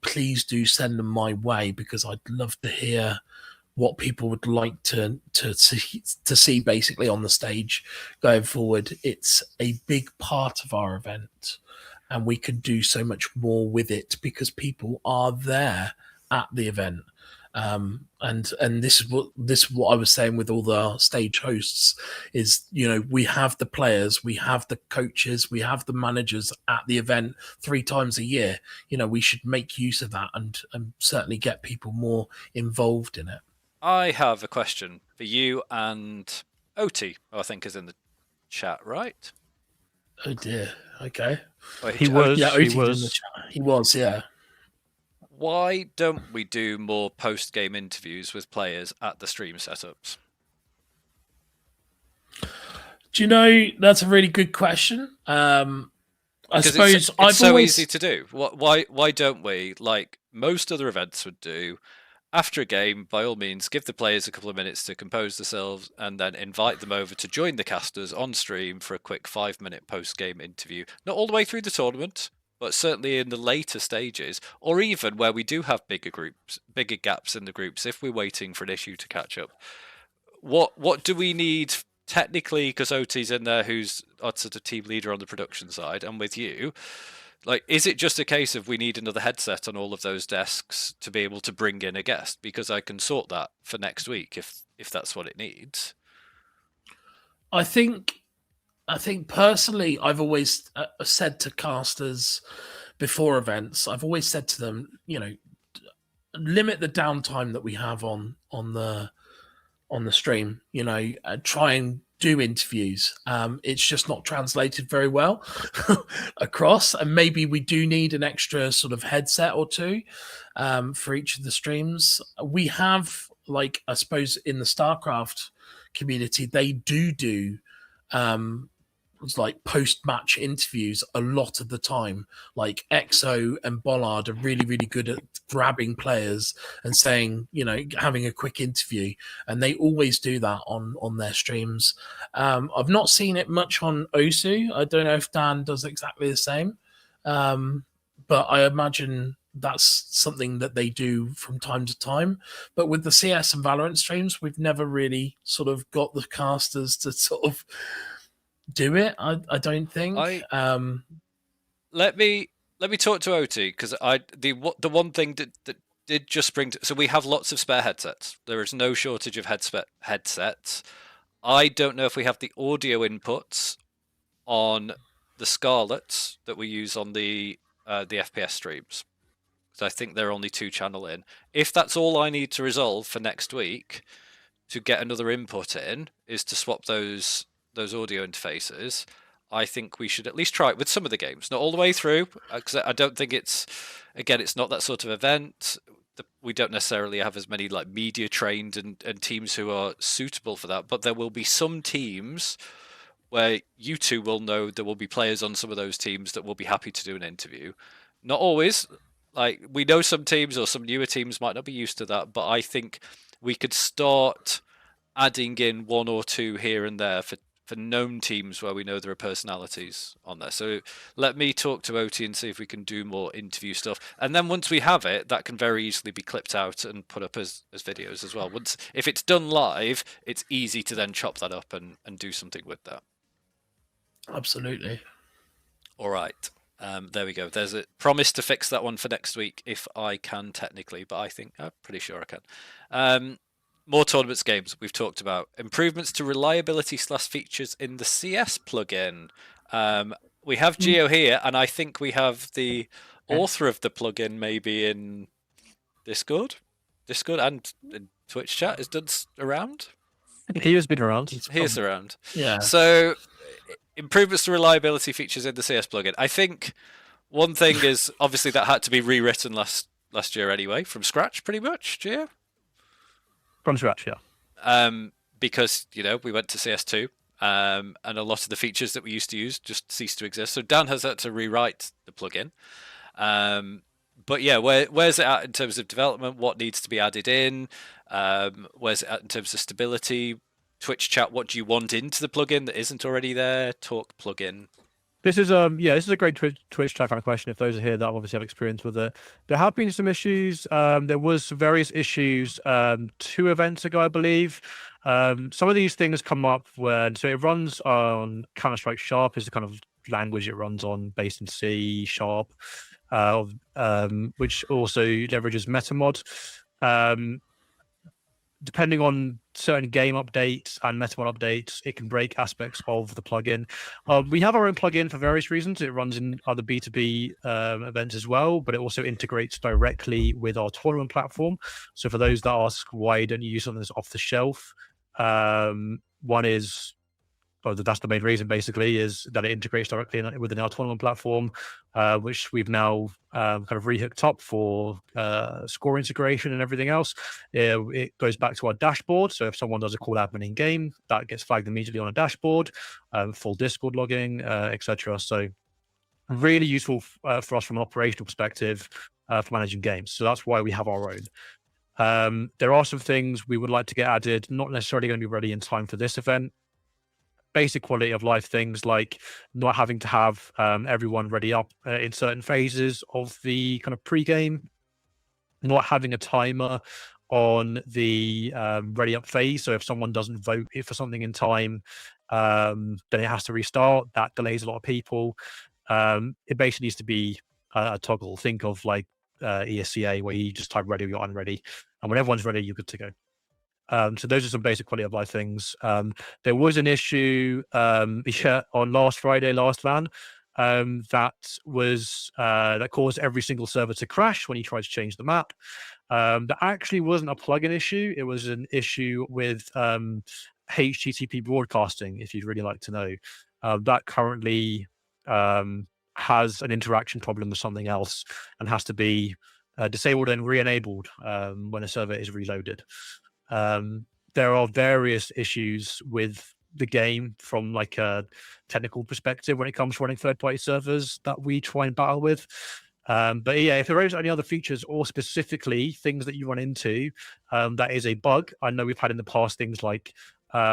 please do send them my way, because I'd love to hear what people would like to see basically on the stage going forward. It's a big part of our event, and we can do so much more with it because people are there at the event. And this is what I was saying with all the stage hosts is, we have the players, we have the coaches, we have the managers at the event 3 times a year. We should make use of that and certainly get people more involved in it. I have a question for you and OT, who I think is in the chat, right? Oh dear. Okay. Wait, He was. Yeah, He OT's in the was. chat. He was. Yeah. why don't we do more post-game interviews with players at the stream setups? Do you know, that's a really good question. I Because suppose it's I've so always easy to do. Why don't we, like most other events would do, after a game, by all means, give the players a couple of minutes to compose themselves and then invite them over to join the casters on stream for a quick 5-minute post-game interview. Not all the way through the tournament, but certainly in the later stages, or even where we do have bigger groups, bigger gaps in the groups, if we're waiting for an issue to catch up. What do we need technically? Because OT's in there, who's our sort of team leader on the production side, and with you, like, is it just a case of we need another headset on all of those desks to be able to bring in a guest? Because I can sort that for next week if that's what it needs. I think personally, I've always said to casters before events, I've always said to them, limit the downtime that we have on the stream. Try and do interviews. It's just not translated very well across, and maybe we do need an extra sort of headset or two for each of the streams. We have, like, I suppose in the StarCraft community, they do like post-match interviews a lot of the time. Like EXO and Bollard are really, really good at grabbing players and saying, having a quick interview, and they always do that on their streams. I've not seen it much on Osu. I don't know if Dan does exactly the same, but I imagine that's something that they do from time to time. But with the CS and Valorant streams, we've never really sort of got the casters to sort of do it. I don't think. Let me talk to OT, because the one thing that did just spring to, so we have lots of spare headsets. There is no shortage of headsets. I don't know if we have the audio inputs on the Scarlets that we use on the FPS streams. So I think they're only 2-channel in. If that's all I need to resolve for next week to get another input in, is to swap those audio interfaces, I think we should at least try it with some of the games, not all the way through, because I don't think it's not that sort of event. We don't necessarily have as many like media trained and teams who are suitable for that, but there will be some teams where you two will know there will be players on some of those teams that will be happy to do an interview. Not always. Like, we know some teams or some newer teams might not be used to that, but I think we could start adding in one or two here and there for known teams where we know there are personalities on there. So let me talk to OT and see if we can do more interview stuff. And then once we have it, that can very easily be clipped out and put up as videos as well. If it's done live, it's easy to then chop that up and do something with that. Absolutely. All right. There we go. There's a promise to fix that one for next week if I can technically, but I'm pretty sure I can. More tournaments games we've talked about. Improvements to reliability / features in the CS plugin. We have Geo here, and I think we have the author of the plugin maybe in Discord and in Twitch chat. Is Duds around? He has been around. He's around. Yeah. So, improvements to reliability features in the CS plugin. I think one thing is, obviously, that had to be rewritten last year anyway, from scratch, pretty much, Geo? From scratch, yeah. Because, we went to CS2, and a lot of the features that we used to use just ceased to exist. So Dan has had to rewrite the plugin. But yeah, where's it at in terms of development? What needs to be added in? Where's it at in terms of stability? Twitch chat, what do you want into the plugin that isn't already there? Talk plugin. This is a great Twitch chat kind of question. If those are here that obviously have experience with it, there have been some issues. There was various issues 2 events ago, I believe. Some of these things come up so it runs on Counter-Strike Sharp is the kind of language it runs on, based in C Sharp, which also leverages MetaMod. Depending on certain game updates and MetaMod updates, it can break aspects of the plugin. We have our own plugin for various reasons. It runs in other B2B events as well, but it also integrates directly with our tournament platform. So for those that ask why don't you use something that's off the shelf, one is well, that's the main reason basically, is that it integrates directly within our tournament platform, which we've now kind of rehooked up for score integration and everything else. It goes back to our dashboard. So if someone does a call admin in game, that gets flagged immediately on a dashboard, full Discord logging, etc. So really useful for us from an operational perspective for managing games. So that's why we have our own. There are some things we would like to get added, not necessarily going to be ready in time for this event. Basic quality of life things like not having to have everyone ready up in certain phases of the kind of pre-game, not having a timer on the ready up phase. So if someone doesn't vote for something in time, then it has to restart. That delays a lot of people. It basically needs to be a toggle. Think of like ESCA, where you just type ready or unready, and when everyone's ready, you're good to go. So those are some basic quality of life things. There was an issue on last Friday, last LAN, that caused every single server to crash when you tried to change the map. That actually wasn't a plugin issue. It was an issue with HTTP broadcasting, if you'd really like to know. That currently has an interaction problem with something else and has to be disabled and re-enabled when a server is reloaded. There are various issues with the game from like a technical perspective when it comes to running third-party servers that we try and battle with. But yeah, if there is any other features or specifically things that you run into, that is a bug. I know we've had in the past things like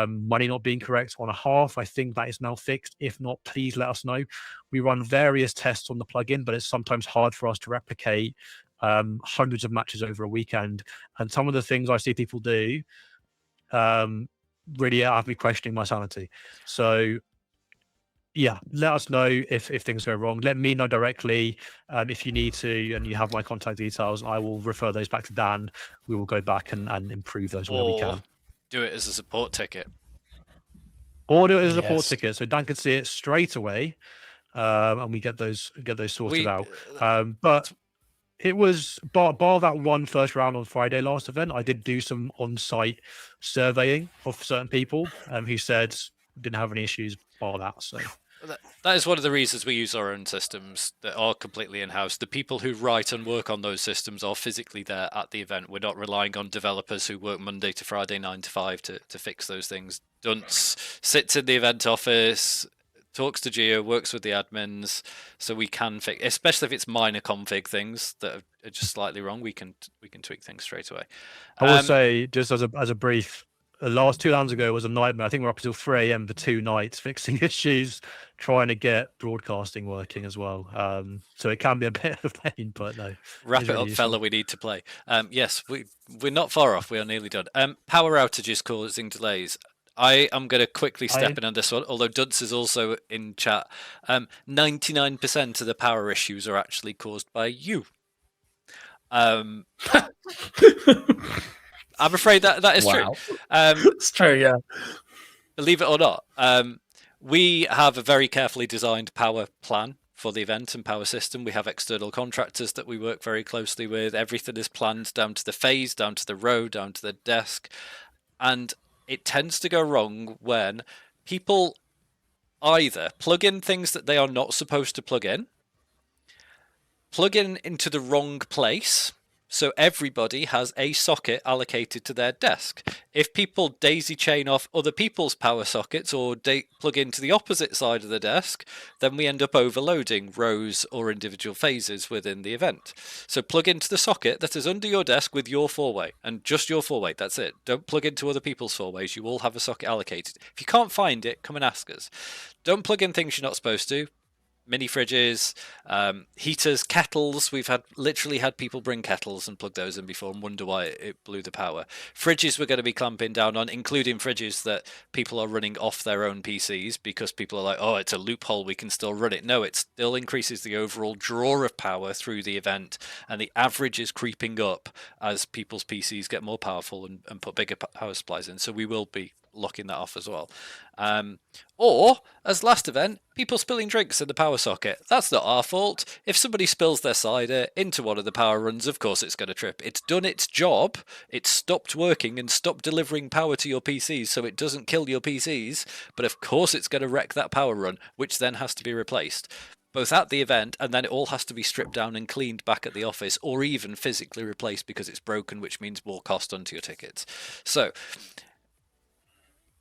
money not being correct on a half. I think that is now fixed. If not, please let us know. We run various tests on the plugin, but it's sometimes hard for us to replicate hundreds of matches over a weekend. And some of the things I see people do really have me questioning my sanity. So yeah, let us know if things go wrong. Let me know directly if you need to, and you have my contact details. I will refer those back to Dan. We will go back and improve those where we can. Do it as a support ticket. Or do it as a support ticket, so Dan can see it straight away, and we get those sorted out. But it was bar that one first round on Friday last event. I did do some on-site surveying of certain people who said didn't have any issues bar that. So that is one of the reasons we use our own systems that are completely in-house. The people who write and work on those systems are physically there at the event. We're not relying on developers who work Monday to Friday 9 to 5 to fix those things. Dunce sits in the event office, talks to Gio, works with the admins, so we can fix, especially if it's minor config things that are just slightly wrong. We can tweak things straight away. I will say, just as a brief, the last 2 rounds ago was a nightmare. I think we're up until 3 a.m. for 2 nights fixing issues, trying to get broadcasting working as well. So it can be a bit of a pain, but no. Wrap it up, fella. We need to play. Yes, we're not far off. We are nearly done. Power outages causing delays. I am going to quickly step in on this one, although Dunce is also in chat. 99% of the power issues are actually caused by you. I'm afraid that is true. It's true, yeah. Believe it or not, we have a very carefully designed power plan for the event and power system. We have external contractors that we work very closely with. Everything is planned down to the phase, down to the row, down to the desk. And it tends to go wrong when people either plug in things that they are not supposed to plug in into the wrong place, so everybody has a socket allocated to their desk. If people daisy chain off other people's power sockets or plug into the opposite side of the desk, then we end up overloading rows or individual phases within the event. So plug into the socket that is under your desk with your 4-way, and just your 4-way, that's it. Don't plug into other people's 4-ways, you all have a socket allocated. If you can't find it, come and ask us. Don't plug in things you're not supposed to. Mini fridges, heaters, kettles. We've literally had people bring kettles and plug those in before and wonder why it blew the power. Fridges we're going to be clamping down on, including fridges that people are running off their own PCs because people are like, oh, it's a loophole, we can still run it. No, it still increases the overall draw of power through the event, and the average is creeping up as people's PCs get more powerful and put bigger power supplies in. So we will be locking that off as well. Or, as last event, people spilling drinks in the power socket. That's not our fault. If somebody spills their cider into one of the power runs, of course it's going to trip. It's done its job. It's stopped working and stopped delivering power to your PCs, so it doesn't kill your PCs. But of course it's going to wreck that power run, which then has to be replaced, both at the event, and then it all has to be stripped down and cleaned back at the office, or even physically replaced because it's broken, which means more cost onto your tickets. So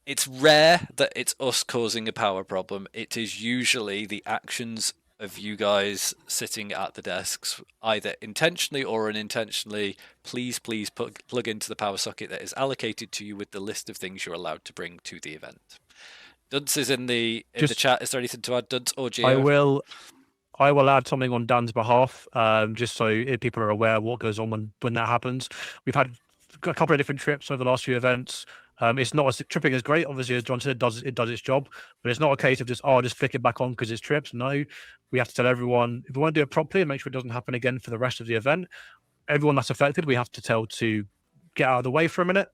it's rare that it's us causing a power problem. It is usually the actions of you guys sitting at the desks, either intentionally or unintentionally. Please plug into the power socket that is allocated to you with the list of things you're allowed to bring to the event. Dunce is in the chat. Is there anything to add, Dunce or Gio? I will add something on Dan's behalf, just so people are aware of what goes on when that happens. We've had a couple of different trips over the last few events. It's not as tripping is great. Obviously, as John said, it does its job, but it's not a case of just just flick it back on because it's trips. No, we have to tell everyone if we want to do it properly and make sure it doesn't happen again for the rest of the event. Everyone that's affected, we have to tell to get out of the way for a minute.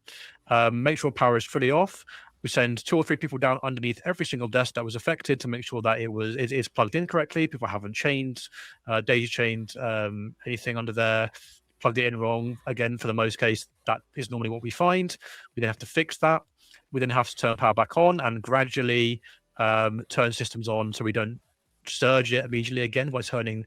Make sure power is fully off. We send 2 or 3 people down underneath every single desk that was affected to make sure that it is plugged in correctly. People haven't changed, daisy chained anything under there, plugged it in wrong. Again, for the most case, that is normally what we find. We then have to fix that. We then have to turn power back on and gradually turn systems on so we don't surge it immediately again by turning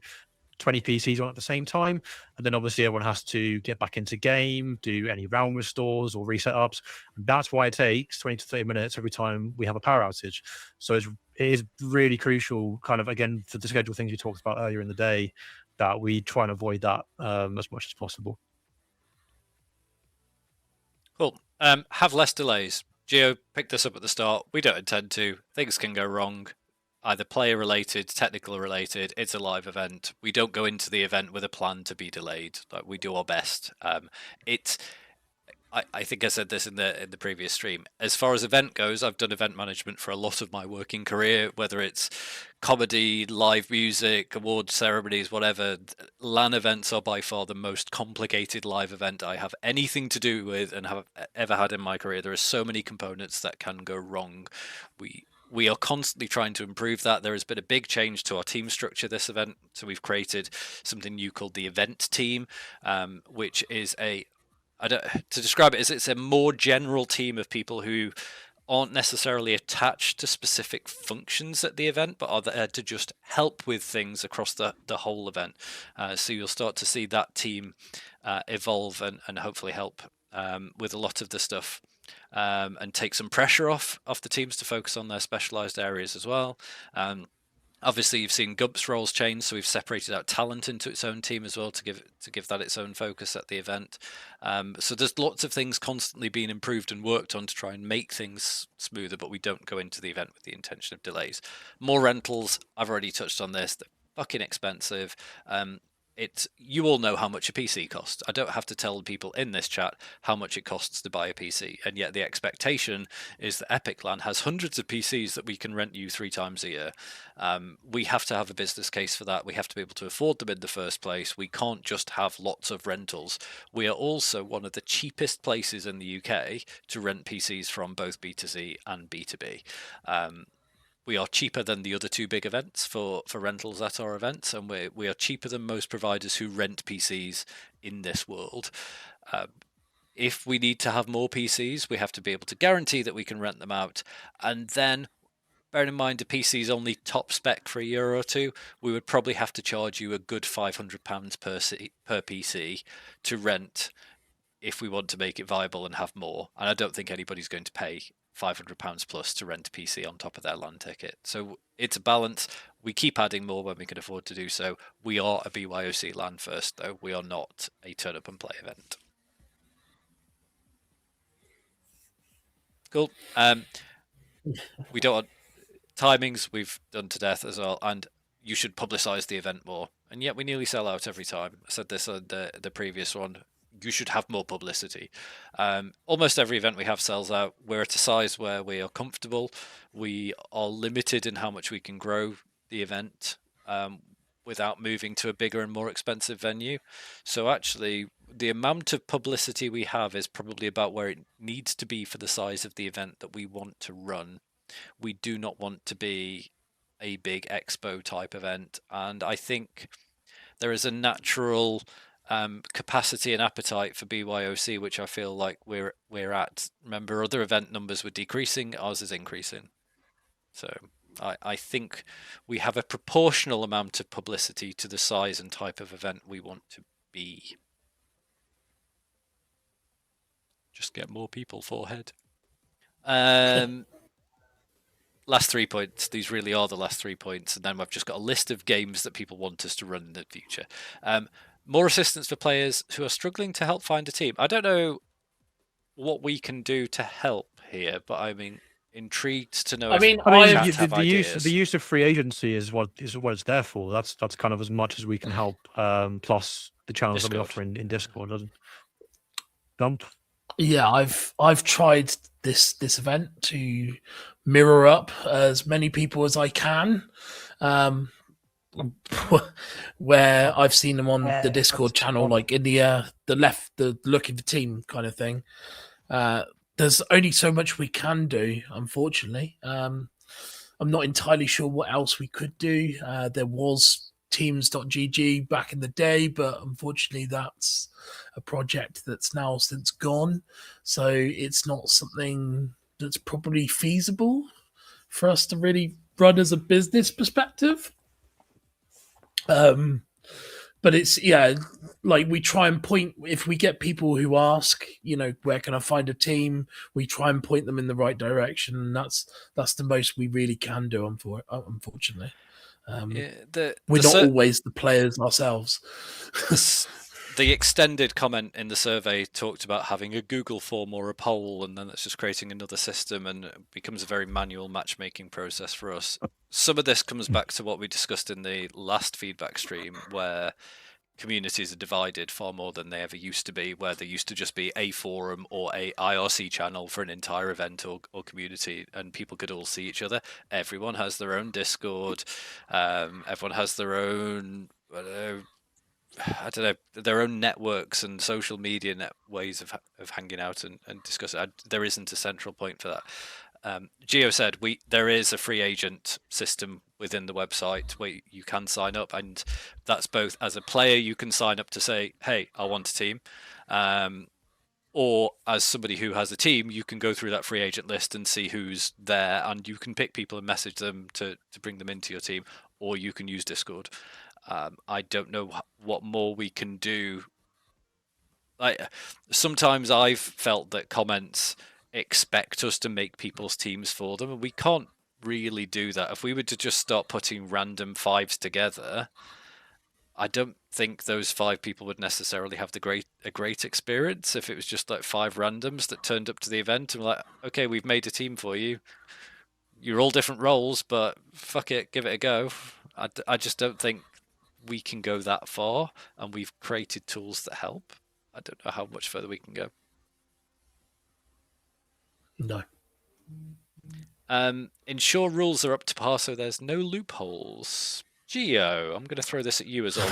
20 PCs on at the same time. And then obviously everyone has to get back into game, do any round restores or reset ups. And that's why it takes 20 to 30 minutes every time we have a power outage. So it is really crucial, kind of, again, for the schedule things you talked about earlier in the day, that we try and avoid that as much as possible. Cool. Have less delays. Gio picked this up at the start. We don't intend to. Things can go wrong, either player related, technical related. It's a live event. We don't go into the event with a plan to be delayed. Like, we do our best. I think I said this in the previous stream. As far as event goes, I've done event management for a lot of my working career, whether it's comedy, live music, award ceremonies, whatever. LAN events are by far the most complicated live event I have anything to do with and have ever had in my career. There are so many components that can go wrong. We are constantly trying to improve that. There has been a big change to our team structure this event. So we've created something new called the event team, which is to describe it, it's a more general team of people who aren't necessarily attached to specific functions at the event, but are there to just help with things across the whole event. So you'll start to see that team evolve and hopefully help with a lot of the stuff, and take some pressure off the teams to focus on their specialized areas as well. Obviously, you've seen Gump's roles change, so we've separated out talent into its own team as well to give that its own focus at the event. So there's lots of things constantly being improved and worked on to try and make things smoother, but we don't go into the event with the intention of delays. More rentals, I've already touched on this. They're fucking expensive. You all know how much a PC costs. I don't have to tell people in this chat how much it costs to buy a PC, and yet the expectation is that EPIC.LAN has hundreds of PCs that we can rent you 3 times a year. We have to have a business case for that. We have to be able to afford them in the first place. We can't just have lots of rentals. We are also one of the cheapest places in the UK to rent PCs from, both B2C and B2B. We are cheaper than the other 2 big events for rentals at our events, and we are cheaper than most providers who rent PCs in this world. If we need to have more PCs, we have to be able to guarantee that we can rent them out. And then, bearing in mind the PC is only top spec for a year or 2, we would probably have to charge you a good £500 per PC to rent if we want to make it viable and have more. And I don't think anybody's going to pay £500 plus to rent a PC on top of their LAN ticket. So it's a balance. We keep adding more when we can afford to do so. We are a BYOC LAN first, though. We are not a turn up and play event. Cool. We don't want timings. We've done to death as well, and you should publicize the event more. And yet we nearly sell out every time. I said this on the previous one. You should have more publicity. Almost every event we have sells out. We're at a size where we are comfortable. We are limited in how much we can grow the event without moving to a bigger and more expensive venue. So actually, the amount of publicity we have is probably about where it needs to be for the size of the event that we want to run. We do not want to be a big expo type event, and I think there is a natural capacity and appetite for BYOC, which I feel like we're at. Remember, other event numbers were decreasing, ours is increasing. So I think we have a proportional amount of publicity to the size and type of event we want to be. Just get more people forehead. Last 3 points. These really are the last 3 points, and then I've just got a list of games that people want us to run in the future. More assistance for players who are struggling to help find a team. I don't know what we can do to help here, but I mean, intrigued to know. I mean, chat have the ideas. use of free agency is what it's there for. That's kind of as much as we can help. Plus the channels that we offer in Discord, doesn't dump. Yeah, I've tried this event to mirror up as many people as I can. Where I've seen them on the Discord channel, like in the left, the looking for team kind of thing. There's only so much we can do, unfortunately. I'm not entirely sure what else we could do. There was teams.gg back in the day, but unfortunately that's a project that's now since gone. So it's not something that's probably feasible for us to really run as a business perspective. But it's like we try and point, if we get people who ask, where can I find a team, we try and point them in the right direction, and that's the most we really can do, unfortunately. We're not always the players ourselves. The extended comment in the survey talked about having a Google form or a poll, and then that's just creating another system, and it becomes a very manual matchmaking process for us. Some of this comes back to what we discussed in the last feedback stream, where communities are divided far more than they ever used to be, where there used to just be a forum or a IRC channel for an entire event or community, and people could all see each other. Everyone has their own Discord. Everyone has their own I don't know, their own networks and social media ways of hanging out and discussing. There isn't a central point for that. Gio said there is a free agent system within the website where you can sign up, and that's both as a player you can sign up to say, hey, I want a team, or as somebody who has a team, you can go through that free agent list and see who's there, and you can pick people and message them to bring them into your team, or you can use Discord. I don't know what more we can do. Like, sometimes I've felt that comments expect us to make people's teams for them, and we can't really do that. If we were to just start putting random fives together, I don't think those 5 people would necessarily have a great experience. If it was just like 5 randoms that turned up to the event and were like, okay, we've made a team for you. You're all different roles, but fuck it, give it a go. I just don't think we can go that far, and we've created tools that help. I don't know how much further we can go. No. Ensure rules are up to par so there's no loopholes. Gio, I'm going to throw this at you as a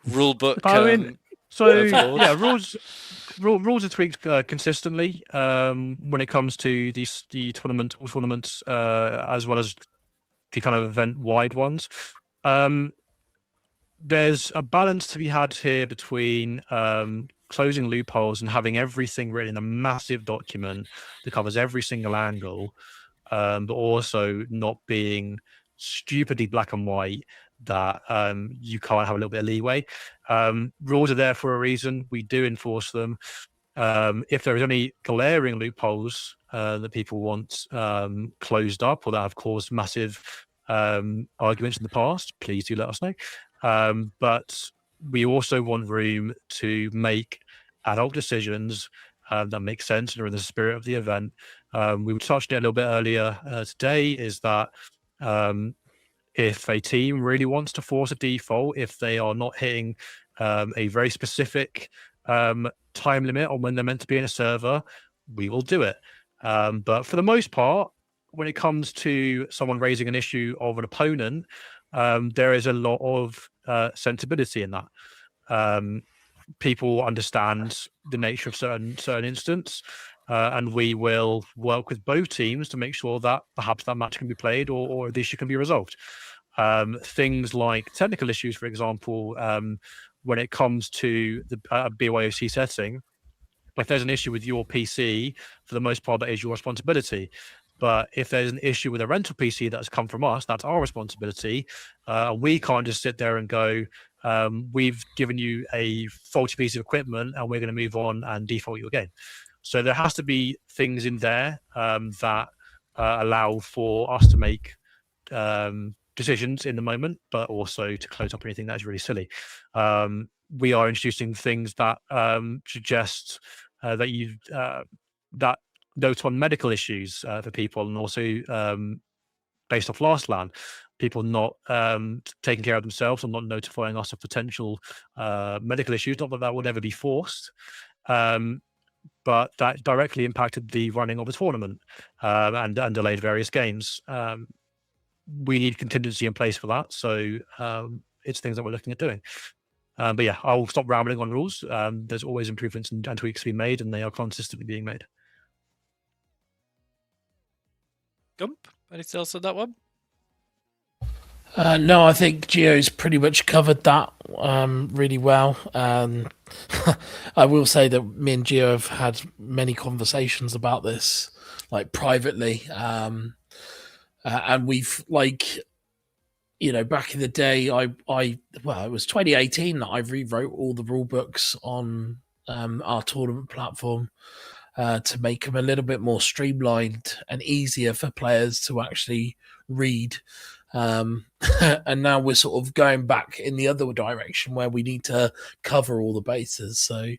rulebook. I mean, so yeah, rules are tweaked consistently when it comes to the tournaments as well as the kind of event-wide ones. There's a balance to be had here between closing loopholes and having everything written in a massive document that covers every single angle, but also not being stupidly black and white that you can't have a little bit of leeway. Rules are there for a reason. We do enforce them. If there is any glaring loopholes that people want closed up or that have caused massive arguments in the past, please do let us know. But we also want room to make adult decisions that make sense and are in the spirit of the event. We touched on it a little bit earlier today, is that if a team really wants to force a default, if they are not hitting a very specific time limit on when they're meant to be in a server, we will do it. But for the most part, when it comes to someone raising an issue of an opponent, there is a lot of sensibility in that. people understand the nature of certain instance, and we will work with both teams to make sure that perhaps that match can be played or the issue can be resolved. Things like technical issues, for example, when it comes to the BYOC setting, if there's an issue with your PC, for the most part, that is your responsibility. But if there's an issue with a rental PC that's come from us, that's our responsibility. We can't just sit there and go, we've given you a faulty piece of equipment and we're going to move on and default you again. So there has to be things in there that allow for us to make decisions in the moment, but also to close up anything that's really silly. We are introducing things that suggest that you that note on medical issues for people, and also based off last LAN, people not taking care of themselves and not notifying us of potential medical issues. Not that that would ever be forced, but that directly impacted the running of the tournament and delayed various games. We need contingency in place for that, so it's things that we're looking at doing. But yeah, I'll stop rambling on rules. There's always improvements and tweaks to be made, and they are consistently being made. Gump, anything else on that one? No, I think Gio's pretty much covered that really well. I will say that me and Gio have had many conversations about this, like privately, and we've like, you know, back in the day, well, it was 2018 that I rewrote all the rule books on our tournament platform to make them a little bit more streamlined and easier for players to actually read. And now we're sort of going back in the other direction where we need to cover all the bases. So,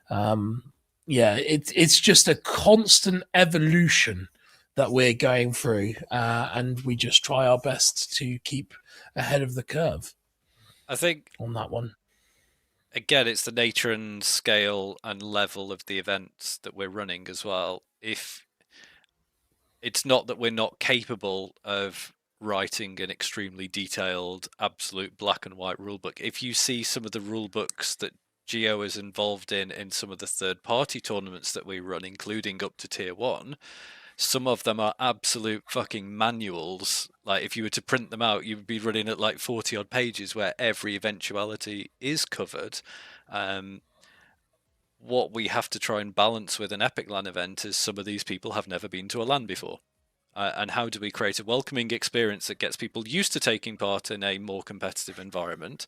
yeah, it's just a constant evolution that we're going through, and we just try our best to keep ahead of the curve. I think on that one, again, it's the nature and scale and level of the events that we're running as well. If it's not that we're not capable of writing an extremely detailed, absolute black and white rulebook. If you see some of the rulebooks that Gio is involved in some of the third-party tournaments that we run, including up to Tier 1, some of them are absolute fucking manuals. Like, if you were to print them out, you'd be running at like 40-odd pages where every eventuality is covered. What we have to try and balance with an EPIC.LAN event is some of these people have never been to a LAN before. And how do we create a welcoming experience that gets people used to taking part in a more competitive environment,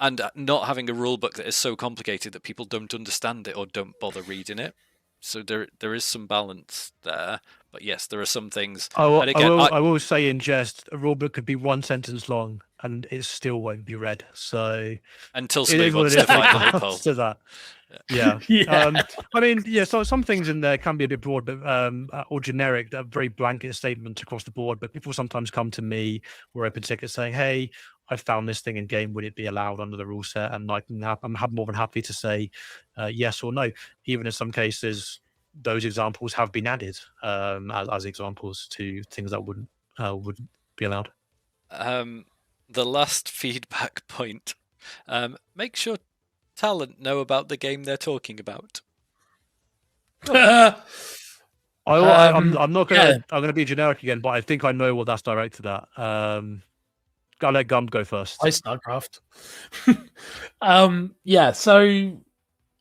and not having a rule book that is so complicated that people don't understand it or don't bother reading it. So there is some balance there. But yes, there are some things. I will say in jest, a rule book could be one sentence long and it still won't be read. So until Smooth wants to find a loophole. To that. Yeah. I mean, yeah, so some things in there can be a bit broad, but or generic, a very blanket statement across the board. But people sometimes come to me or open tickets saying, hey, I found this thing in game. Would it be allowed under the rule set? And I'm more than happy to say yes or no. Even in some cases, those examples have been added as examples to things that wouldn't be allowed. The last feedback point: make sure talent know about the game they're talking about. I'm not gonna. I'm gonna be generic again, but I think I know what that's directed at. I'll let Gump go first. Hi, StarCraft. Yeah, so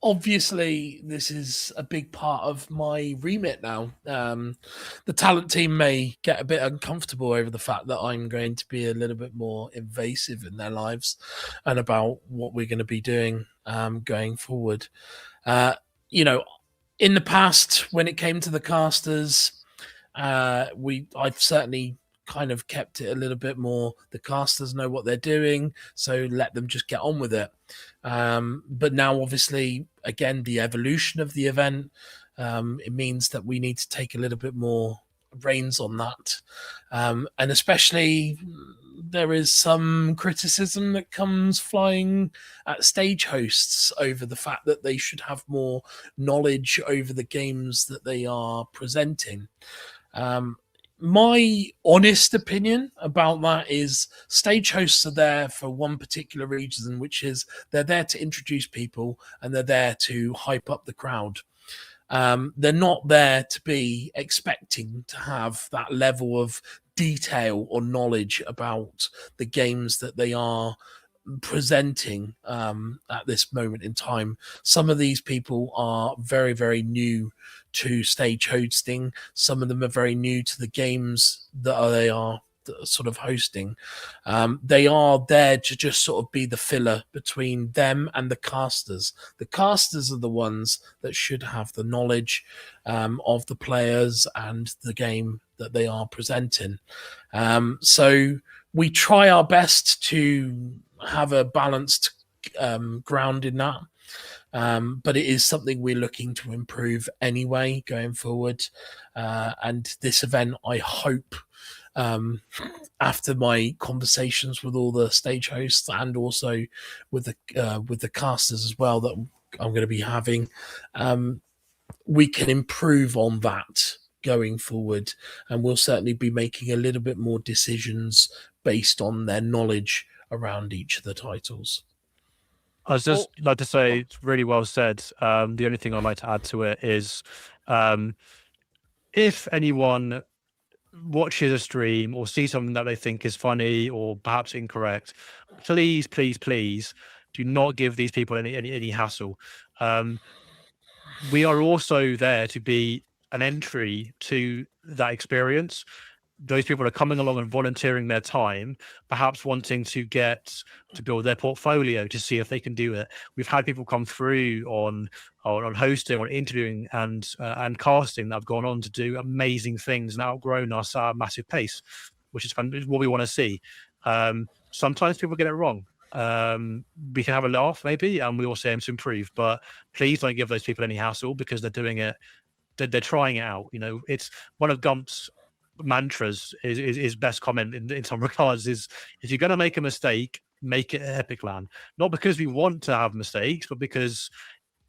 obviously this is a big part of my remit now. The talent team may get a bit uncomfortable over the fact that I'm going to be a little bit more invasive in their lives and about what we're going to be doing going forward. You know, in the past, when it came to the casters, I've certainly kind of kept it a little bit more. The casters know what they're doing, so let them just get on with it. But now, obviously, again, the evolution of the event, it means that we need to take a little bit more reins on that. And especially, there is some criticism that comes flying at stage hosts over the fact that they should have more knowledge over the games that they are presenting. My honest opinion about that is stage hosts are there for one particular reason, which is they're there to introduce people and they're there to hype up the crowd. They're not there to be expecting to have that level of detail or knowledge about the games that they are presenting at this moment in time. Some of these people are very, very new to stage hosting. Some of them are very new to the games that they are sort of hosting. They are there to just sort of be the filler between them and the casters. The casters are the ones that should have the knowledge of the players and the game that they are presenting. So we try our best to have a balanced ground in that. But it is something we're looking to improve anyway going forward. And this event, I hope, after my conversations with all the stage hosts and also with the casters as well that I'm going to be having, we can improve on that going forward, and we'll certainly be making a little bit more decisions based on their knowledge around each of the titles. I was just like to say, it's really well said. The only thing I'd like to add to it is, if anyone watches a stream or sees something that they think is funny or perhaps incorrect, please, please, please do not give these people any hassle. We are also there to be an entry to that experience. Those people are coming along and volunteering their time, perhaps wanting to build their portfolio to see if they can do it. We've had people come through on hosting, on interviewing, and casting that have gone on to do amazing things and outgrown us at a massive pace, which is what we want to see. Sometimes people get it wrong. We can have a laugh maybe, and we also aim to improve. But please don't give those people any hassle because they're doing it. They're trying it out. You know, it's one of Gump's mantras is best comment in some regards is if you're going to make a mistake, make it at EPIC.LAN. Not because we want to have mistakes, but because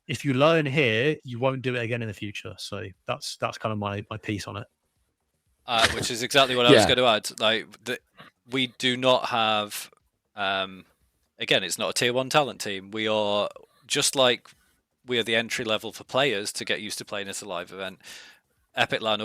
if you learn here, you won't do it again in the future. So that's kind of my piece on it. Which is exactly what I was going to add. Like we do not have. Again, it's not a tier 1 talent team. We are just like we are the entry level for players to get used to playing at a live event. EPIC.LAN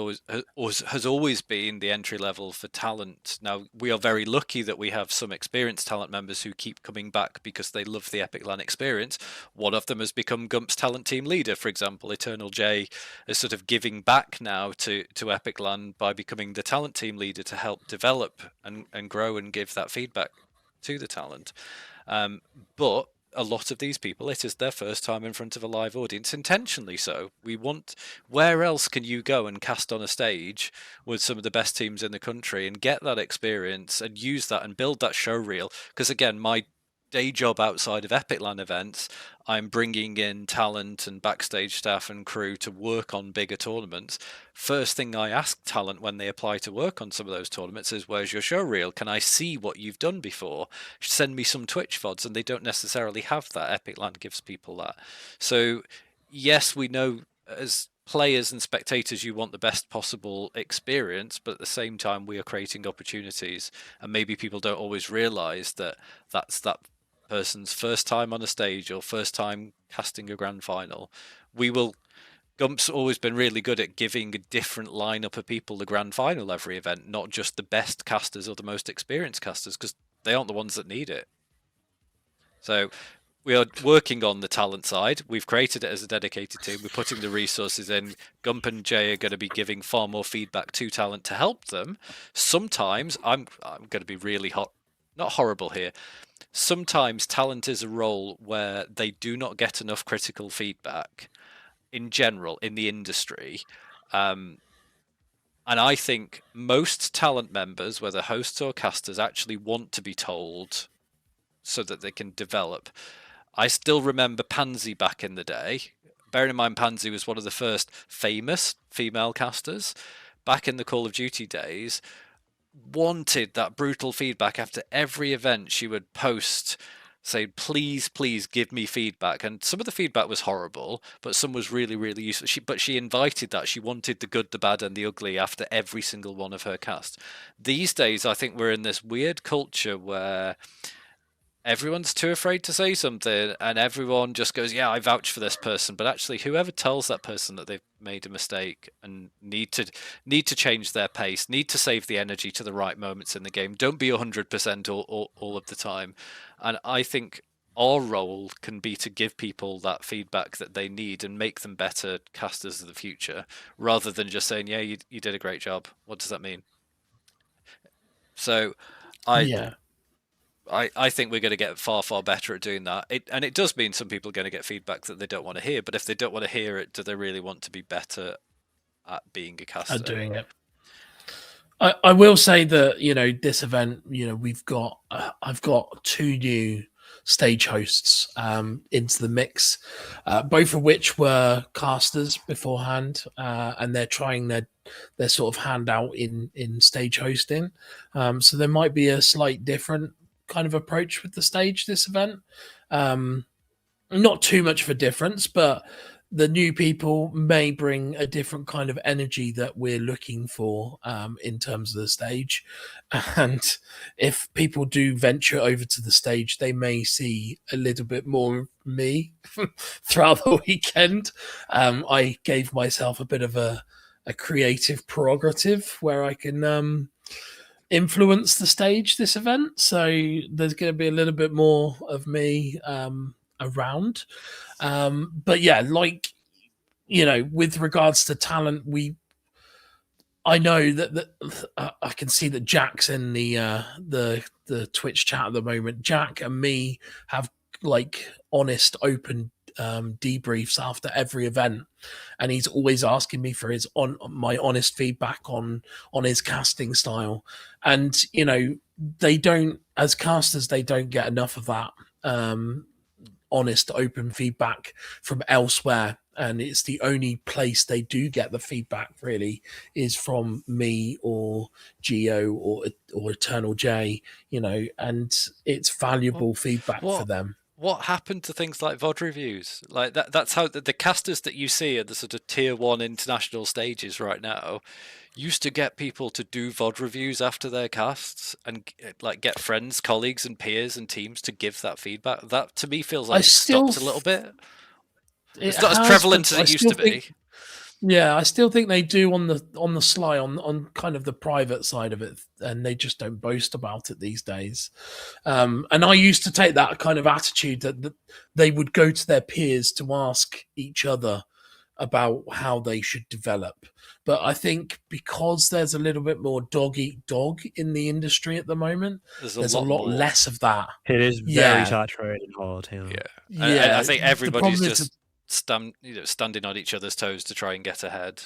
has always been the entry level for talent. Now, we are very lucky that we have some experienced talent members who keep coming back because they love the EPIC.LAN experience. One of them has become Gump's talent team leader, for example. Eternal J is sort of giving back now to EPIC.LAN by becoming the talent team leader to help develop and grow and give that feedback to the talent. But a lot of these people, it is their first time in front of a live audience, intentionally so. Where else can you go and cast on a stage with some of the best teams in the country and get that experience and use that and build that show reel? Because again, my day job outside of EPIC.LAN events, I'm bringing in talent and backstage staff and crew to work on bigger tournaments. First thing I ask talent when they apply to work on some of those tournaments is, where's your show reel? Can I see what you've done before? Send me some Twitch VODs, and they don't necessarily have that. EPIC.LAN gives people that. So yes, we know as players and spectators you want the best possible experience, but at the same time we are creating opportunities, and maybe people don't always realize that that's that person's first time on a stage or first time casting a grand final. Gump's always been really good at giving a different lineup of people the grand final every event, not just the best casters or the most experienced casters, because they aren't the ones that need it. So we are working on the talent side. We've created it as a dedicated team. We're putting the resources in. Gump and Jay are going to be giving far more feedback to talent to help them. Sometimes I'm going to be really not horrible here. Sometimes talent is a role where they do not get enough critical feedback in general in the industry. And I think most talent members, whether hosts or casters, actually want to be told so that they can develop. I still remember Pansy back in the day. Bearing in mind, Pansy was one of the first famous female casters back in the Call of Duty days. Wanted that brutal feedback after every event. She would post saying, please give me feedback. And some of the feedback was horrible, but some was really, really useful. But she invited that. She wanted the good, the bad, and the ugly after every single one of her casts. These days, I think we're in this weird culture where everyone's too afraid to say something, and everyone just goes, yeah, I vouch for this person. But actually, whoever tells that person that they've made a mistake and need to change their pace, need to save the energy to the right moments in the game, don't be 100% all of the time. And I think our role can be to give people that feedback that they need and make them better casters of the future, rather than just saying, yeah, you did a great job. What does that mean? So Yeah. I think we're going to get far better at doing that. And it does mean some people are going to get feedback that they don't want to hear. But if they don't want to hear it, do they really want to be better at being a caster? At doing it. I will say that, this event, I've got 2 new stage hosts into the mix, both of which were casters beforehand, and they're trying their sort of hand out in stage hosting. So there might be a slight different kind of approach with the stage this event. Not too much of a difference, but the new people may bring a different kind of energy that we're looking for in terms of the stage. And if people do venture over to the stage, they may see a little bit more of me throughout the weekend. I gave myself a bit of a creative prerogative where I can influence the stage this event. So there's going to be a little bit more of me around. But yeah, with regards to talent, I know that I can see that Jack's in the Twitch chat at the moment. Jack and me have honest, open debriefs after every event, and he's always asking me for my honest feedback on his casting style. And they don't, as casters, they don't get enough of that honest, open feedback from elsewhere. And it's the only place they do get the feedback really is from me or Geo or Eternal J, and it's valuable feedback for them. What happened to things like VOD reviews? Like that's how the casters that you see at the sort of tier 1 international stages right now used to get people to do VOD reviews after their casts and get friends, colleagues and peers and teams to give that feedback. That to me feels like it's stopped a little bit. It's not as prevalent as it used to be. Yeah, I still think they do on the sly on kind of the private side of it, and they just don't boast about it these days. And I used to take that kind of attitude that they would go to their peers to ask each other about how they should develop. But I think because there's a little bit more dog eat dog in the industry at the moment, there's a lot less of that. It is very saturated and hard. Yeah. I think everybody's just standing on each other's toes to try and get ahead.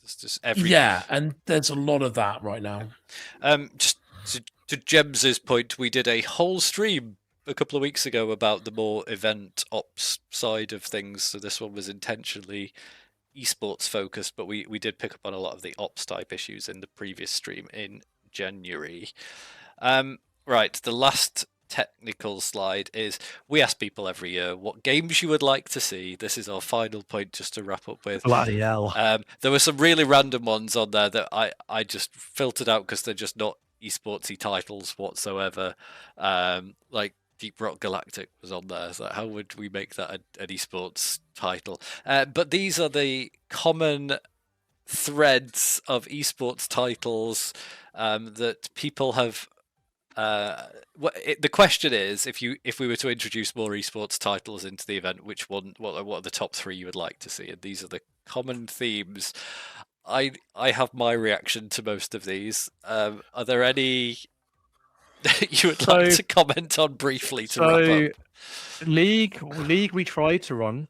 It's just and there's a lot of that right now. Just to Jems's point, we did a whole stream a couple of weeks ago about the more event ops side of things. So this one was intentionally esports focused, but we did pick up on a lot of the ops type issues in the previous stream in January. Right, the last technical slide is we ask people every year what games you would like to see. This is our final point just to wrap up with. Bloody hell. There were some really random ones on there that I just filtered out because they're just not esportsy titles whatsoever. Like Deep Rock Galactic was on there. So how would we make that an esports title? But these are the common threads of esports titles that people have. The question is, if we were to introduce more esports titles into the event, what are the top 3 you would like to see? And these are the common themes. I have my reaction to most of these. Are there any you would like to comment on briefly to wrap up? League we tried to run.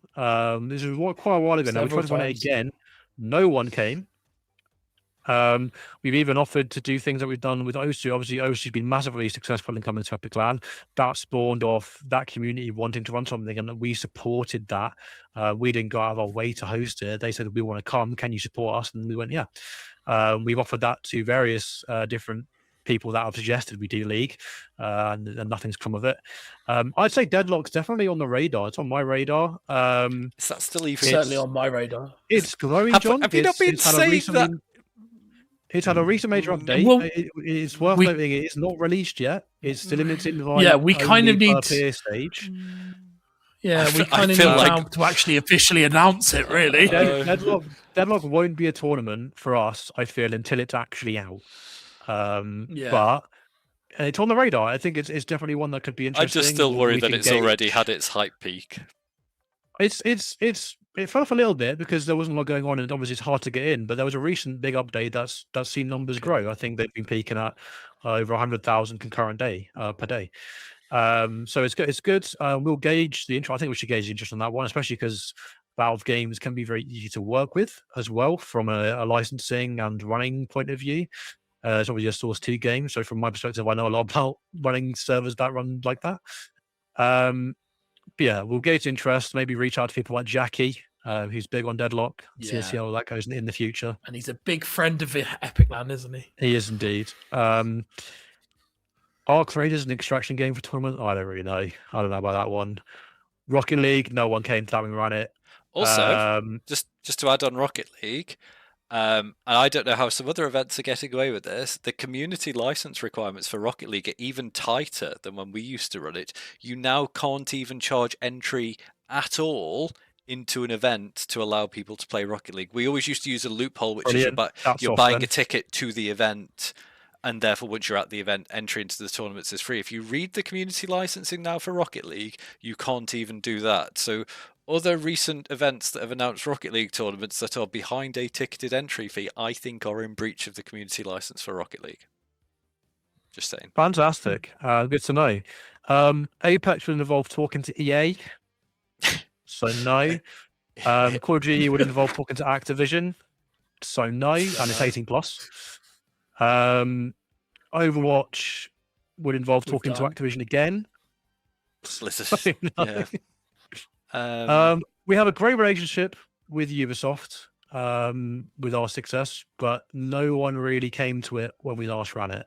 This is quite a while ago now. We tried to run it again. No one came. We've even offered to do things that we've done with OSU. Obviously, OSU's been massively successful in coming to EPIC.LAN. That spawned off that community wanting to run something, and we supported that. We didn't go out of our way to host it. They said, we want to come. Can you support us? And we went, yeah. We've offered that to various different people that have suggested we do league, and nothing's come of it. I'd say Deadlock's definitely on the radar. It's on my radar. Is that still even? Certainly on my radar. It's growing, John. Have you not been saying that? It's had a recent major update. Well, it's worth noting it's not released yet. It's still in its invite. Yeah, we kind of need stage. Yeah, we kind of need now to actually officially announce it. Really, Deadlock won't be a tournament for us, I feel, until it's actually out. But it's on the radar. I think it's definitely one that could be interesting. I'm just still worried that it's already had its hype peak. It fell off a little bit because there wasn't a lot going on, and obviously it's hard to get in. But there was a recent big update that's seen numbers grow. I think they've been peaking at over 100,000 concurrent per day. So it's good. It's good. We'll gauge the interest. I think we should gauge the interest on that one, especially because Valve games can be very easy to work with as well from a licensing and running point of view. It's obviously a Source 2 game, so from my perspective, I know a lot about running servers that run like that. But yeah, we'll gauge interest. Maybe reach out to people like Jackie, who's big on Deadlock. See how that goes in the future. And he's a big friend of EPIC.LAN, isn't he? He is indeed. Arc Raid is an extraction game for tournament. I don't really know. I don't know about that one. Rocket League, no one came to that and ran it. Also, just to add on Rocket League, and I don't know how some other events are getting away with this, the community license requirements for Rocket League are even tighter than when we used to run it. You now can't even charge entry at all into an event to allow people to play Rocket League. We always used to use a loophole, which is you're buying a ticket to the event, and therefore once you're at the event, entry into the tournaments is free. If you read the community licensing now for Rocket League, you can't even do that. So other recent events that have announced Rocket League tournaments that are behind a ticketed entry fee, I think are in breach of the community license for Rocket League. Just saying. Fantastic. Good to know. Apex will involve talking to EA. So no. Call of Duty would involve talking to Activision. So no. And it's 18 plus. Overwatch would involve talking to Activision again. Blizzard. Yeah. We have a great relationship with Ubisoft, with our success, but no one really came to it when we last ran it.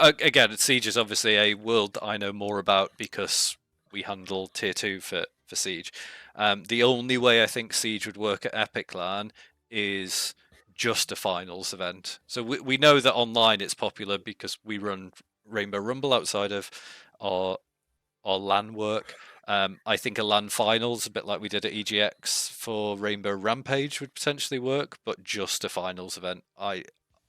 Again, Siege is obviously a world that I know more about because we handle tier 2 for Siege. The only way I think Siege would work at EPIC.LAN is just a finals event. So we know that online it's popular because we run Rainbow Rumble outside of our LAN work. I think a LAN finals, a bit like we did at EGX for Rainbow Rampage, would potentially work, but just a finals event.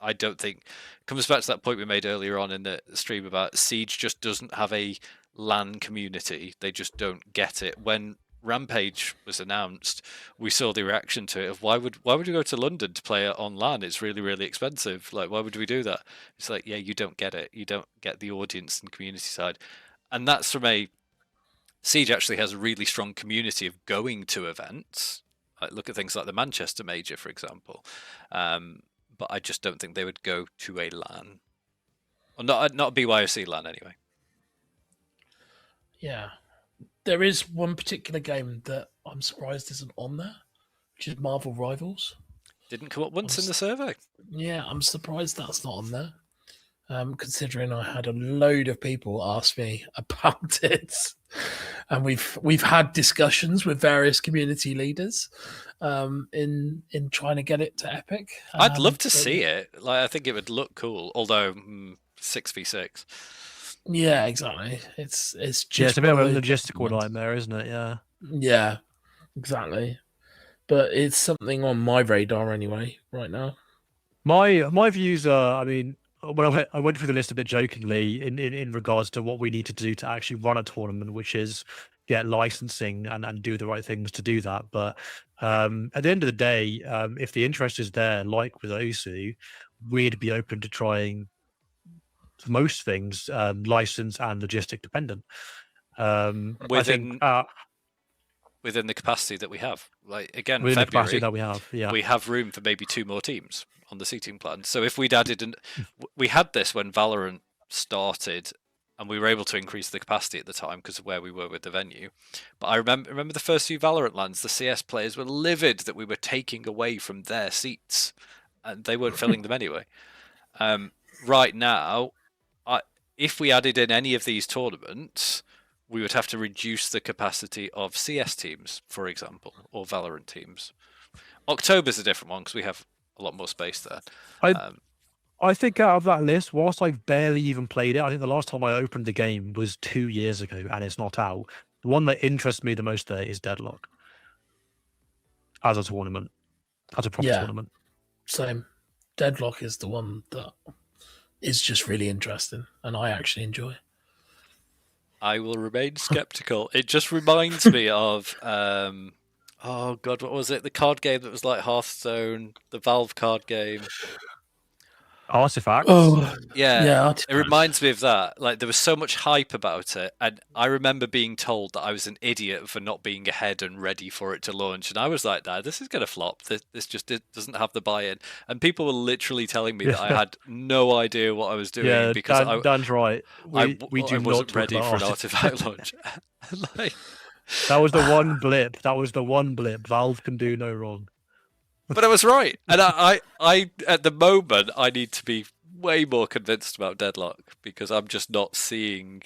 I don't think comes back to that point we made earlier on in the stream about Siege just doesn't have a LAN community. They just don't get it. When Rampage was announced, we saw the reaction to it of why would we go to London to play it on LAN? It's really, really expensive. Like, why would we do that? It's like, yeah, you don't get it. You don't get the audience and community side. And that's from Siege actually has a really strong community of going to events. Like, look at things like the Manchester Major, for example. But I just don't think they would go to a LAN. Or not a BYOC LAN anyway. Yeah. There is one particular game that I'm surprised isn't on there, which is Marvel Rivals. Didn't come up once in the survey. Yeah, I'm surprised that's not on there. Considering I had a load of people ask me about it, and we've had discussions with various community leaders in trying to get it to Epic. I'd love to see it. Like, I think it would look cool, although 6v6. Yeah, exactly. It's just it's a bit of a logistical nightmare, isn't it? Yeah, exactly. But it's something on my radar anyway right now. My views are, I mean, when I went through the list a bit jokingly in regards to what we need to do to actually run a tournament, which is get licensing and do the right things to do that. But at the end of the day, if the interest is there, like with OSU, we'd be open to trying most things license and logistic dependent. Within the capacity that we have, like again, within February, the capacity that we have, we have room for maybe 2 more teams on the seating plan. So if we'd added, we had this when Valorant started, and we were able to increase the capacity at the time because of where we were with the venue. But I remember the first few Valorant lands, the CS players were livid that we were taking away from their seats. and they weren't filling them anyway. Right now, if we added in any of these tournaments, we would have to reduce the capacity of CS teams, for example, or Valorant teams. October's a different one because we have a lot more space there. I think out of that list, whilst I've barely even played it, I think the last time I opened the game was 2 years ago, and it's not out. The one that interests me the most there is Deadlock as a tournament, as a proper tournament. Same. Deadlock is the one that is just really interesting, and I actually enjoy. I will remain skeptical. It just reminds me of oh god, what was it? The card game that was like Hearthstone, the Valve card game. Artifacts. Oh, yeah. Artifacts. It reminds me of that. Like there was so much hype about it, and I remember being told that I was an idiot for not being ahead and ready for it to launch. And I was like, "Nah, this is going to flop. This just doesn't have the buy-in." And people were literally telling me that I had no idea what I was doing because Dan's right. I wasn't ready for an Artifact launch. Like, that was the one blip. That was the one blip. Valve can do no wrong. But I was right, and I at the moment I need to be way more convinced about Deadlock because I'm just not seeing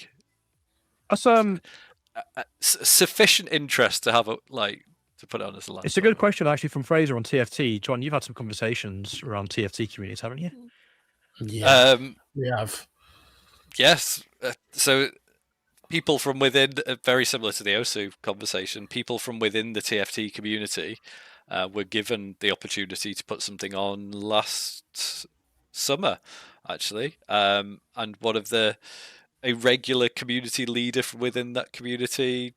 sufficient interest to have to put it on as a land. It's a good question actually from Fraser on TFT. John, you've had some conversations around TFT communities, haven't you? Yeah, we have. Yes, so people from within, very similar to the OSU conversation, people from within the TFT community were given the opportunity to put something on last summer, actually. And one of a regular community leader from within that community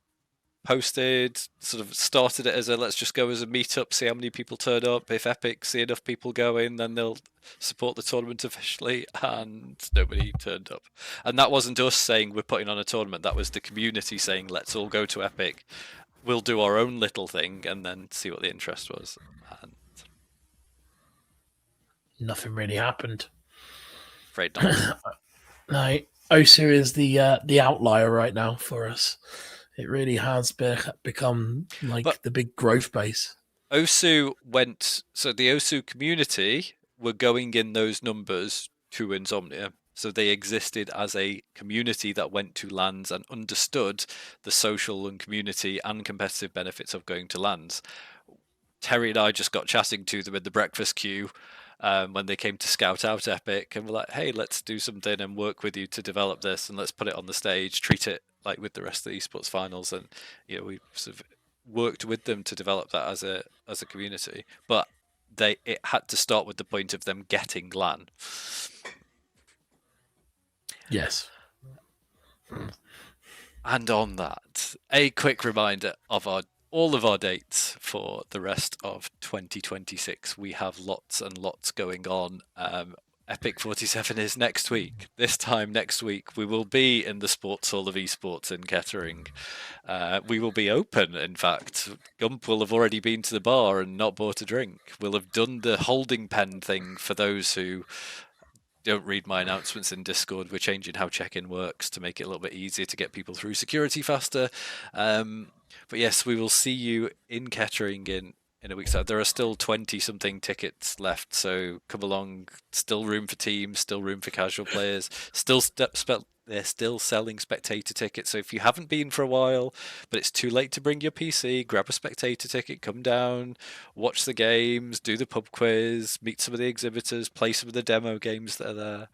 posted, sort of started it as let's just go as a meetup, see how many people turn up. If Epic see enough people going, then they'll support the tournament officially, and nobody turned up. And that wasn't us saying we're putting on a tournament, that was the community saying let's all go to Epic. We'll do our own little thing and then see what the interest was. And nothing really happened. Afraid not. No, OSU is the outlier right now for us. It really has become the big growth base. OSU so the OSU community were going in those numbers to Insomnia. So they existed as a community that went to LANs and understood the social and community and competitive benefits of going to LANs. Terry and I just got chatting to them in the breakfast queue when they came to scout out Epic, and we're like, hey, let's do something and work with you to develop this, and let's put it on the stage, treat it like with the rest of the esports finals. And we sort of worked with them to develop that as a community. But it had to start with the point of them getting LAN. Yes. And on that, a quick reminder of all of our dates for the rest of 2026. We have lots and lots going on. Epic 47 is next week. This time next week, we will be in the Sports Hall of Esports in Kettering. We will be open, in fact. Gump will have already been to the bar and not bought a drink. We'll have done the holding pen thing for those who don't read my announcements in Discord. We're changing how check-in works to make it a little bit easier to get people through security faster. But yes, we will see you in Kettering in a week's time. There are still 20-something tickets left, so come along. Still room for teams, still room for casual players. They're still selling spectator tickets, so if you haven't been for a while, but it's too late to bring your PC, grab a spectator ticket, come down, watch the games, do the pub quiz, meet some of the exhibitors, play some of the demo games that are there.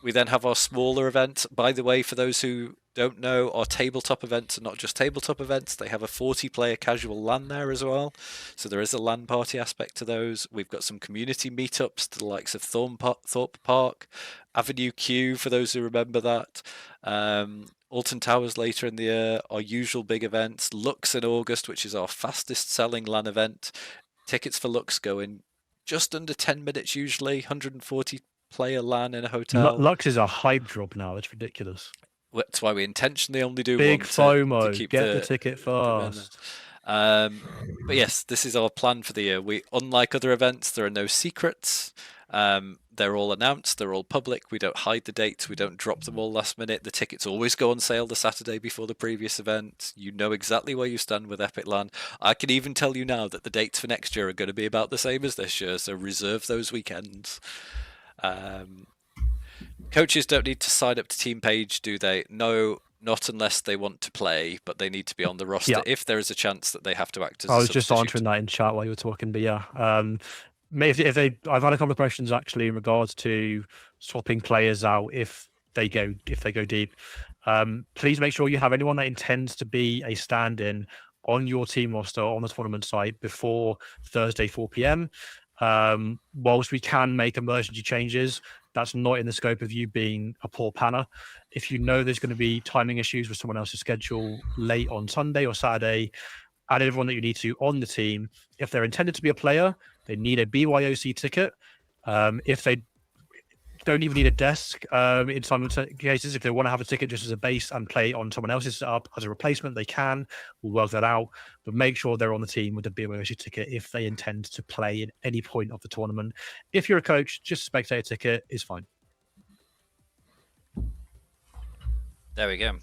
We then have our smaller event. By the way, for those who don't know, our tabletop events are not just tabletop events. They have a 40-player casual LAN there as well. So there is a LAN party aspect to those. We've got some community meetups to the likes of Thorpe Park, Avenue Q, for those who remember that. Alton Towers later in the year, our usual big events. Lux in August, which is our fastest selling LAN event. Tickets for Lux go in just under 10 minutes usually, 140-player LAN in a hotel. Lux is a hype drop now. It's ridiculous. That's why we intentionally only do big one FOMO. to keep Get the ticket fast. But yes, this is our plan for the year. Unlike other events, there are no secrets. They're all announced. They're all public. We don't hide the dates. We don't drop them all last minute. The tickets always go on sale the Saturday before the previous event. You know exactly where you stand with EPIC.LAN. I can even tell you now that the dates for next year are going to be about the same as this year, so reserve those weekends. Coaches don't need to sign up to Team Page, do they? No, not unless they want to play, but they need to be on the roster if there is a chance that they have to act as I a was just substitute. answering that in chat while you were talking, but yeah, if they, I've had a couple of questions actually in regards to swapping players out if they go deep. Please make sure you have anyone that intends to be a stand-in on your team roster on the tournament site before Thursday 4 p.m. Whilst we can make emergency changes, that's not in the scope of you being a poor panner. If you know there's going to be timing issues with someone else's schedule late on Sunday or Saturday, add everyone that you need to on the team. If they're intended to be a player, they need a BYOC ticket. If they don't even need a desk, in some cases, if they want to have a ticket just as a base and play on someone else's setup as a replacement, they can. We'll work that out. But make sure they're on the team with a BYOC ticket if they intend to play at any point of the tournament. If you're a coach, just a spectator ticket is fine. There we go.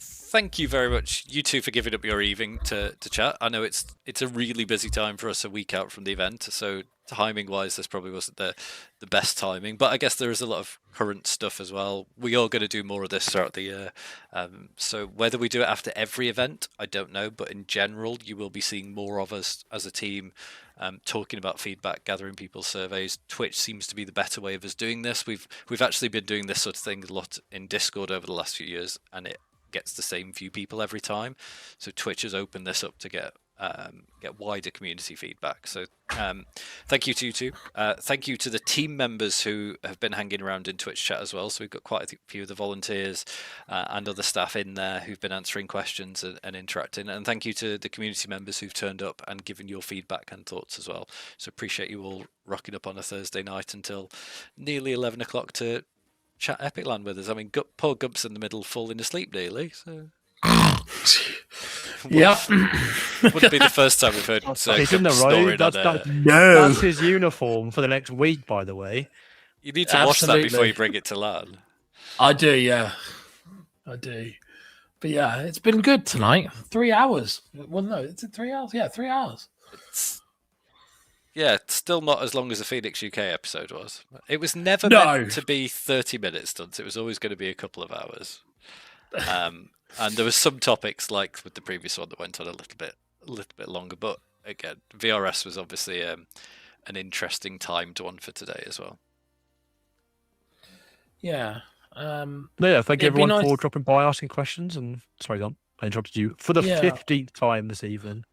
Thank you very much, you two, for giving up your evening to chat. I know it's a really busy time for us a week out from the event, so timing wise this probably wasn't the best timing, but I guess there is a lot of current stuff as well. We are going to do more of this throughout the year, so whether we do it after every event, I don't know, but in general you will be seeing more of us as a team talking about feedback, gathering people's surveys. Twitch seems to be the better way of us doing this. We've actually been doing this sort of thing a lot in Discord over the last few years, and it gets the same few people every time. So Twitch has opened this up to get wider community feedback. So thank you to you two. Thank you to the team members who have been hanging around in Twitch chat as well. So we've got quite a few of the volunteers and other staff in there who've been answering questions and interacting. And thank you to the community members who've turned up and given your feedback and thoughts as well. So appreciate you all rocking up on a Thursday night until nearly 11 o'clock to chat EPIC.LAN with us. I mean, poor Gump's in the middle, falling asleep nearly. So yeah, wouldn't be the first time we've heard he's in the road. That's his uniform for the next week, by the way. You need to wash that before you bring it to LAN. I do, yeah, I do. But yeah, it's been good tonight. 3 hours. Well, no, it's 3 hours. Yeah, 3 hours. It's still not as long as the Phoenix UK episode was. It was never meant to be 30 minutes, Dunce. It was always going to be a couple of hours. And there was some topics, like with the previous one, that went on a little bit longer. But again, VRS was obviously an interesting timed one for today as well. Yeah. Thank you everyone for dropping by, asking questions. And sorry, Don, I interrupted you for the 15th time this evening.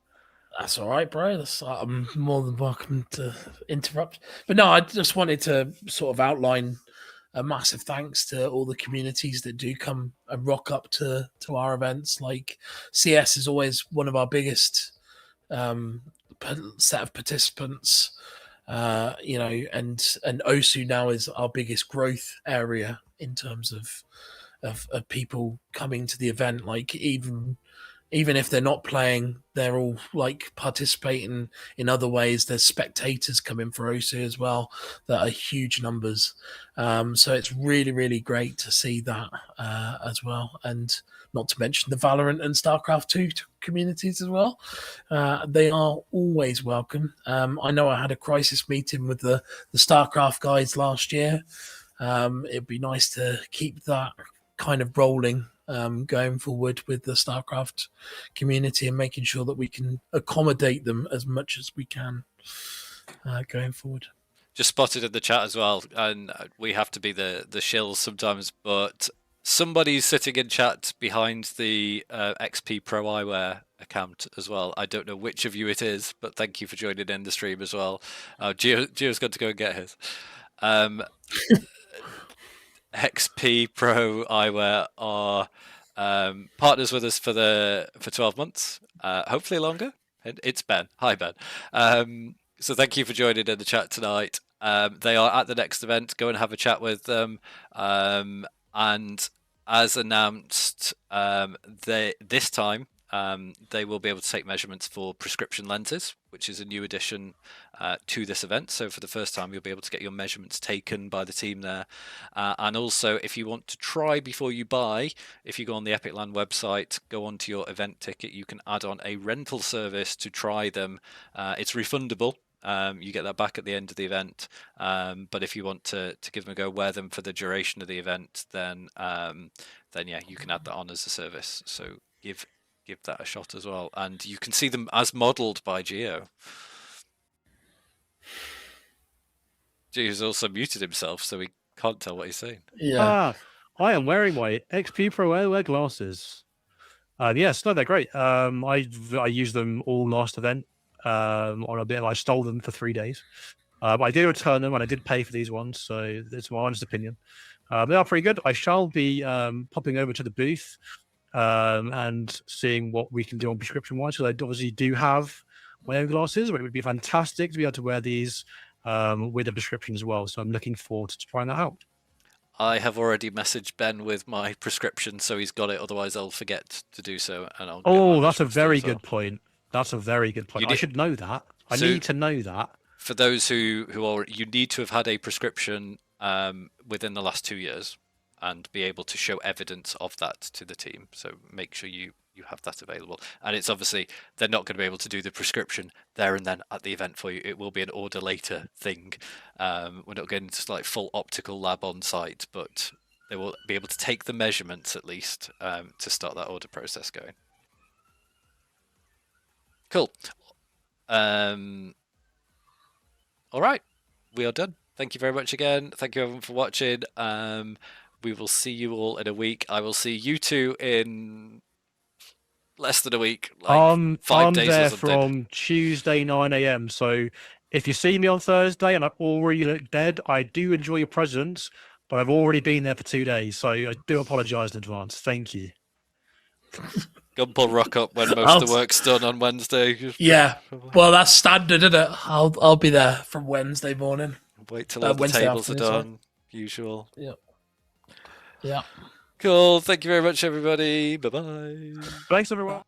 That's all right, bro. I'm more than welcome to interrupt. But no, I just wanted to sort of outline a massive thanks to all the communities that do come and rock up to our events. Like CS is always one of our biggest set of participants, and OSU now is our biggest growth area in terms of people coming to the event. Like even if they're not playing, they're all like participating in other ways. There's spectators coming for OSU as well that are huge numbers. So it's really, really great to see that as well. And not to mention the Valorant and StarCraft 2 communities as well. They are always welcome. I know I had a crisis meeting with the StarCraft guys last year. It'd be nice to keep that kind of rolling going forward with the StarCraft community and making sure that we can accommodate them as much as we can going forward. Just spotted in the chat as well, and we have to be the shills sometimes, but somebody's sitting in chat behind the XP Pro Eyewear account as well. I don't know which of you it is, but thank you for joining in the stream as well. Gio's got to go and get his. XP Pro Eyewear are partners with us for 12 months, hopefully longer. It's Ben. Hi, Ben. So thank you for joining in the chat tonight. They are at the next event. Go and have a chat with them. And as announced, this time they will be able to take measurements for prescription lenses, which is a new addition to this event. So for the first time, you'll be able to get your measurements taken by the team there. And also, if you want to try before you buy, if you go on the EPIC.LAN website, go onto your event ticket, you can add on a rental service to try them. It's refundable. You get that back at the end of the event. But if you want to give them a go, wear them for the duration of the event, then yeah, you can add that on as a service. So give that a shot as well, and you can see them as modelled by Gio. Gio's also muted himself, so he can't tell what he's saying. Yeah. I am wearing my XP Pro Airwear glasses. Yes, no, they're great. I used them all last event. On a bit, I stole them for 3 days. But I did return them, and I did pay for these ones, so it's my honest opinion. They are pretty good. I shall be popping over to the booth and seeing what we can do on prescription wise. So I obviously do have my own glasses, but it would be fantastic to be able to wear these with a prescription as well. So I'm looking forward to trying that out. I have already messaged Ben with my prescription, so he's got it. Otherwise, I'll forget to do so, and I'll. Oh, that's a very good point. That's a very good point. I should know that. I need to know that. For those who are, you need to have had a prescription within the last 2 years and be able to show evidence of that to the team. So make sure you have that available. And it's obviously, they're not going to be able to do the prescription there and then at the event for you. It will be an order later thing. We're not getting to like full optical lab on site, but they will be able to take the measurements at least to start that order process going. Cool. All right, we are done. Thank you very much again. Thank you everyone for watching. We will see you all in a week. I will see you two in less than a week, like 5 days there or something. From Tuesday 9 a.m. So if you see me on Thursday and I already look dead, I do enjoy your presence, but I've already been there for 2 days, so I do apologise in advance. Thank you. Gump'll rock up when most of the work's done on Wednesday. Yeah, well, that's standard, isn't it? I'll be there from Wednesday morning. Wait till all the tables are done. Usual. Yeah. Yeah. Cool. Thank you very much, everybody. Bye-bye. Thanks, everyone.